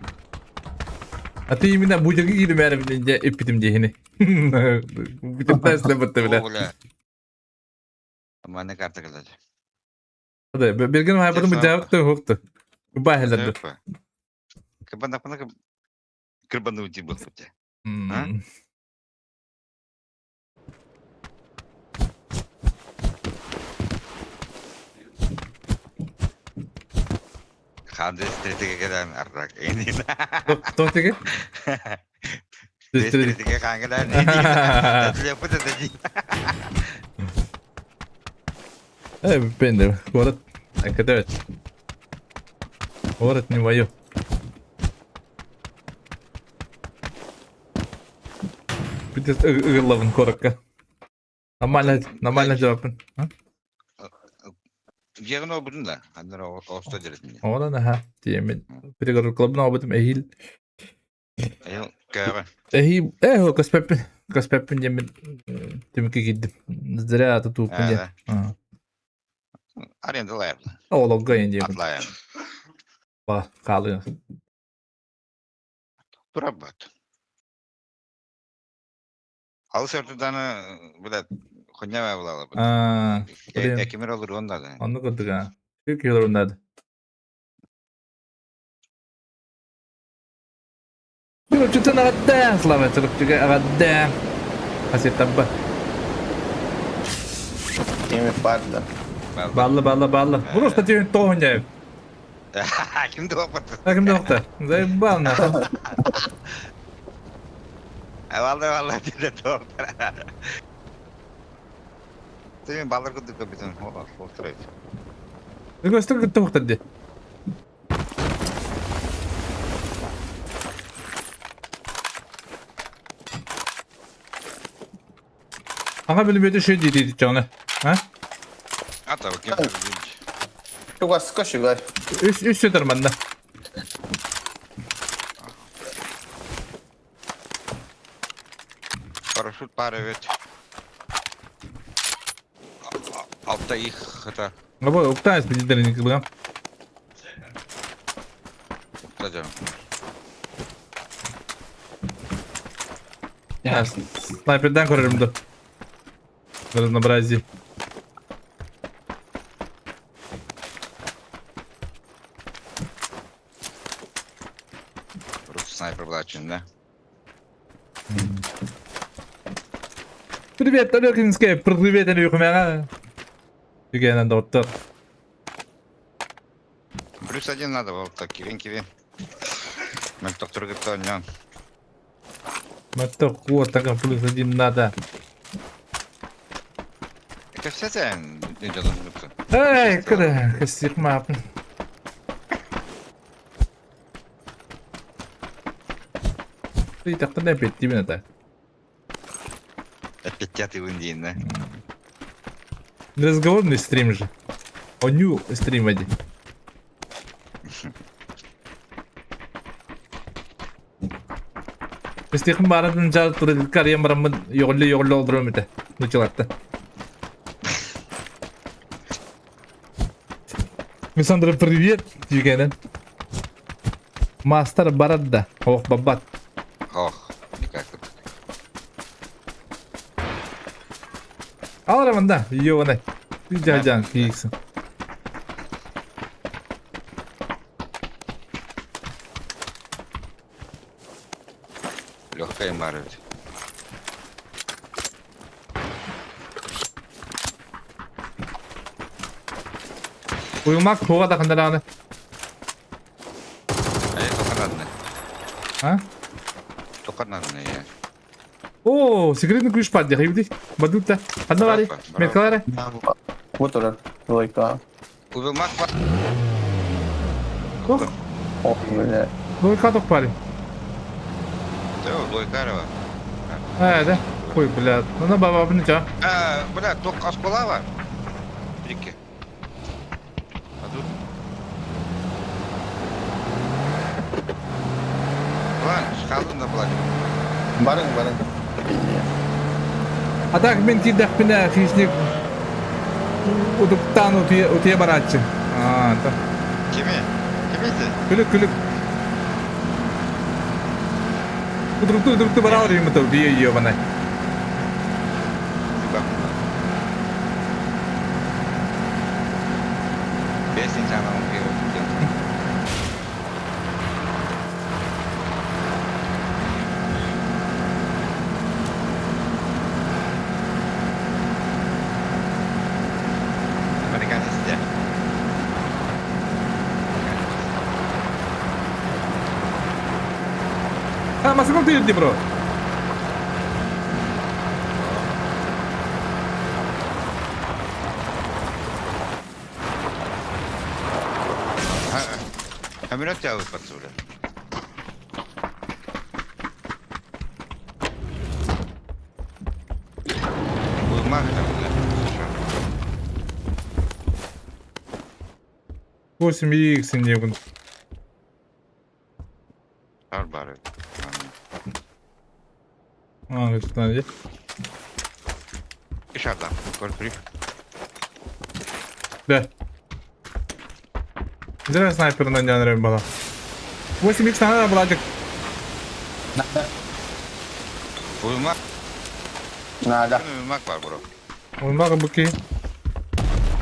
Atı yeminden bu cagi girdim yani bilince epidim diyeni. Bütün dersle battı bile. Oğla. Ama ne kartı kılacak. Hadi bir gün hayatım bir cevap da yoktu. Bahaladı. Hoppa. Kapan kırbanı ucu bu. Ha? Hadi strategi gelen arrak. Enin. Tuh tiki. Strategi kangelan. Enin. Yapı da dedi. Ben de. Город. Evet. Город не мое. Bir de ığırlavın korakka. Нормально cevapın. Ha? Yerin o budun da. Hanlar o usta dedim. Ona da ha. Diyemin. Bir de klubun obadım ehil. Ayol kâra. Ehil. O Kaspepin yemin. Demek ki gittim. Zira tutupun ya. Arındılar. Oğlum gayın yemin. Atlayan. Bak kalıyor. Durabat. Al sırtıdan böyle konya var bulalım. Ekimir olur onda da. Onu gördük ha. Büyük yıllar onlardı. Çocuktan aradan selamet çocuk aradan. Kasih tambah. Kimi vardı. Ballı. Bunu da diyor tohunca. Kim de o patı? Hakim doktor. Zaybal ne? Vallahi dedi doğru. Senin ballar kudu kapitın. Oturayım. 이거 스톱 그때 먹던데. Kanka benim bir şey dedi canı. Ha? Ata bakayım. Çok az kaşı var. Üst yeter bende. Парашют пара ведь. Altta их это. Ama Oktay bir deneyin kılgan. Kısaca. Ya sniper'den korarım da. Biraz Brazil. Rus снайпер была içinde. Привет, Алёкинская, привет, Алёкинская. Киэйэнэн доктор. Плюс один надо было так, кивин. Мы доктор говорит, он. Матток, вот так плюс один надо. Это все те идет. Эй, куда? Костик мап. Ты так-то не опять тебе надо. Опять пятый в Индии, да? Разговорный стрим же. Оню стрим води. Стихим баратын жар туры карьем барамын yoğurlu oldurum ete. Нучылатты. Мисандра, привет, Киэйэнэн. Мастер барадда. Ох, бабат. Ох, никак тут. Аларым да, ёбаный. Ты жан кийиксин. Легкая мара ведь. Uyumak soğuğa da kandır ağını. Только надо. Ha? Только надо, я. Oo, секретный ключ паддя, хайбди. Бадутта. Одна вари. Меткалара. Вот уже. Лойка. Убил маг. Ох, О, бля. ну каток пари. Да, Лойкарова. Да. Ой, блядь. Ну на баба обнича. Бля, только Аскулава. Рики. А тут? Ладно, шкалу на плане. Барın. Атак мен кидах пина хищник. Удуктан утия барачы. Да. Кими? Кимите? Күлік. Удукту барал римото, бие ёбаный. Песня жанром пиво. Американец, да. Ma secondo te, bro? Камерот тебя выпорцули. Будет маг там, да? 8х не Арбары. что ли? И шарда. Корпри. Да. Зря снайпер на нее было. 8х надо, братик. Будет маг. Nada. Маг var bro. Olmağı bu ki.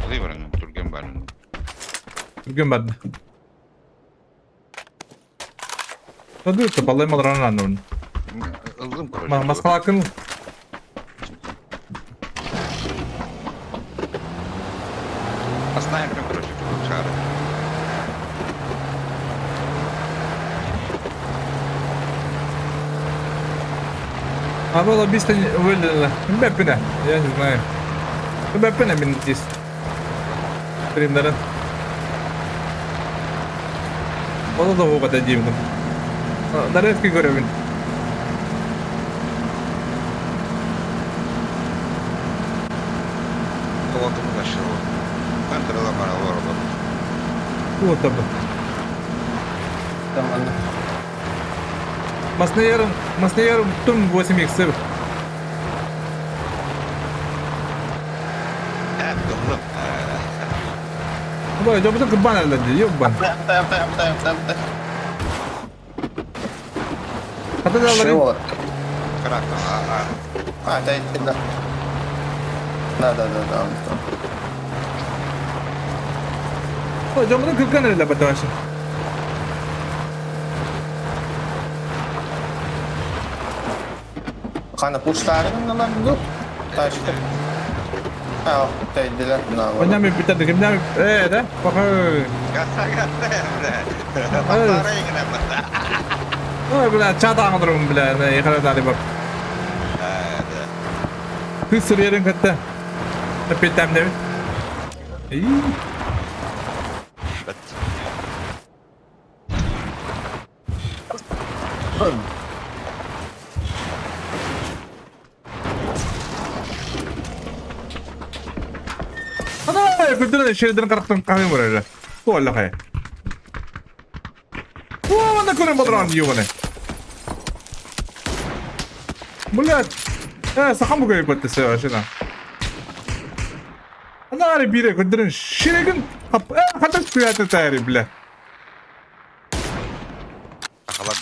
Alayım onu. Turgen var. Bugün ben de. Tadı topallayım alır ananı. Aldım короче. Maskal hakkın. А снайпером, короче, шар. А было быстро вылезло. Бэппина, я не знаю. Бэппина минут 10. Стримдерен. Onu da o kadar diyeyim. Neresi görevin? Кого-то вытащил. Центр ломара ворога. Вот там. Tamam. Masnayarım tüm 8x. Boy, coba tuh keban ada di, yuk ban. Там. Kata da Şey alırım. var. Краком, Да. Да. Boy, coba tuh keban ada dapat tuh. Kana puşlarının lan yok. Taştı. Ha, değdiler. Banyak bitar di kimnya. Dah. Pakai. Гаса, бля. Ай. Батарейка, бля. Oh, bila çatağın durum bila. Ne kadar tadi bak. Да. Kız sürüyerin katta. Tepetem de. İyi. Ana, kudur şeriden karaktan kahve var öyle. Bu Allah kaya. Bu ne kadar madran diyor bana. Блядь. Саха мога ебать се машина. Ana ari bire kudur şiregin. Hatta kıyafet tayari bile. Охлад.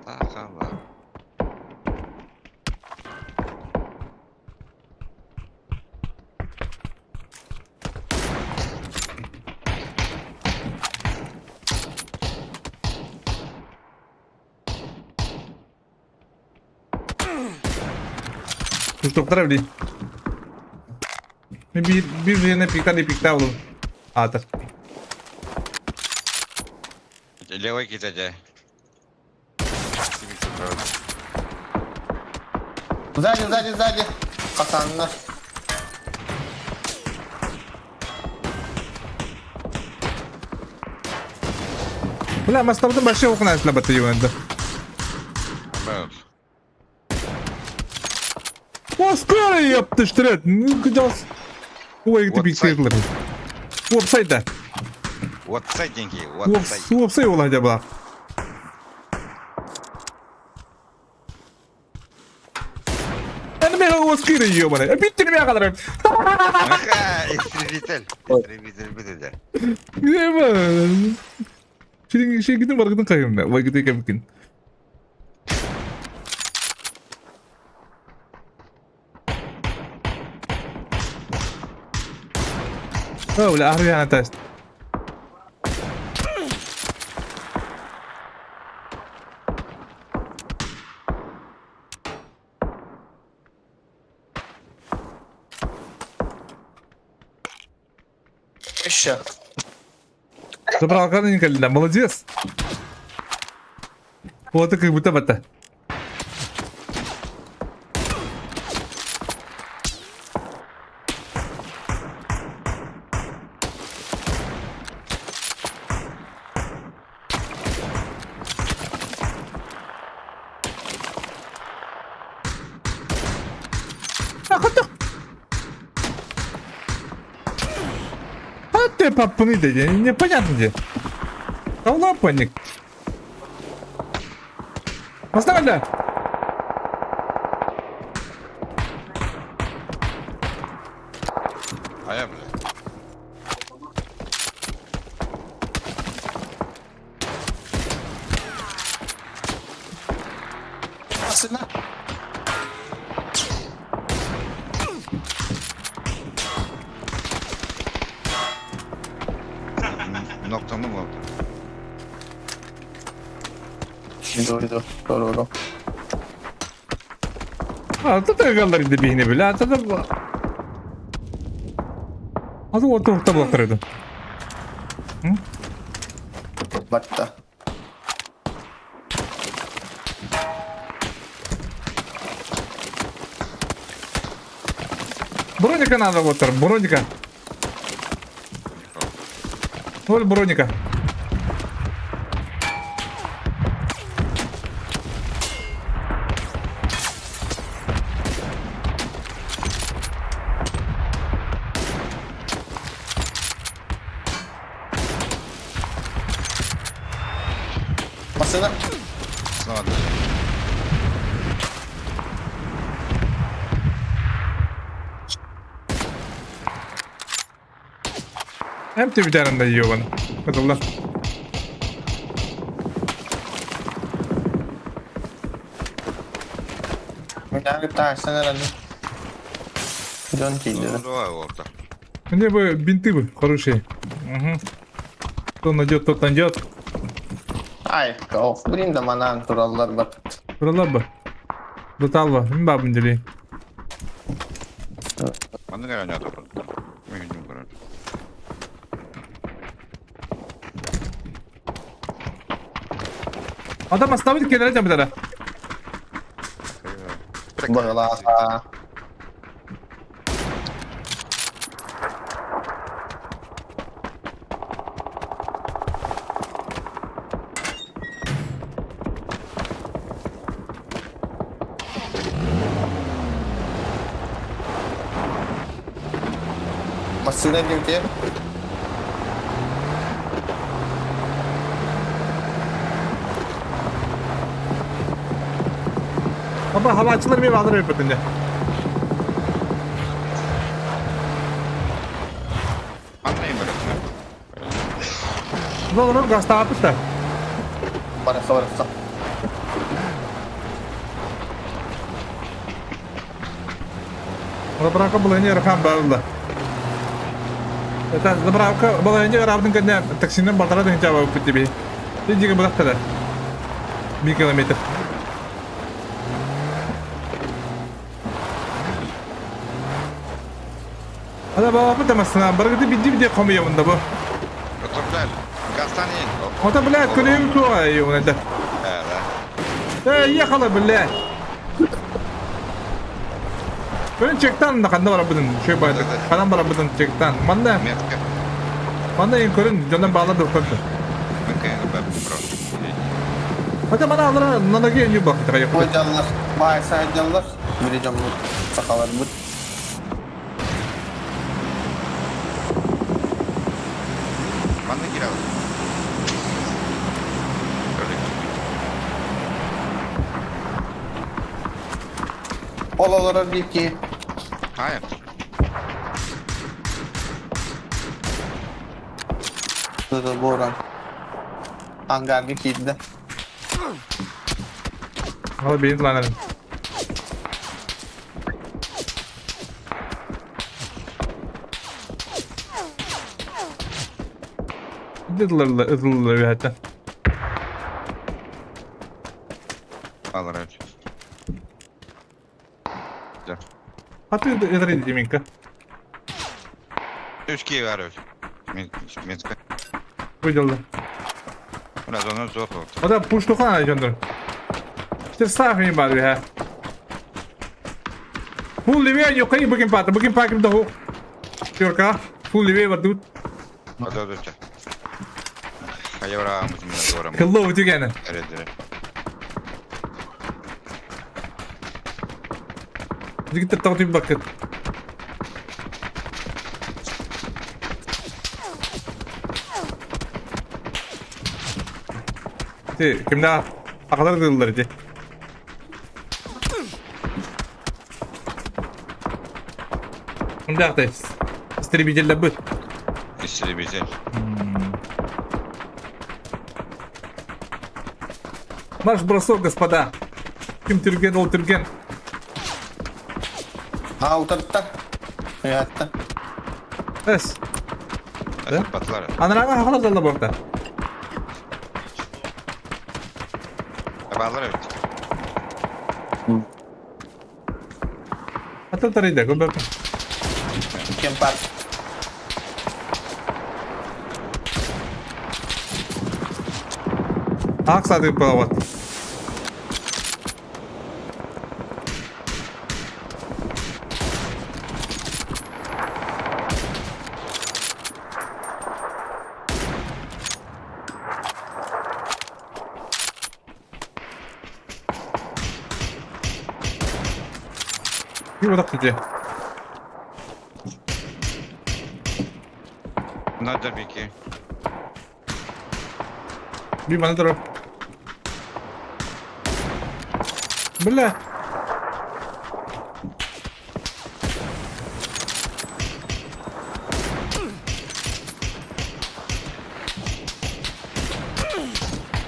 Охлад. Tutup taraf değil. Bir yerine pikta oğlum. Atır. Левый кидайте. Сзади. Касанlar. Bula mastabda başka okuna esla batıyor bende. Бэм. O skora yaptı işte. Gıcaz. Bu ekti piktalar. Bu upside'da. Вот сайденький, вот Bu сайд. upside ola acaba. Ben o skora yiyor bana. Bitti mi kadar? Ага, истребитель. Истребитель битеді. Ne var? Şey gidin var gidin kayım da. Vay gidin kayım. Oh, la ahri ana test. Еще. Забрал каноника, да, молодец. Вот как будто бата. Ты папаны, да, непонятно где. Кого паник? Оставили? А я, бля. Aslında. Noktamı mı? Doğru. Тут галдар иде бигне биле. Атада Азы орта блоктар еді. Batta. Броника надо, вот, броника. Ноль броника. Машина. Снова. Hem de bir tane de yiyor bana. Hadi ulan. Я пытаюсь, наверное. Дон киллер. Давай, Волта. Мне бы бинты бы хорошие. Угу. Кто найдет, тот найдет. Ай, кауф. Блин, да манан тураллар бар. Buralar mı? Tutal mı? Kim babın dili? Bana ne oynadı burada? Mühim var. Adam aslında kenara cam bir tane. Bağlasa. Masina diyor. Ama hava açılır mı alır hepatınca. Anlayayım böyle. Ne olur gaz tapıp da. Varsa. Zabraka bulayınca rakam bağlı. Zaten zabraka bulayınca rabdın kadar taksinden batara da hicaba uput gibi. Hiç gibi bırak kadar. 1 kilometre. Ada bawa apa temasna? Berarti biji komiyo bunda bu. Oturlar. Gazdan yiyin. Ota bilet kırayım tu ayo nada. Evet. Yakala bilet. Ben çekten de kandı var abudun. Şey baydı. Kanam var abudun çekten. Manda. Metke. Manda yang körün candan bağladı o kadar. Okey, ben bro. Hadi bana alır nana geliyor bak kayak. Bu canlar. Vay say canlar. Biri camlı. Sakalar bu. Bana girelim. Olalara bir ki. Hayır. Dur Boran. Hangar bir kilde. Hadi beni lanarım. Hızlılar hatta. Alır evet. Hatta eder edeceğim inka. 3 kişi var öyle. Metke. Выделил. Biraz onu zor oldu. Hadi puştu kan candır. İşte sahne var ya. Full live yok kayı bugün patı. Bugün pakım da ho. Yorka. Full live var tut. Hadi hadi. Kaya var mısın doğru mu? Kıllı ucu gene. Evet evet. Git de tavtı bir bakın. Kim daha? Akıllar kıldılar diye. Şimdi aktayız. İstiri bu. İstiri Марш бросок, господа. Kim Türgen ol Türgen. Ha utartta. Hayatta. Es. Patlar. Anarama haklar zalla bu arada. Bağlar evet. Hatta taraydı. Göbek. Kim pat. Ak sadık palavat. Bir odak tutuyor. Надо бики. Bir bana dur. Bile.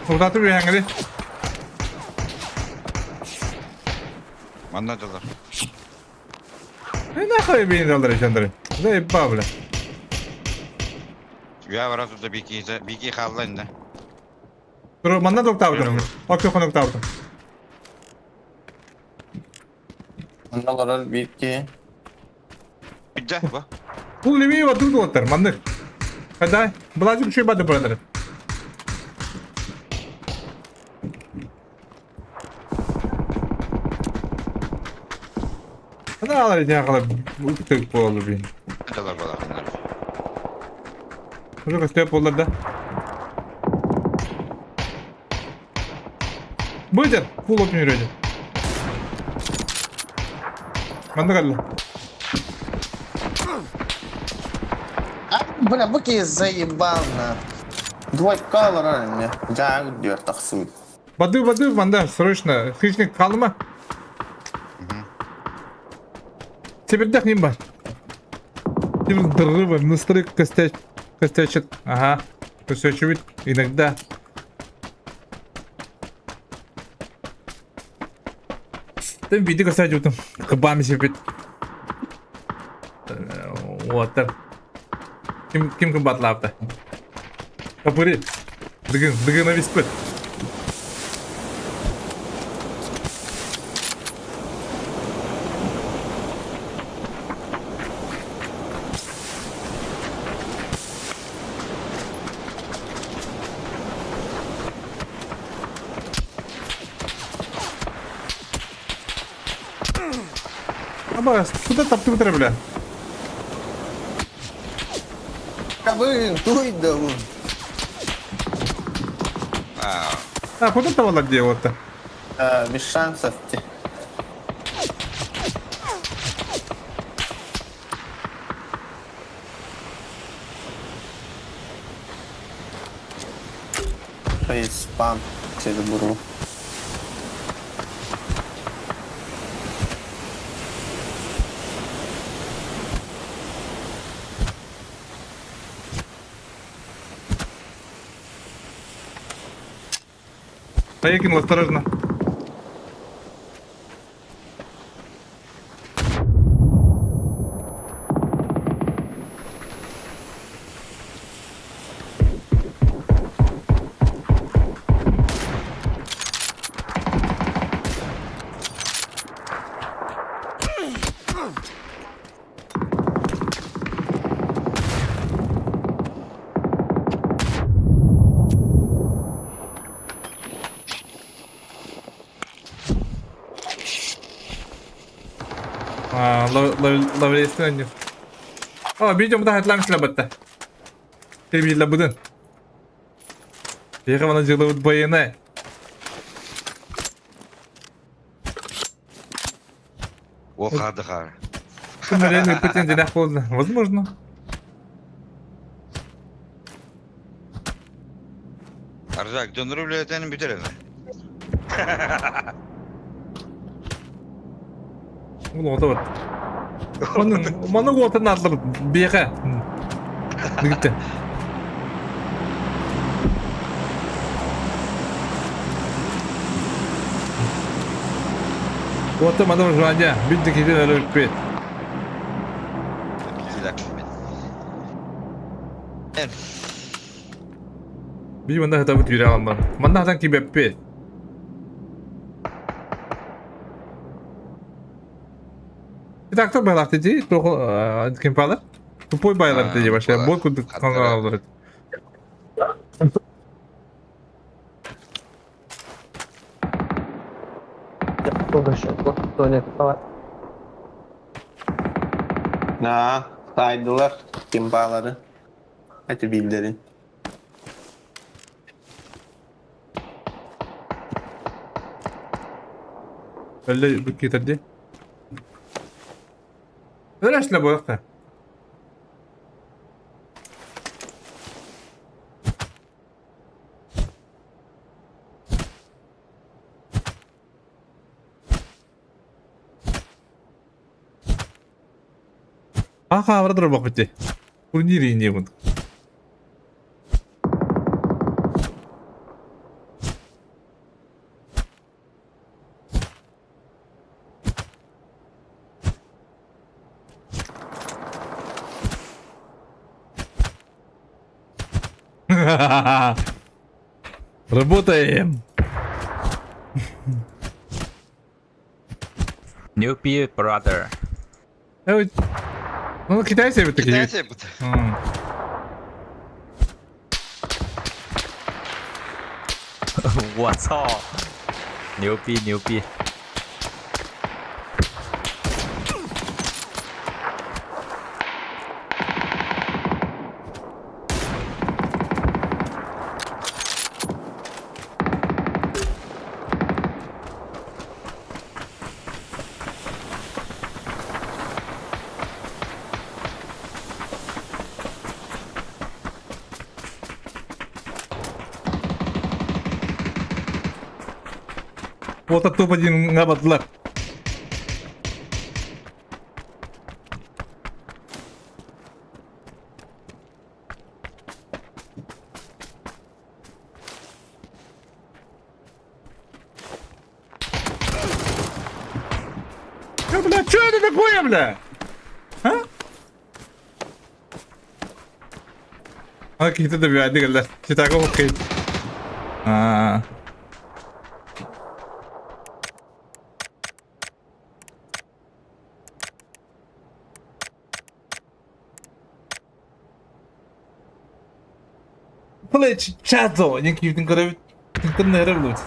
Orada bir hangisi? Anladılar. Ne kadar bir inanılır şimdi. Zayıf babla. Ya var da biki kallan da. Dur, bana doktor avdım. Okey, konu doktor avdım. Onda kadar bir iki. Bitti bu. Bu livi var dur doktor, mandık. Hadi, belajı bir şey badı buraları. Hadi alır ya kadar uçtuk bu olur bir. Adalar bala bunlar. Hadi step olur da. Buyur, full opinion öyle. Mandık Allah. Бля, быки заебано. Двойка алар мне. Жагы дер таксует. Воды, манда, срочно. Хищник kaldı mı? Теперь дохнем бар. Теперь дрова, настрой костячек. Ага. Костячек иногда. Там видео кстати вот там кабами себе. Вот так. Kim kımbatlavdı? Kapırı. Dıgına vispet. Ama suda taptı biter bile. Блин, туй да. А, куда tavalla делать-то? Без шансов. Спам через буру. Поехали, осторожно. Ловлесін өңдер. О, видеомда айтламыз лабатта. Тербейді лабудын. Беға мана жылы өт бойына. Оқады қар. Күмірен өтпетен жинақ болды. Возможно. Арзак, доныру білетенін бітерені. Бұл ота бар. Оның отын атылыр беға. Дігітті. Ота мадам жуанья. Білді кетен әлі өтпет. Bir bunda hata bu tüyre alan var. Bunda hatan ki beppe. Bir dakika baylar dedi. Kim bağlar? Tupoi baylar dedi başa. Bol kuduk kanal alır. Na, saydılar kimpaları. Hadi bildirin. Öyle bir kitap değil. Öyle bu yakta. Ага, вроде бак бити. Турнири не буду. Работаем. Newbie brother. Ну, китайцы вот такие. Китайцы будут. What's up? Newbie. Вот это топ-1 набадлар. Бля, что это такое, бля? А? Какие-то добивают, бля. Читаго, окей. Play chato, никаких не говорит, никто не ревнует.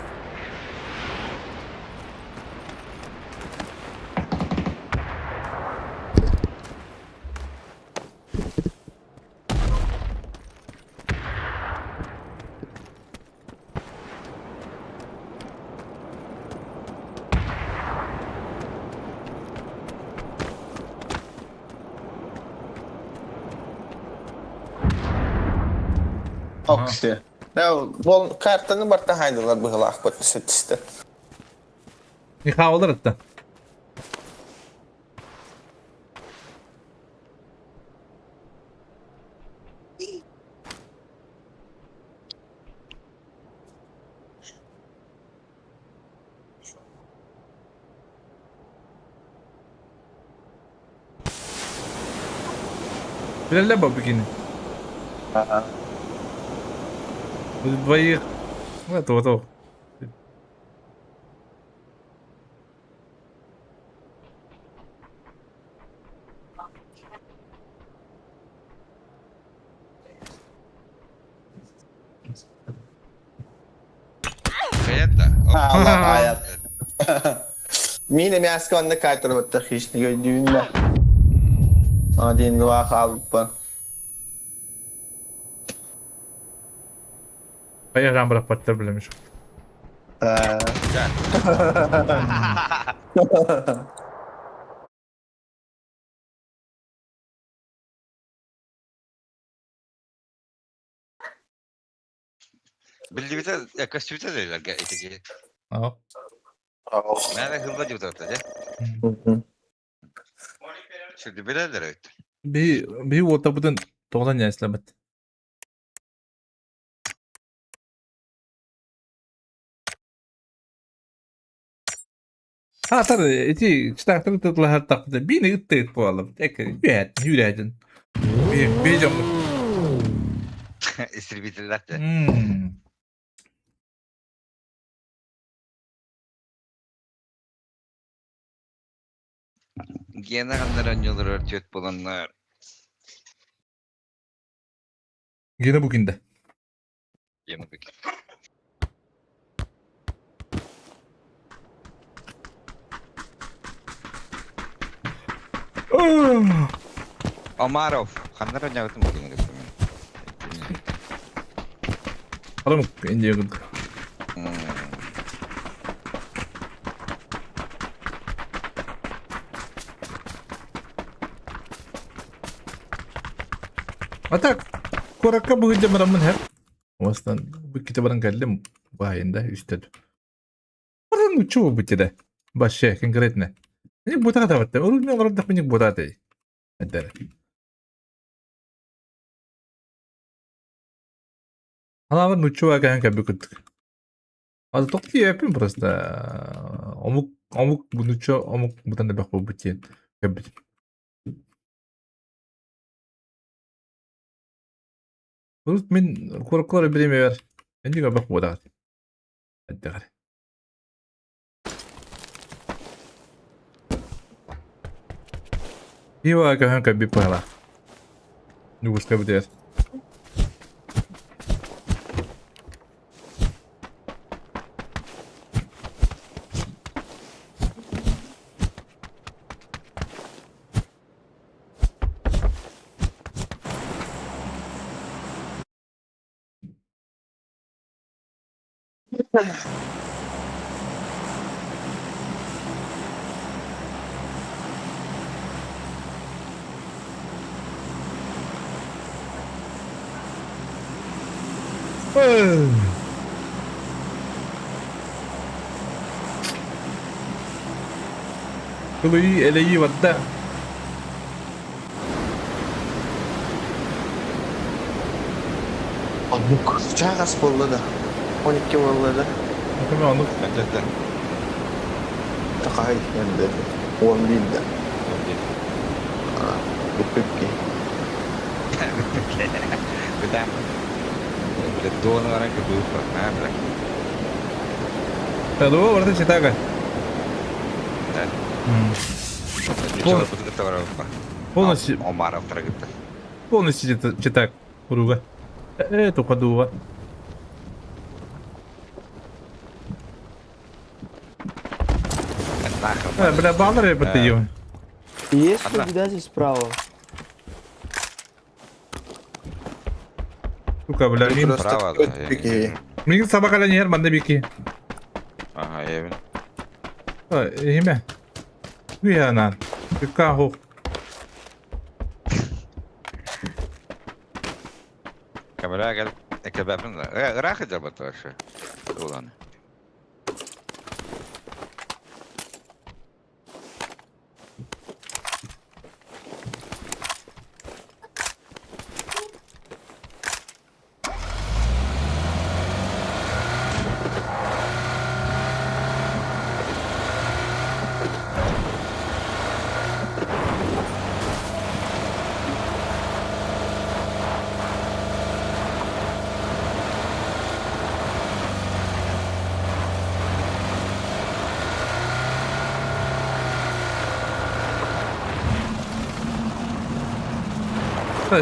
Okey. Ya bu kartını barta haydılar bu hılaq подписаться. Не хавалар это. Bilal'le babakini. Ага. Двоих. Вот. Это. Allah hayat. Mine мясконны кайтырып хищник өйдүүнө. Один два халпа. Поехали брат подтеплемеш. Bildiğimizde yaklaşıkça değiller eteki. Aa. Nerede hızlı diyor zaten ya. Şimdi bilenler evet. Bir orta budun 90 yaşlamat. Ha tabii eti çıtakları tutlar takdı. Bir ne gittik bu alıp. Tekrar yüreğin. Bir canlı. Esir bitirler de. Gene kanlar anyolar örtüyor bulanlar. Yine bugün de. Yeni bir. Omarov. Kanlar anyolar bugün. Adam ince yakın. А так, коракка bu hıcı mıramın hep. Ostan bu kitabın geldim bayında üsted. Oradan uçuyor bu tide. Başka konkretne. Ne bu kadar var. Olur mu olur da benim bu da değil. Hadi. Hala uçuyor kan kabukut. Az tokti yapayım просто. Amuk bunu uçuyor amuk bu tane bak bu tiye. Kabut. Urut min korkor birime ver. Ben juga bak bu da. Hadi. Iwa ka hanka bi pala. Nugus ka buder. Kılığı eleyi vadda. Amuk. Çağas bolladı. 12 bolladı. Bakın anlık. Bence de. Takay yandı. 10 linde. Pubg. Bir de. Bir de doğru olarak büyük var. Ne yapacak? Tadı orada çetaka. Evet. Pol- Ничего, вот это воровка. Полностью, Омаров трагедия. полностью читак. Уруга. Это подува. Нахер. Бля, баннер я потаю. Есть Одна. кто здесь справа? Сука, бля, мин. Просто Право, да. Pubg. Мин sabah yer bende bir iki. Ага, я вижу. İyi mi? Bu ya lan. Bir kahu. Kamera gel. Kebabın da. Rahat edeceğim bu taşı. Ulan.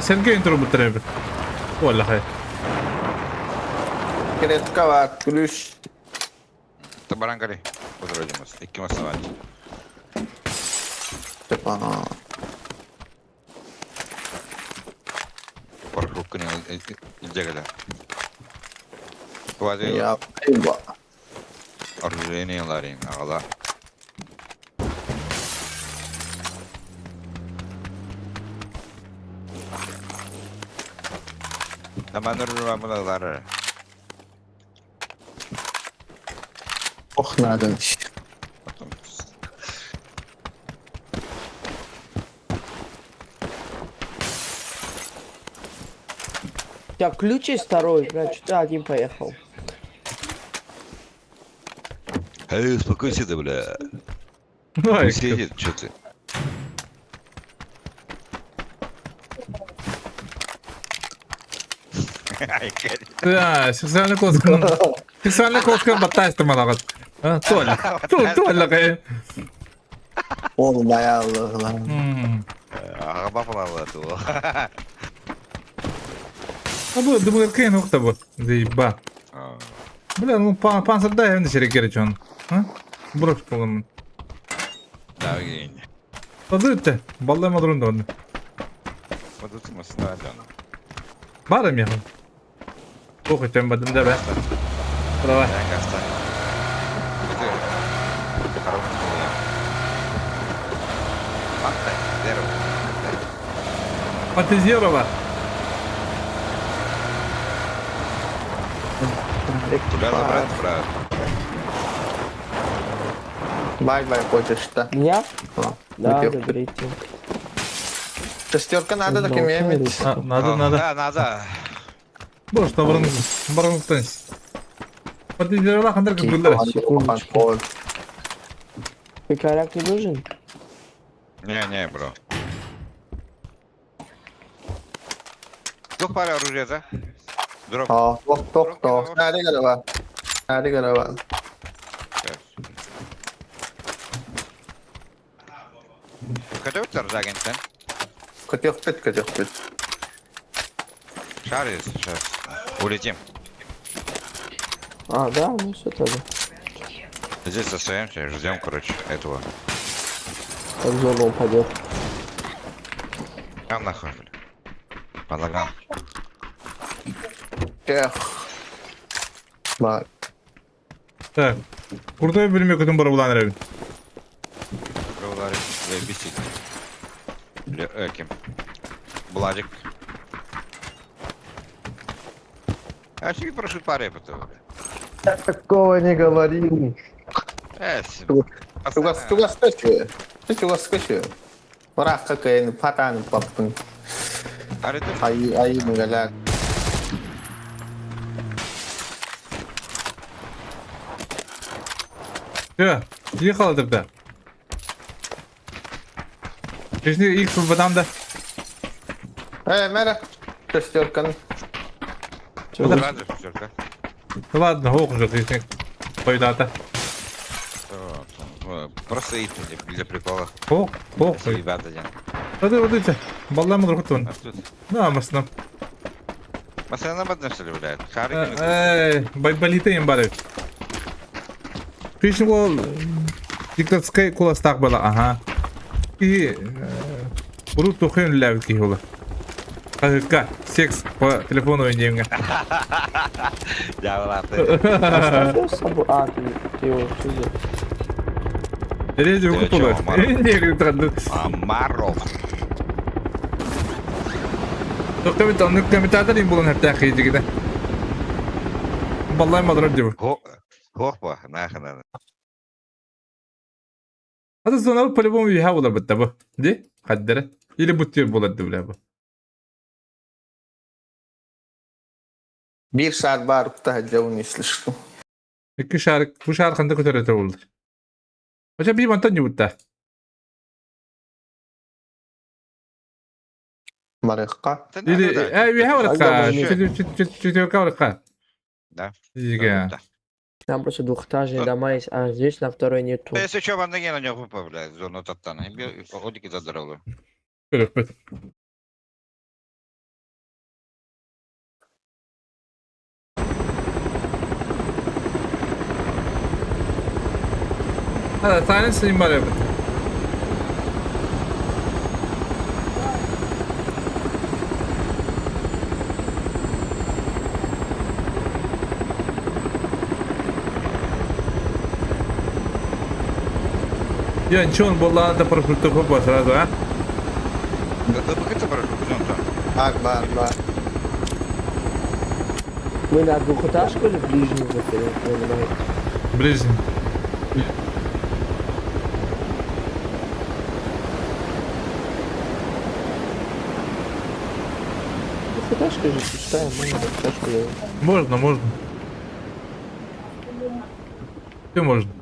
Sen que intro bu tarafa. Vallahi. Kiretka var. Gülüş. Tabaran kali. Oturacağımız. İki masa var. Tepana. Korkukunu incegeler. Kuvazi Ya. Eyvah. arzulayını yıllarıyım. Ağla. Hemen durur. Oh nereden iş. У тебя ключ есть второй, блядь, что ты один поехал? Эй, успокойся ты, бля. Vay. Пусть едет, что ты? Ya, seksualne koskan battaydı malagat. Ha, tuvalle kay. Olmay Allah lan. Ağaba falan var tu. Bu думаю, кай нухта bu. Заеба. Бля, ну пан садай evinde şere gerçekten. Ha? Bırak falan. Да, гень. Tadı öte. Vallahi madrunda onu. Вот тут мы ставим. Barım ya. Kokacağım badım da be. Bravo. Я гаста. Это хороший человек. Пантай, дерево. Патезерова. Тебя забрать, брат. Бай-бай, хочешь-то. Меня? Да, Пятерка. заберите. Шестерка надо так иметь. Надо, надо. Да, надо. Boş da barınıktan. Patateslere kadar kızdılar. Пикаряк не нужен? Не, бро. Сколько пара оружия, да? Дроп. Tok. Nerede göre var? Хотел торжаген, да? Kötü. Шарис сейчас. Улетим. А, да, ну все тогда. Здесь остаемся, ждем, короче, этого. Как зона упадет. Там нахуй, бля. По ногам. Bak. Так. Крутой бөлме күтім бар бұлан әрі. Проволари, заебись. Кем? Бладик. А себе прошу паре потом. Я такого не говорил. Туга скачиваю. Туга скачиваю. Бırak kakayını patanı papın. Ayı mıgalak. Ехала тогда. Песни их там да. Мера. Шестерканы. Ладно, ох уже, если поедата. Просто идти для прикола. Ох. Ребята, день. Вот эти. Баллам рухтун. Да, маснам. Масана бадна что ли, блядь? Байлитейм бары. Пишем гол. Диктатская кула стак была, ага. И будут тухен лявки хула. Как секс по телефону и деньги. Да, ладно. Оставил с собой? А, ты его чудо. Реже купила. Амаров. Только ведь он комментатор им был на тахиде где. Баллай мадрадив. Хопа, нахрен. هذا الزنار по-любому يحاول بالتبه دي قدره или بطير بولد دولابه. Bir saat bağırıp da hacavını isliştim. İki şarkı, bu şarkında kötü oldu. Acaba bir mantan yurtta. Marıkka. يحاول يحاول Да. Там просто двухэтажные дома есть, а здесь на второй нету. Если что, в ноге на него появляется зона татана. И ходики задрали. هذا ساينس يمر. Я ничего, он был на парашюте хопа сразу, а? Да покажи парашют, идем там. Бар. Мы на двухэтажку или ближнюю заходим? Ближний. Двухэтажка же пустая, можно двухэтажку делать. Можно. Все можно.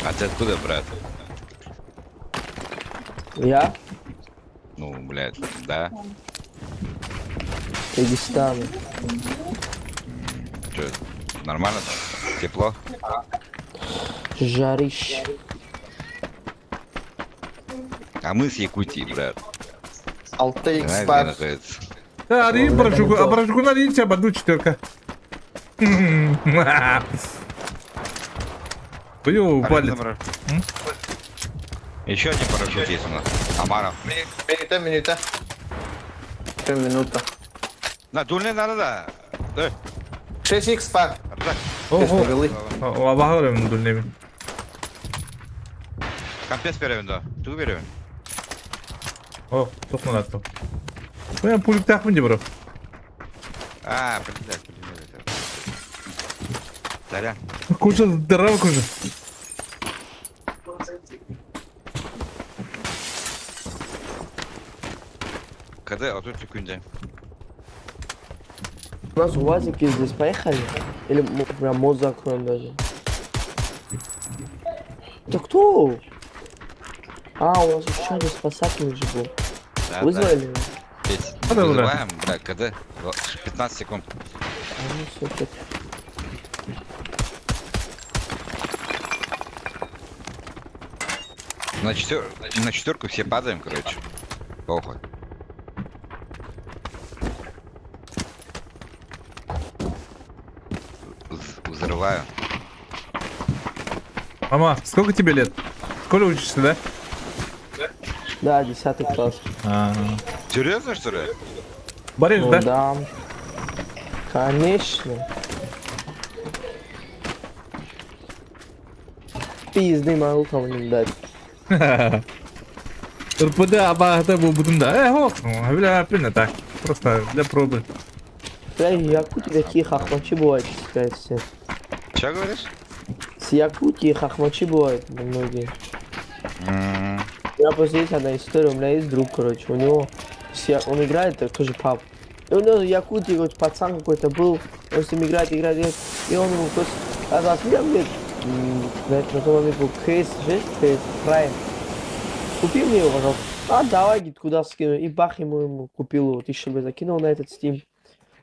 А ты откуда, брат? Я? Ну, блядь, да. Дагестан. Че, нормально там? Тепло? Жарище. А мы с Якутии, брат. 6x Знаешь, где var. находится? Да, арин парашюку на ринте ободу четверка. Вы упали. Еще один парашют есть у нас. Амаров. Минута. 2 минута. На, дульный надо, да. 6x var. Bakıyorum dönemi. Компес берем, да. Ту берем. Çok mu attım? Ben pulik takmayınca bro. А, блядь. Заря. Кожа здорова кожа. Когда? А тут секунде. У нас УАЗики здесь поехали? Или прям мост закроем даже? Да кто? А, у нас еще один спасатель же был. Да, Вызвали? да. Петь, Да, вызываем, да, когда? 15 секунд. А, ну, супер. На четверку все падаем, короче. Похуй. Взрываю. Мама, сколько тебе лет? В школе учишься, да? Да, 10 класс. Серьезно, что ли? Борис, Ну да? да. Конечно. Пизды могу кому-нибудь дать. РПД, это был бутында. Бля, блин, так. Просто для пробы. Бля, Якутии такие хохмачи бывают, кстати. Че говоришь? С Якутии хохмачи бывают многие. Я просто есть одна история, у меня есть друг, короче, у него он играет, тоже паб. И у него в Якутии какой-то пацан какой-то был, он с ним играет, и он ему просто сказал, я, блядь, на тот момент был кейс, жесть, кейс, Прайм. Купи мне его, пожалуйста. А, давай, говорит, куда скину. И бах, ему купил его, 1000 рублей закинул на этот Steam.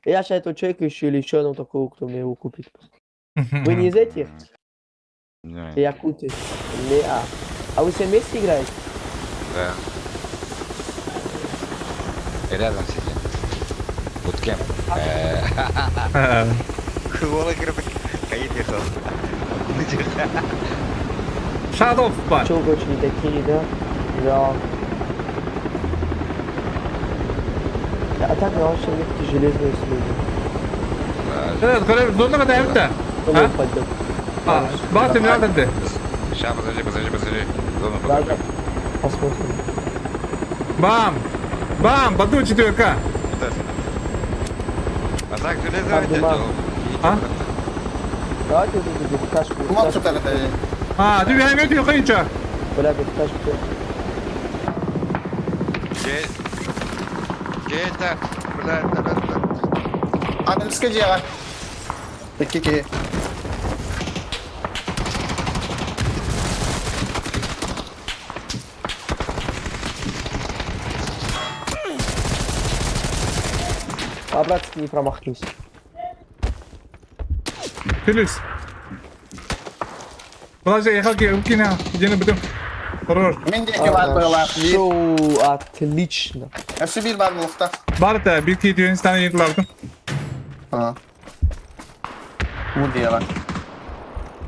И я сейчас этого человека ищу или еще одного такого, кто мне его купит. Вы не из этих? Якутии? Не, а вы все вместе играете? Да. И рядом сидим. Буткемп. Хула грабит. Каит ехал. Шадов, па. Чего очень не такие, да? Да. А так на вашем нефти железные люди. Коллега, зонда када эмта? Кто пойдет? Бак, ты не надо ты. Сейчас, подожди. Зону Да, покажу. да. Посмотрим. Бам, баду 4К. А так железо Так, ведь Дима. это. Давайте вот эту бухташку. Kuma tutar это. Ты бегай, ты ходишь. Бля, бухташку. Кейта. Блядь, Ангельское дело. Такие. А, братцы, не промахнись. Филис. Подожди, я хочу кина. Иди на биту. Хорош. Мендеки var böyle. Шоу, отлично. Hepsi bir var bulukta. Барта, bir kit Yunanistan yıkılardım. Ha. Bu diyorlar.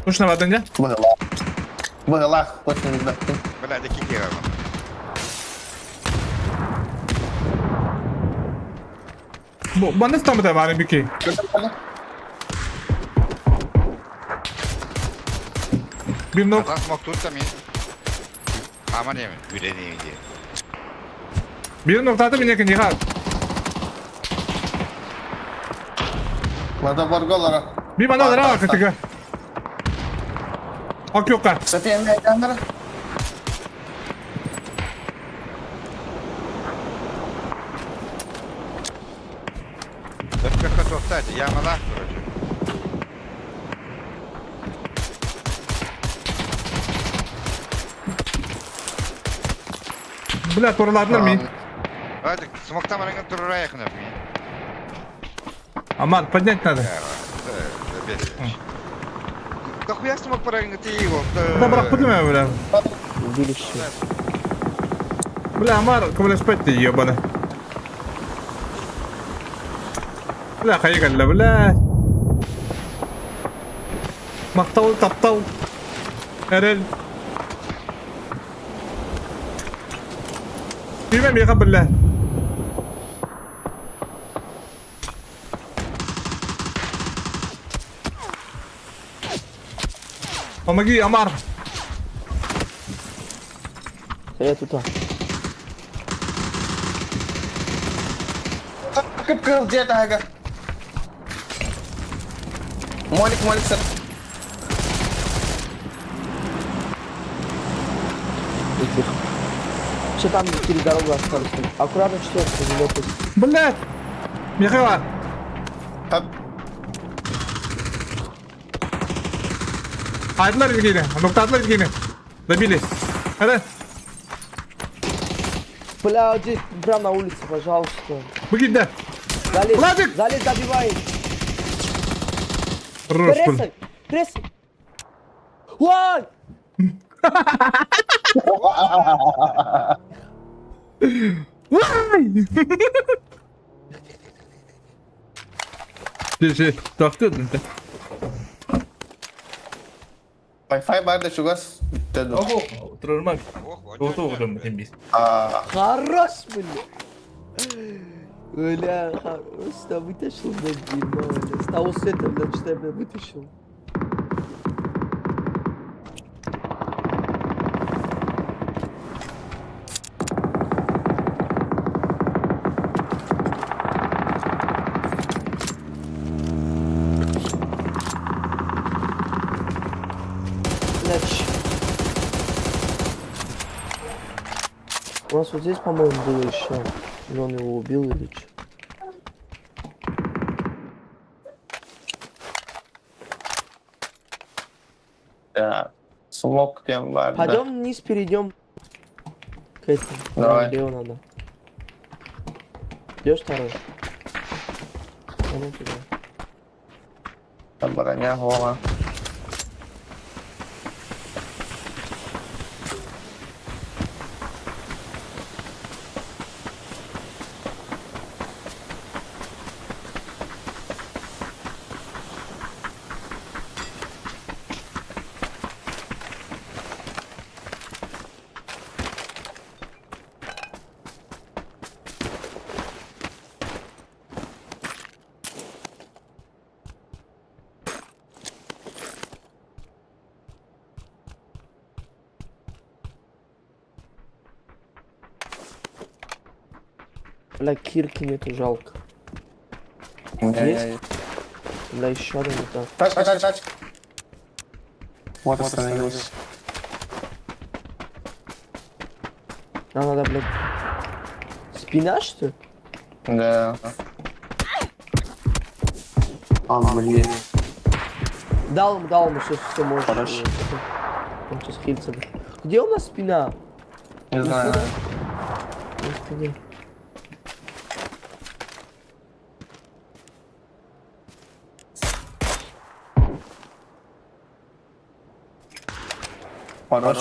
Uçuna vardın ya? Bıhılar. Bıhılar. Bakın bir dakika. блядь, какие герои? Bana stamı da var bir ki. Bir nok. Adam смог тут там и... Ama ne mi? Güleniyor diye. Bir noktada bir yakın yıkar. Vada borgolara. Bir bana da rahat ettik. Ak yok ka. Safiye meydanları. Это как хотел встать, я мала, короче. Bля, torlarlar mı? Hadi, смог там ранган турая их напи. Aman, поднять надо. Да хуя смог паранган ты его. Да bırak bu değil mi böyle? Убилище. Бля, Амар, ковля спать ты ебана. Бля, hayırlı bля. Maqtau, taptau. Erel. Bilmem yıka bля. Помоги, Амар. Я тут. Kıpkırıl diye daha. Молик, сэр. Все там 4 дорога остались. Аккуратно 4 заметьте. Блядь! Михаил! Тап. Айдлар изгейли. Нуктадлар изгейли. Добили. Хада. Бля, вот здесь, прям на улице, пожалуйста. Выгид, да. Залезь, Ладик! залезь, добивай. Хорош, блядь. Прессай, прессай. Ой! Вай! Şey, taktırdın sen. Wi-Fi var da şu gaz. Dedim. Oho, oturmak. Ох, вот Oto это. okudum sen biz. Хорош, бля. Бля, хорош, да вытащил, блядь, дерьмо, бля. С того света, блядь, что я, блядь, вытащил. Блядь. У нас вот здесь, по-моему, было еще. Или он его убил, или что? Ya. Smoke diyen var da. Пойдем вниз, перейдем к этим. Давай. Где надо. Идешь второй? А ну туда. Там броня гола. Бля, кирки нету, жалко. Не. Бля, еще один вот так. Тач. Вот остановился. Нам надо, блядь. Спина, что ли? Да. Блин. Дал ему, сейчас все можешь. Хорошо. Он сейчас хильца. Где у нас спина? Не знаю. На спине. Хорош.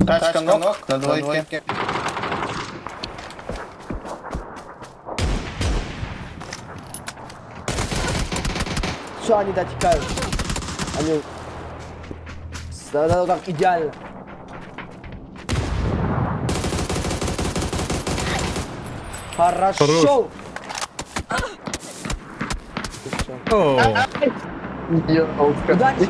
Тачка ног на двойке. Все, они дотекают. Они... Да, так, идеально. Хорошо. Oo. Удачно.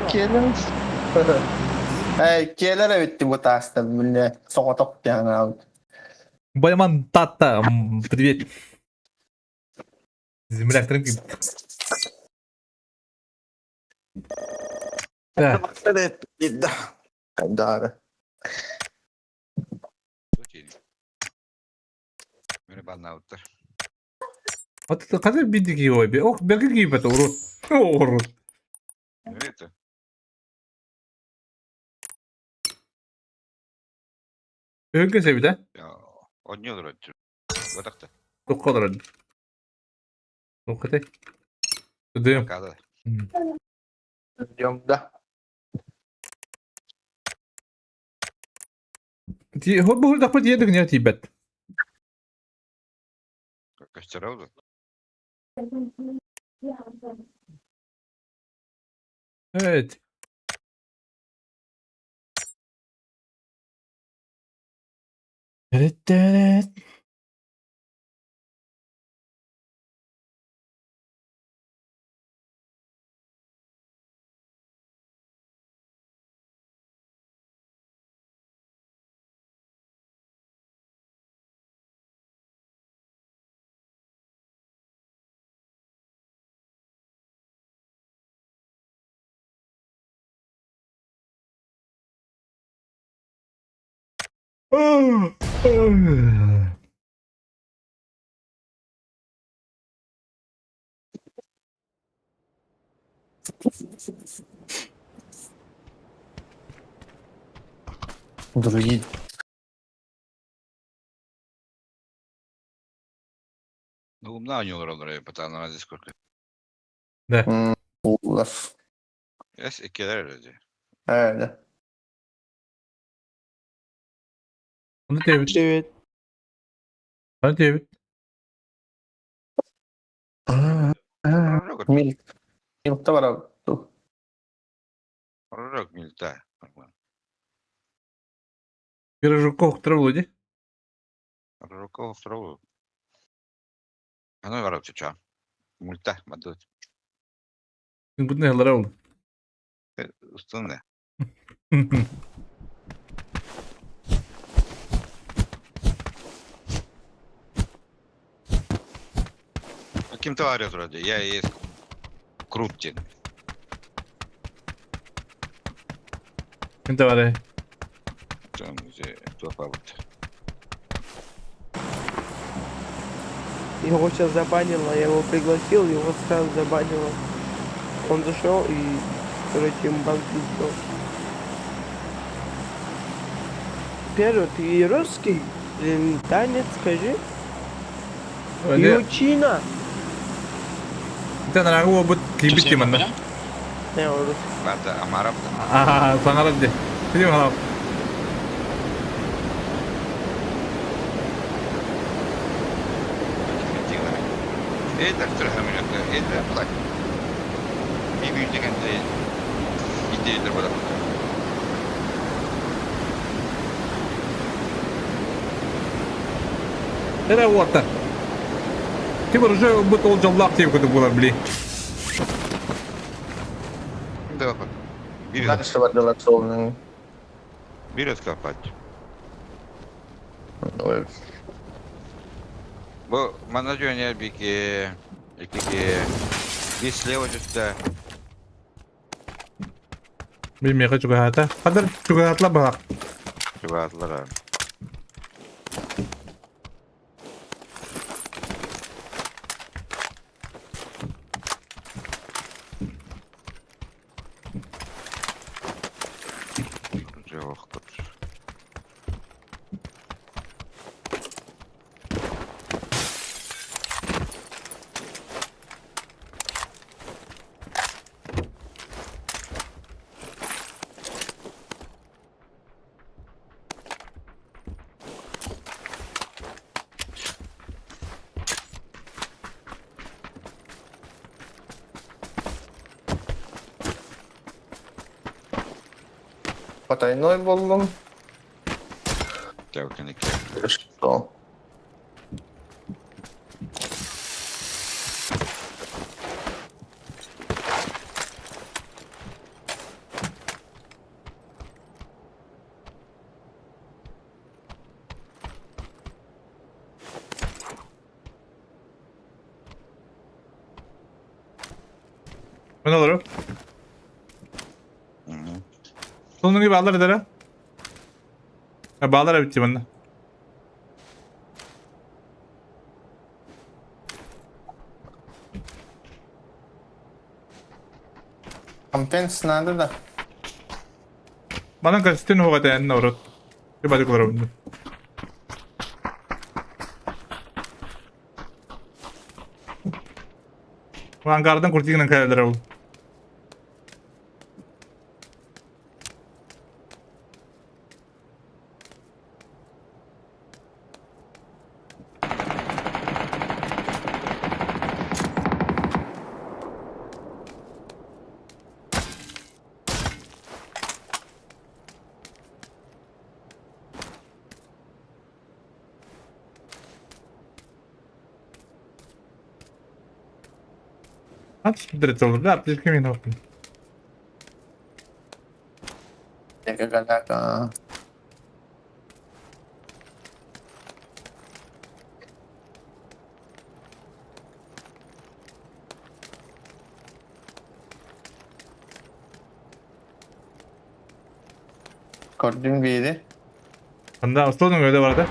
Kielere bitti bu tarzda böyle sokotok yani abi. Байман Тата, привет. Земля трынки. Да. Да. Merhaba. Вот это когда биди гио би. Ох, берги гио это урод. Урод. Это. Öyle sevi de. Ya, oynuyorlar acı. Batakta. Çok kadar. Çok kadar. Ödeyim. Kada. Идем, да. Bu da pati yedik ne tibet. Как вчера уже. Evet. Evet, evet. Друид. Ну, умна у него ровно, потому на здесь сколько. Да. Olur. Yes, iki öyle. Öyle. Onu David. Привет. Hadi David. Milk. Milk da var abi. Dur. Рок мильта. Пирожков траводи. Руков траву. А ну, ворот, чё? Мульта, мадут. Bu ne lan oğlum? Установи. Каким товаром вроде? Я есть Крутин. Şimdi var ya. Там где топавут. Его сейчас забанило, я его пригласил, его сразу забанило. Он зашел и, короче, ему банк сделал. Первый, ты русский? Или танец, скажи? Öyle Ючина! bir tane araba bu kibrit bana. Не, он русский. Это Амаров. Aha sana hadi. Biliyorum abi. Это что это плак. И видите, как ты идея для Nere bu orta? Kim уже bu olacak diye kutu bular bile. Да, берет, Дальше var релаксованный. берет копать. Ой. Bu manacıya bir ki bir sleva üstte. Bilmiyorum çok hayata. Hadi çok hayatla bak. Privatlara. Yok. Потайной buldum. Тявканик. Что? Ben olurum. Sonun gibi bağlar eder ha. Ha bağlar bitti bana. Компенс nerede de? Bana kastin hoga da en orot. Bir bari kullanırım bunu. Ankara'dan kurtulduğundan kayalar oldu. Aç direkt olur. Ne yapacağız kimin olsun. Jaga-jaga. Gördüğün biri. Anda Usta'nın öyle vardı.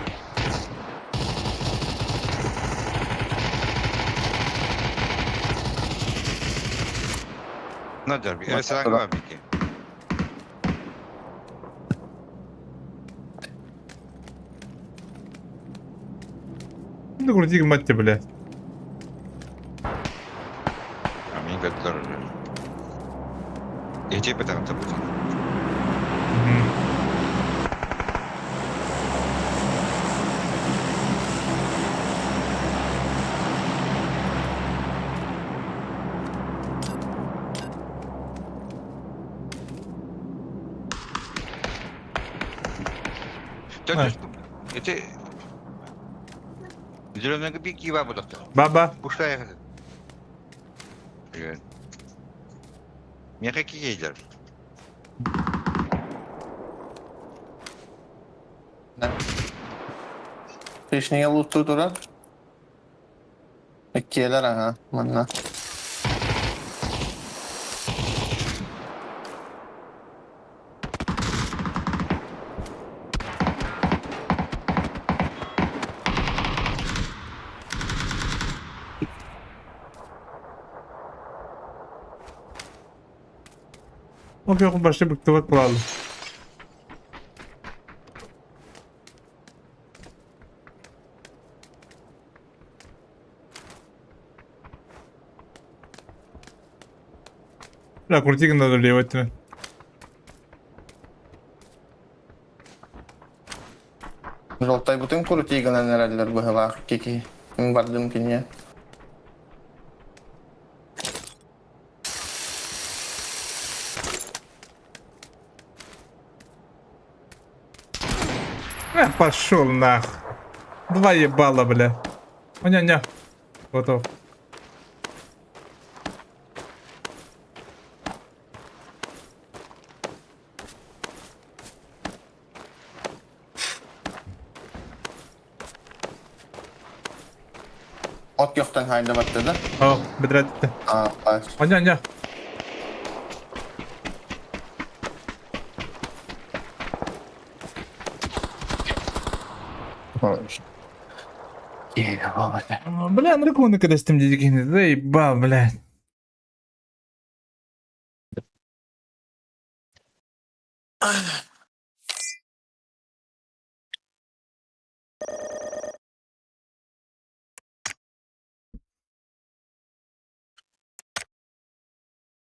Надо, ресторан Пики. Şimdi kuracık maçı bile. А мне говорят, тоже. Я тебе потому-то буду. Эти зеленые копейки бабу. Baba. Пустая. Мне какие едят? Peşine loot durar. İkiyeler ha. Manna. Okey, başka bir kıvak kuralım. La kuracık надо левать. Жолтай bütün kuru tiğinen herhalde bu hava kiki. Vardım ki niye? Пошел нах. Два ебала, бля. Не-не. Готов. Ot yoktan hayda battı. О, бедра. Aa, baş. Не-не. Бля, ну рекомендую, когда с тем дедиками. Заебал, блядь.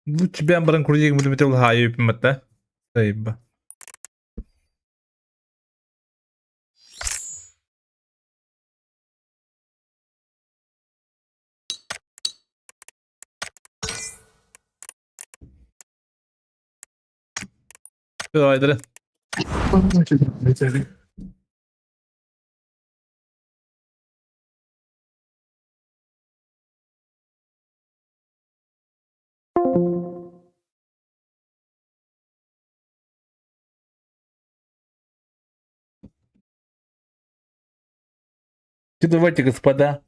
Лучше бы я бран крутик буду метел хаю пимата. Заеба. Давай, давай. Давайте, господа.